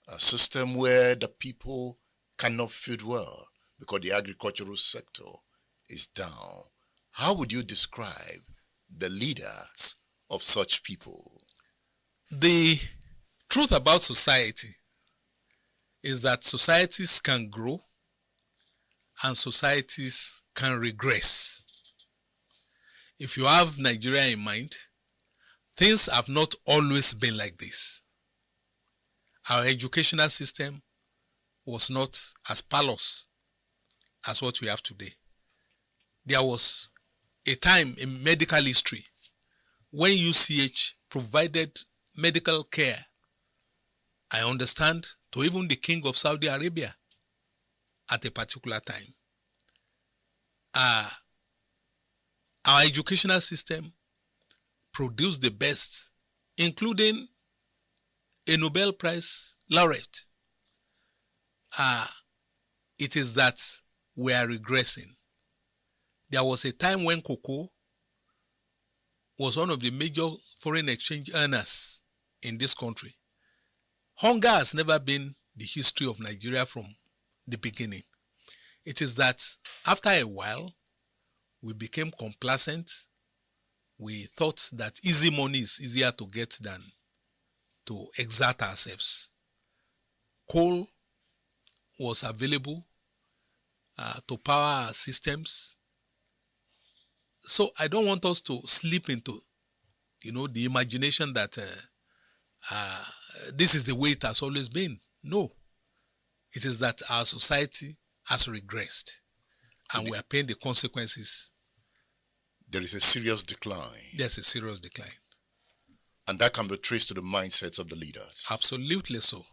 a system where the people cannot feed well because the agricultural sector is down? How would you describe the leaders of such people? The truth about society is that societies can grow and societies can regress. If you have Nigeria in mind, things have not always been like this. Our educational system was not as palace as what we have today. There was a time in medical history when UCH provided medical care, I understand, to even the king of Saudi Arabia at a particular time. Our educational system produced the best, including a Nobel Prize laureate. It is that we are regressing. There was a time when cocoa was one of the major foreign exchange earners in this country. Hunger has never been the history of Nigeria from the beginning. It is that after a while, we became complacent. We thought that easy money is easier to get than to exert ourselves. Coal was available to power our systems. So I don't want us to slip into, the imagination that this is the way it has always been. No. It is that our society has regressed, and we are paying the consequences. There is a serious decline. There's a serious decline. And that can be traced to the mindsets of the leaders. Absolutely so.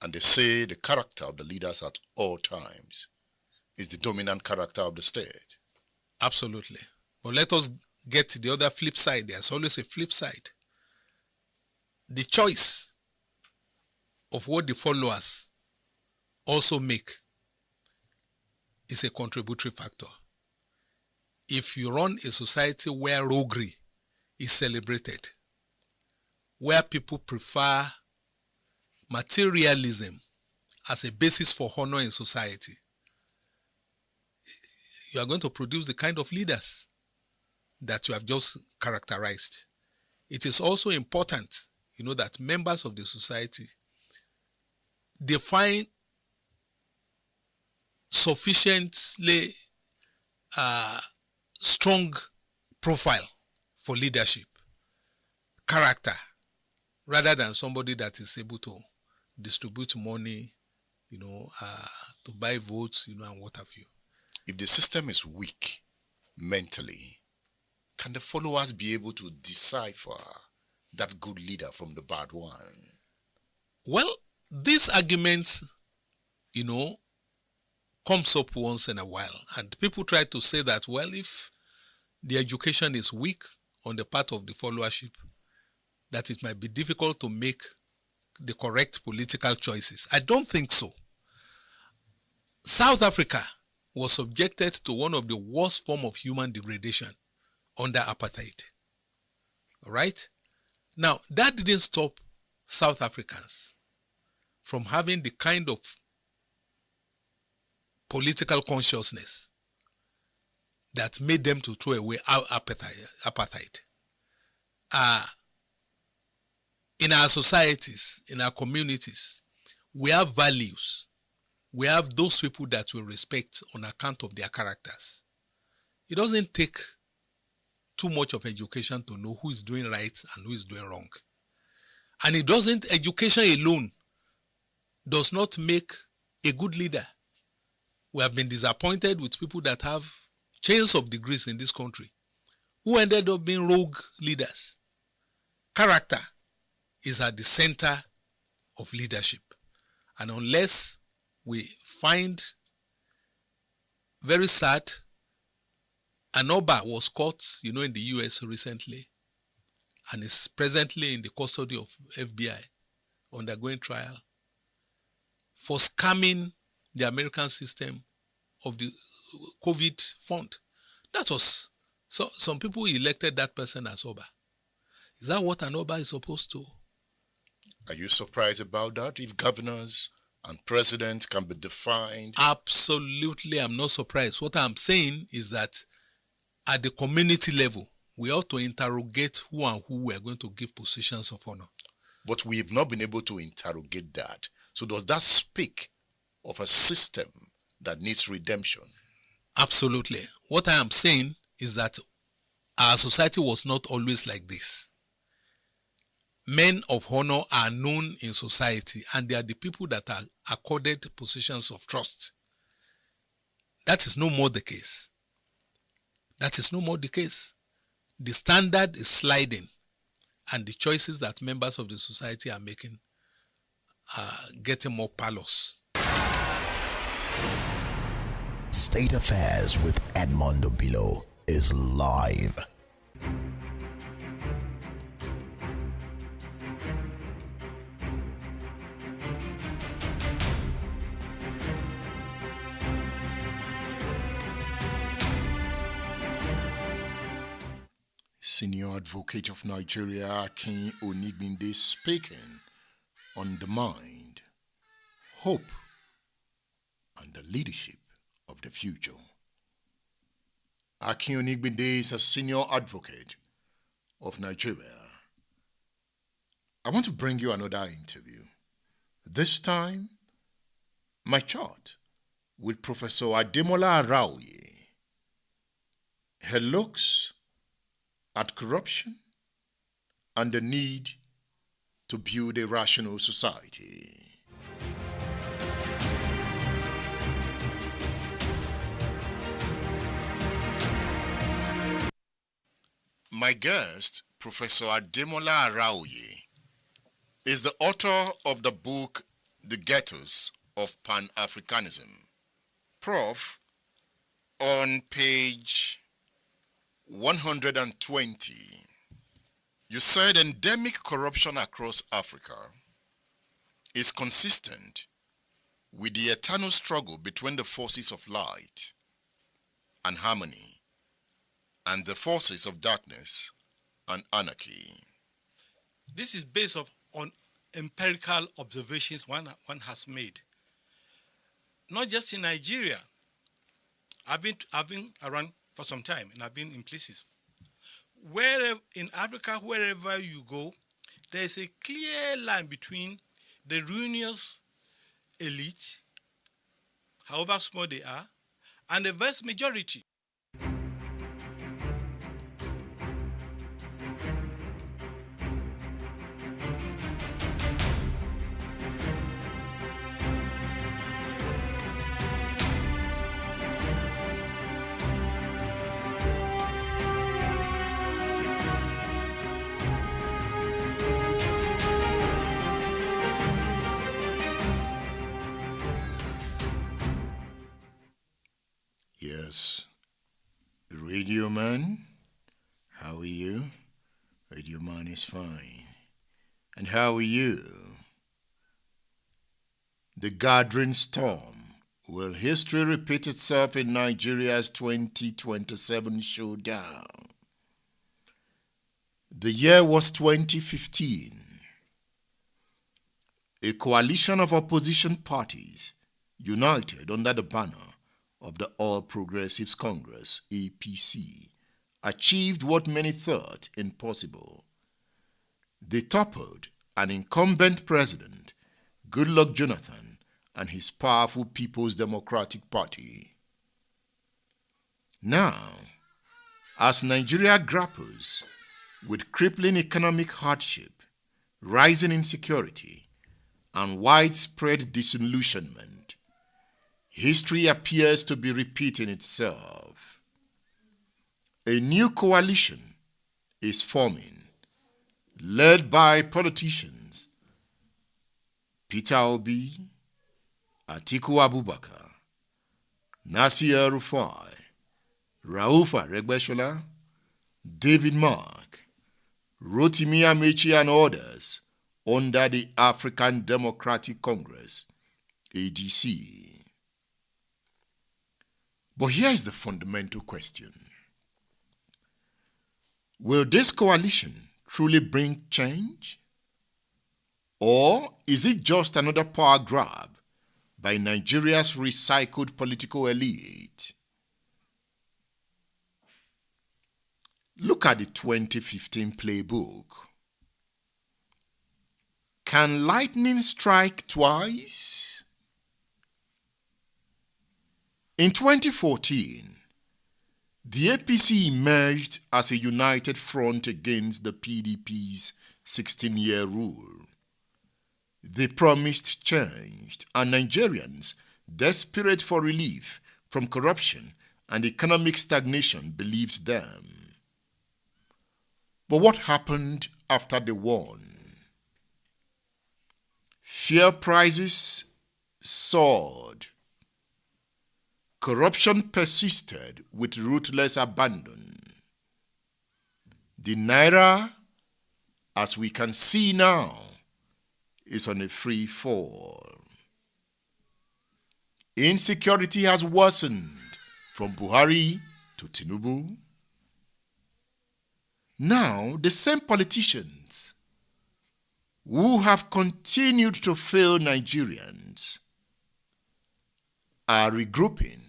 And they say the character of the leaders at all times is the dominant character of the state. Absolutely. But let us get to the other flip side. There's always a flip side. The choice of what the followers also make is a contributory factor. If you run a society where roguery is celebrated, where people prefer materialism as a basis for honor in society, you are going to produce the kind of leaders that you have just characterized. It is also important, that members of the society define sufficiently strong profile for leadership, character, rather than somebody that is able to distribute money, to buy votes, and what have you. If the system is weak mentally, can the followers be able to decipher that good leader from the bad one? Well, these arguments, comes up once in a while, and people try to say that, well, if the education is weak on the part of the followership, that it might be difficult to make the correct political choices. I don't think so. South Africa was subjected to one of the worst forms of human degradation under apartheid. All right? Now, that didn't stop South Africans from having the kind of political consciousness that made them to throw away apartheid. In our societies, in our communities, we have values. We have those people that we respect on account of their characters. It doesn't take too much of education to know who is doing right and who is doing wrong. And education alone does not make a good leader. We have been disappointed with people that have chains of degrees in this country who ended up being rogue leaders. Character is at the center of leadership. And unless we find, very sad, an Oba was caught, in the US recently and is presently in the custody of FBI undergoing trial for scamming the American system of the COVID fund. That was, so some people elected that person as Oba. Is that what an Oba is supposed to? Are you surprised about that? If governors and presidents can be defined? Absolutely, I'm not surprised. What I'm saying is that at the community level, we ought to interrogate who and who we are going to give positions of honor. But we've not been able to interrogate that. So does that speak of a system that needs redemption? Absolutely. What I am saying is that our society was not always like this. Men of honor are known in society, and they are the people that are accorded positions of trust. That is no more the case. That is no more the case. The standard is sliding, and the choices that members of the society are making are getting more parlous. State Affairs with Edmond Obilo is live. Senior Advocate of Nigeria, Akin Onigbinde, speaking on the mind, hope, and the leadership of the future. Akin Onigbinde is a senior advocate of Nigeria. I want to bring you another interview. This time, my chat with Professor Ademola Araoye. He looks at corruption and the need to build a rational society. My guest, Professor Ademola Araoye, is the author of the book The Ghettos of Pan-Africanism. Prof, on page 120, you said endemic corruption across Africa is consistent with the eternal struggle between the forces of light and harmony and the forces of darkness and anarchy. This is based on empirical observations one has made. Not just in Nigeria. I've been around for some time, and I've been in places. Wherever in Africa, wherever you go, there is a clear line between the ruinous elite, however small they are, and the vast majority. Yes. Radio Man, how are you? Radio Man is fine. And how are you? The gathering storm. Will history repeat itself in Nigeria's 2027 showdown? The year was 2015. A coalition of opposition parties united under the banner of the All Progressives Congress, APC, achieved what many thought impossible. They toppled an incumbent president, Goodluck Jonathan, and his powerful People's Democratic Party. Now, as Nigeria grapples with crippling economic hardship, rising insecurity, and widespread disillusionment, history appears to be repeating itself. A new coalition is forming, led by politicians Peter Obi, Atiku Abubakar, Nasir Rufai, Rauf Aregbesola, David Mark, Rotimi Amechi, and others under the African Democratic Congress, ADC. But here is the fundamental question. Will this coalition truly bring change? Or is it just another power grab by Nigeria's recycled political elite? Look at the 2015 playbook. Can lightning strike twice? In 2014, the APC emerged as a united front against the PDP's 16-year rule. They promised change, and Nigerians, desperate for relief from corruption and economic stagnation, believed them. But what happened after they won? Fuel prices soared. Corruption persisted with ruthless abandon. The naira, as we can see now, is on a free fall. Insecurity has worsened from Buhari to Tinubu. Now, the same politicians who have continued to fail Nigerians are regrouping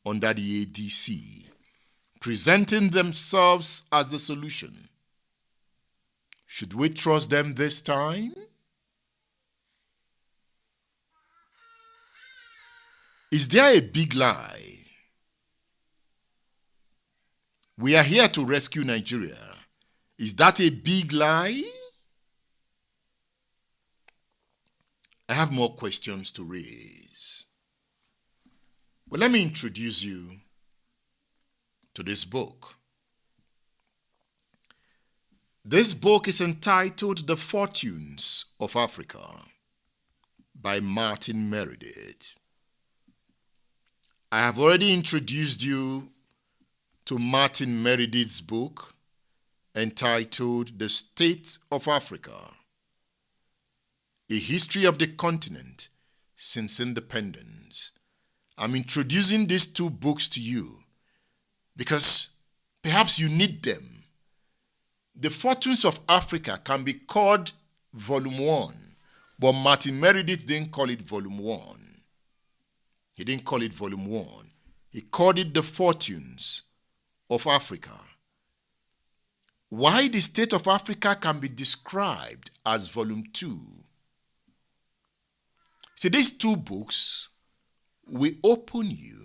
under the ADC, presenting themselves as the solution. Should we trust them this time? Is there a big lie? We are here to rescue Nigeria. Is that a big lie? I have more questions to raise. But let me introduce you to this book. This book is entitled The Fortunes of Africa by Martin Meredith. I have already introduced you to Martin Meredith's book entitled The State of Africa, A History of the Continent Since Independence. I'm introducing these two books to you because perhaps you need them. The Fortunes of Africa can be called Volume 1. But Martin Meredith didn't call it Volume 1. He didn't call it Volume 1. He called it The Fortunes of Africa. Why the state of Africa can be described as Volume 2. See, these two books will open you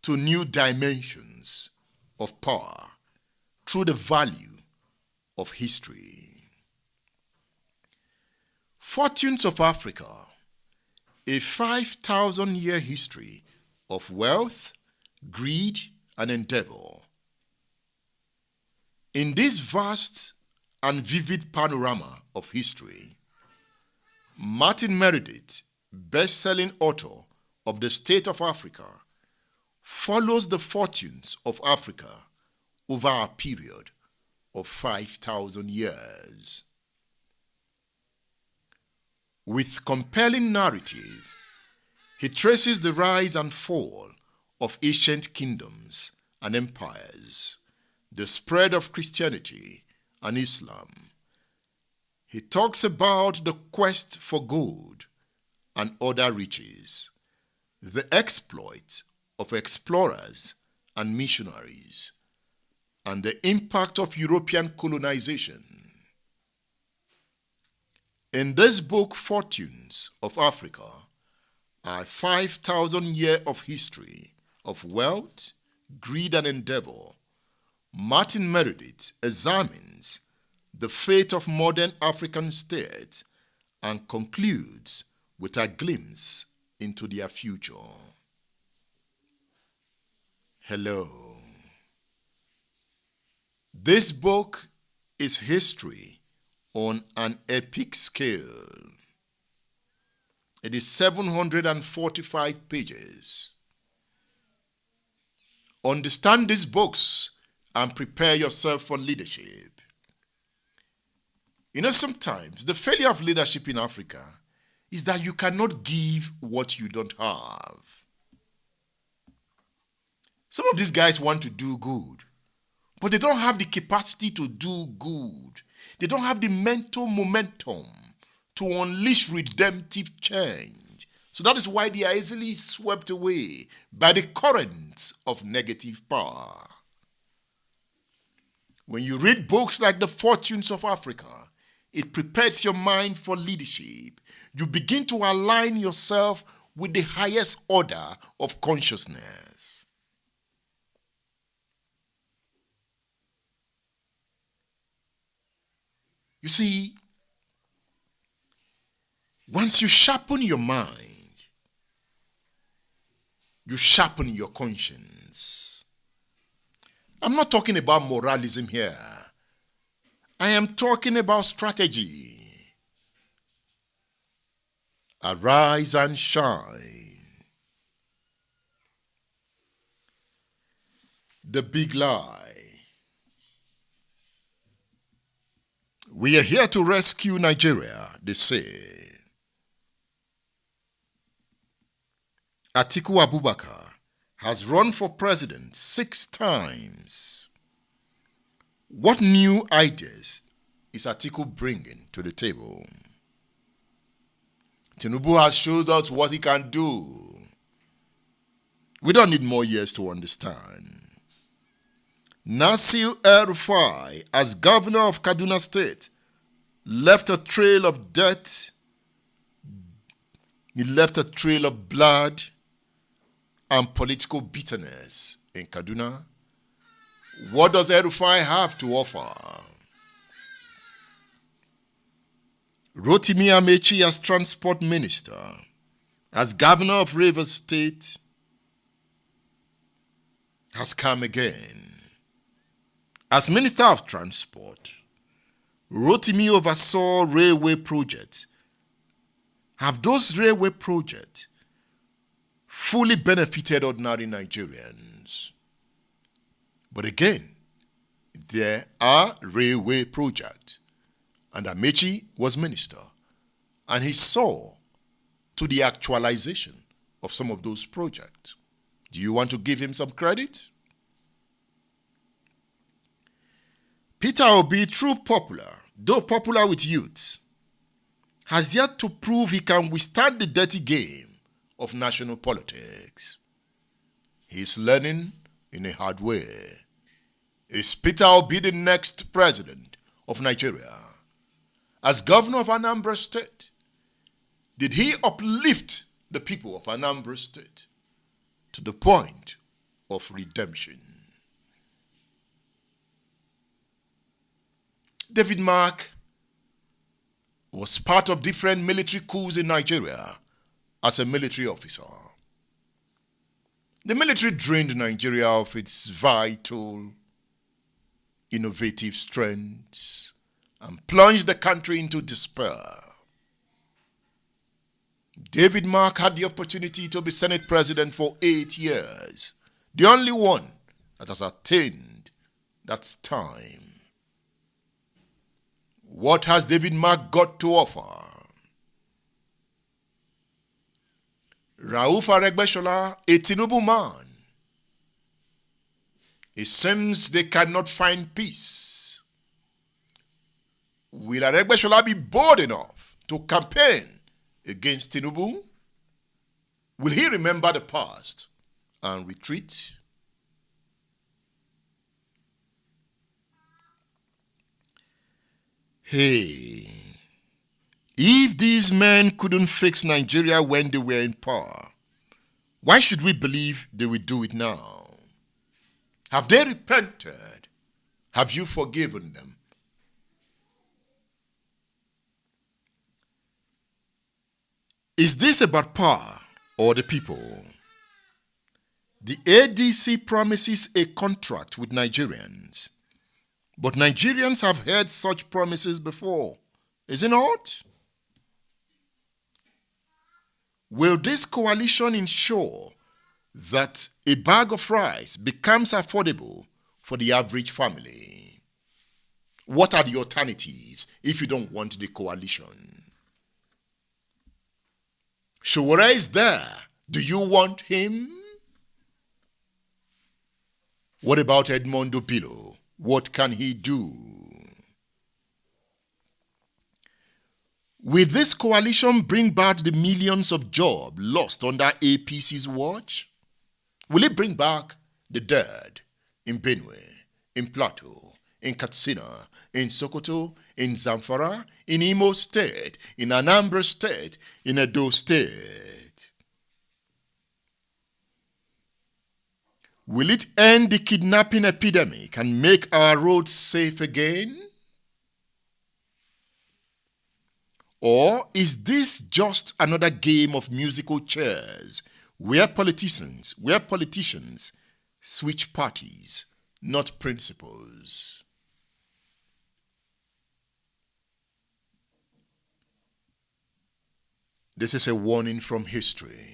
to new dimensions of power through the value of history. Fortunes of Africa, a 5,000-year history of wealth, greed, and endeavor. In this vast and vivid panorama of history, Martin Meredith, best-selling author of The State of Africa, follows the fortunes of Africa over a period of 5,000 years. With compelling narrative, he traces the rise and fall of ancient kingdoms and empires, the spread of Christianity and Islam. He talks about the quest for gold and other riches, the exploits of explorers and missionaries, and the impact of European colonization. In this book, Fortunes of Africa, a 5,000 years of history of wealth, greed, and endeavor, Martin Meredith examines the fate of modern African states and concludes with a glimpse into their future. Hello. This book is history on an epic scale. It is 745 pages. Understand these books and prepare yourself for leadership. You know, sometimes the failure of leadership in Africa is that you cannot give what you don't have. Some of these guys want to do good, but they don't have the capacity to do good. They don't have the mental momentum to unleash redemptive change. So that is why they are easily swept away by the currents of negative power. When you read books like The Fortunes of Africa, it prepares your mind for leadership. You begin to align yourself with the highest order of consciousness. You see, once you sharpen your mind, you sharpen your conscience. I'm not talking about moralism here. I am talking about strategy. Arise and shine. The big lie. We are here to rescue Nigeria, they say. Atiku Abubakar has run for president 6 times. What new ideas is Atiku bringing to the table? Tinubu has showed us what he can do. We don't need more years to understand. Nasir El-Rufai, as governor of Kaduna State, left a trail of death. He left a trail of blood and political bitterness in Kaduna. What does El-Rufai have to offer? Rotimi Amechi as transport minister, as governor of Rivers State, has come again. As Minister of Transport, Rotimi oversaw railway projects. Have those railway projects fully benefited ordinary Nigerians? But again, there are railway projects, and Amechi was minister, and he saw to the actualization of some of those projects. Do you want to give him some credit? Peter Obi, though popular with youth, has yet to prove he can withstand the dirty game of national politics. He is learning in a hard way. Is Peter Obi the next president of Nigeria? As governor of Anambra State, did he uplift the people of Anambra State to the point of redemption? David Mark was part of different military coups in Nigeria as a military officer. The military drained Nigeria of its vital, innovative strengths and plunged the country into despair. David Mark had the opportunity to be Senate President for 8 years, the only one that has attained that time. What has David Mark got to offer? Rauf Aregbesola, a Tinubu man. It seems they cannot find peace. Will Aregbesola be bold enough to campaign against Tinubu? Will he remember the past and retreat? Hey, if these men couldn't fix Nigeria when they were in power, why should we believe they will do it now? Have they repented? Have you forgiven them? Is this about power or the people? The ADC promises a contract with Nigerians, but Nigerians have heard such promises before, is it not? Will this coalition ensure that a bag of rice becomes affordable for the average family? What are the alternatives if you don't want the coalition? Showora is there. Do you want him? What about Edmondo Bilo? What can he do? Will this coalition bring back the millions of jobs lost under APC's watch? Will it bring back the dead in Benue, in Plateau, in Katsina, in Sokoto, in Zamfara, in Imo State, in Anambra State, in Edo State? Will it end the kidnapping epidemic and make our roads safe again? Or is this just another game of musical chairs where politicians switch parties, not principles? This is a warning from history.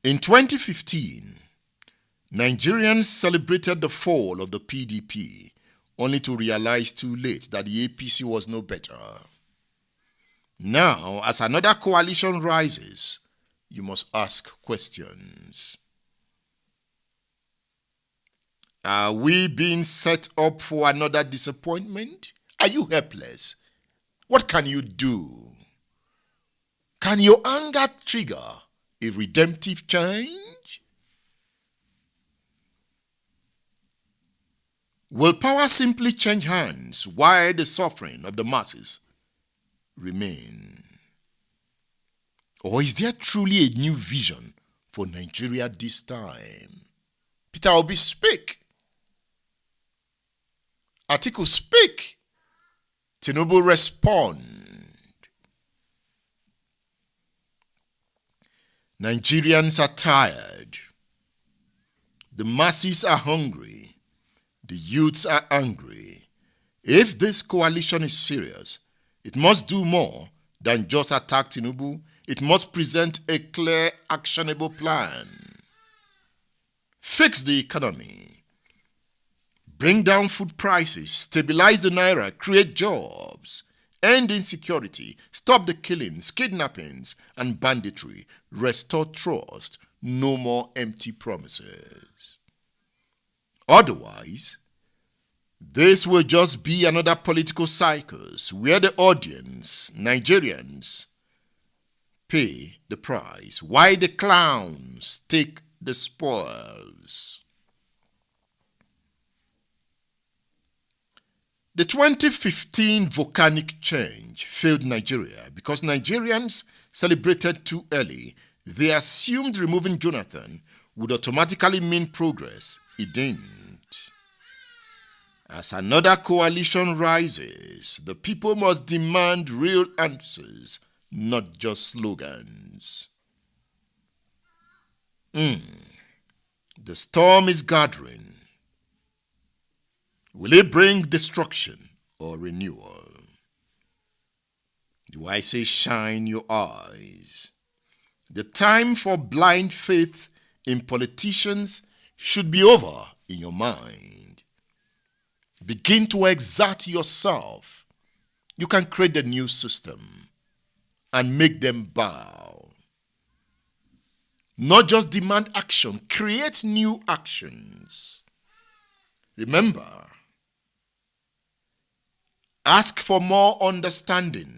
In 2015, Nigerians celebrated the fall of the PDP, only to realize too late that the APC was no better. Now, as another coalition rises, you must ask questions. Are we being set up for another disappointment? Are you helpless? What can you do? Can your anger trigger a redemptive change? Will power simply change hands while the suffering of the masses remain? Or is there truly a new vision for Nigeria this time? Peter Obi, speak. Atiku, speak. Tinubu, respond. Nigerians are tired. The masses are hungry. The youths are angry. If this coalition is serious, it must do more than just attack Tinubu. It must present a clear, actionable plan. Fix the economy. Bring down food prices. Stabilize the naira. Create jobs. End insecurity. Stop the killings, kidnappings, and banditry. Restore trust. No more empty promises. Otherwise, This will just be another political cycles where the audience, Nigerians, pay the price, while the clowns take the spoils. The 2015 volcanic change failed Nigeria because Nigerians celebrated too early. They assumed removing Jonathan would automatically mean progress. It didn't. As another coalition rises, the people must demand real answers, not just slogans. The storm is gathering. Will it bring destruction or renewal? Do I say shine your eyes? The time for blind faith in politicians should be over in your mind. Begin to exert yourself. You can create a new system and make them bow. Not just demand action, create new actions. Remember, ask for more understanding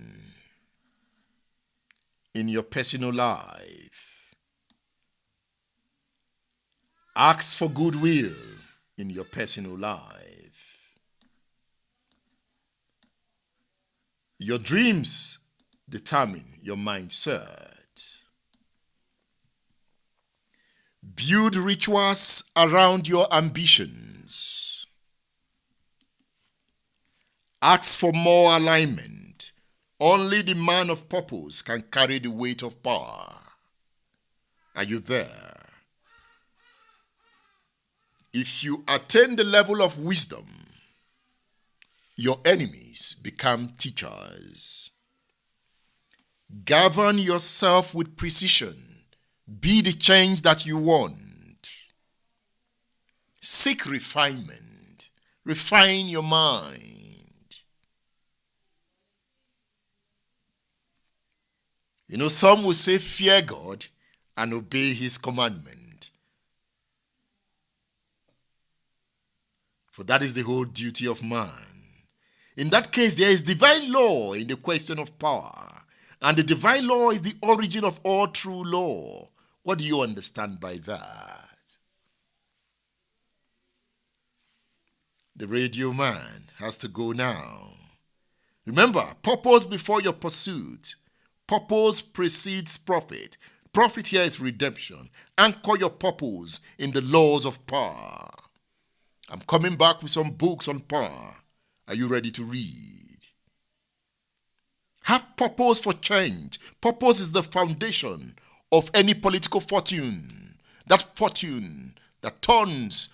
in your personal life. Ask for goodwill in your personal life. Your dreams determine your mindset. Build rituals around your ambitions. Ask for more alignment. Only the man of purpose can carry the weight of power. Are you there? If you attain the level of wisdom, your enemies become teachers. Govern yourself with precision. Be the change that you want. Seek refinement. Refine your mind. You know, some will say fear God and obey his commandment. For that is the whole duty of man. In that case, there is divine law in the question of power. And the divine law is the origin of all true law. What do you understand by that? The radio man has to go now. Remember, purpose before your pursuit. Purpose precedes profit. Profit here is redemption. Anchor your purpose in the laws of power. I'm coming back with some books on power. Are you ready to read? Have purpose for change. Purpose is the foundation of any political fortune. That fortune that turns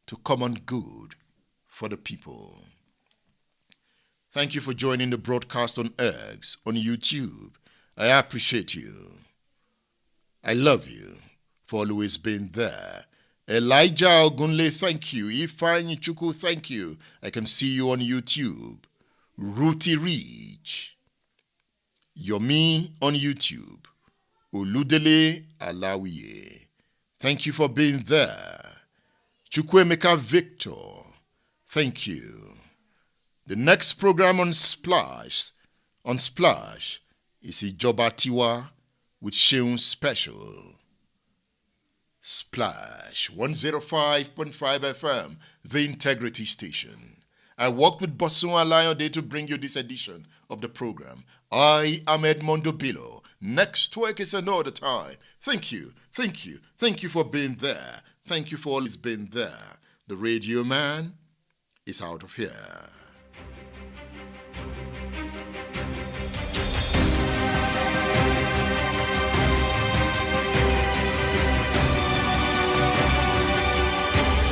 to common good for the people. Thank you for joining the broadcast on X, on YouTube. I appreciate you. I love you for always being there. Elijah Ogunle, thank you. Ifeanyi Chukwu, thank you. I can see you on YouTube. Ruti Reach. Yomi on YouTube. Oludele Alawiye. Thank you for being there. Chukwemeka Victor. Thank you. The next program on Splash is Ijoba Tiwa with Sheun Special. Splash 105.5 FM, the integrity station. I worked with Bosun Alayode to bring you this edition of the program. I am Edmondo Bilo. Next week is another time. Thank you for being there. Thank you for always being there. The radio man is out of here.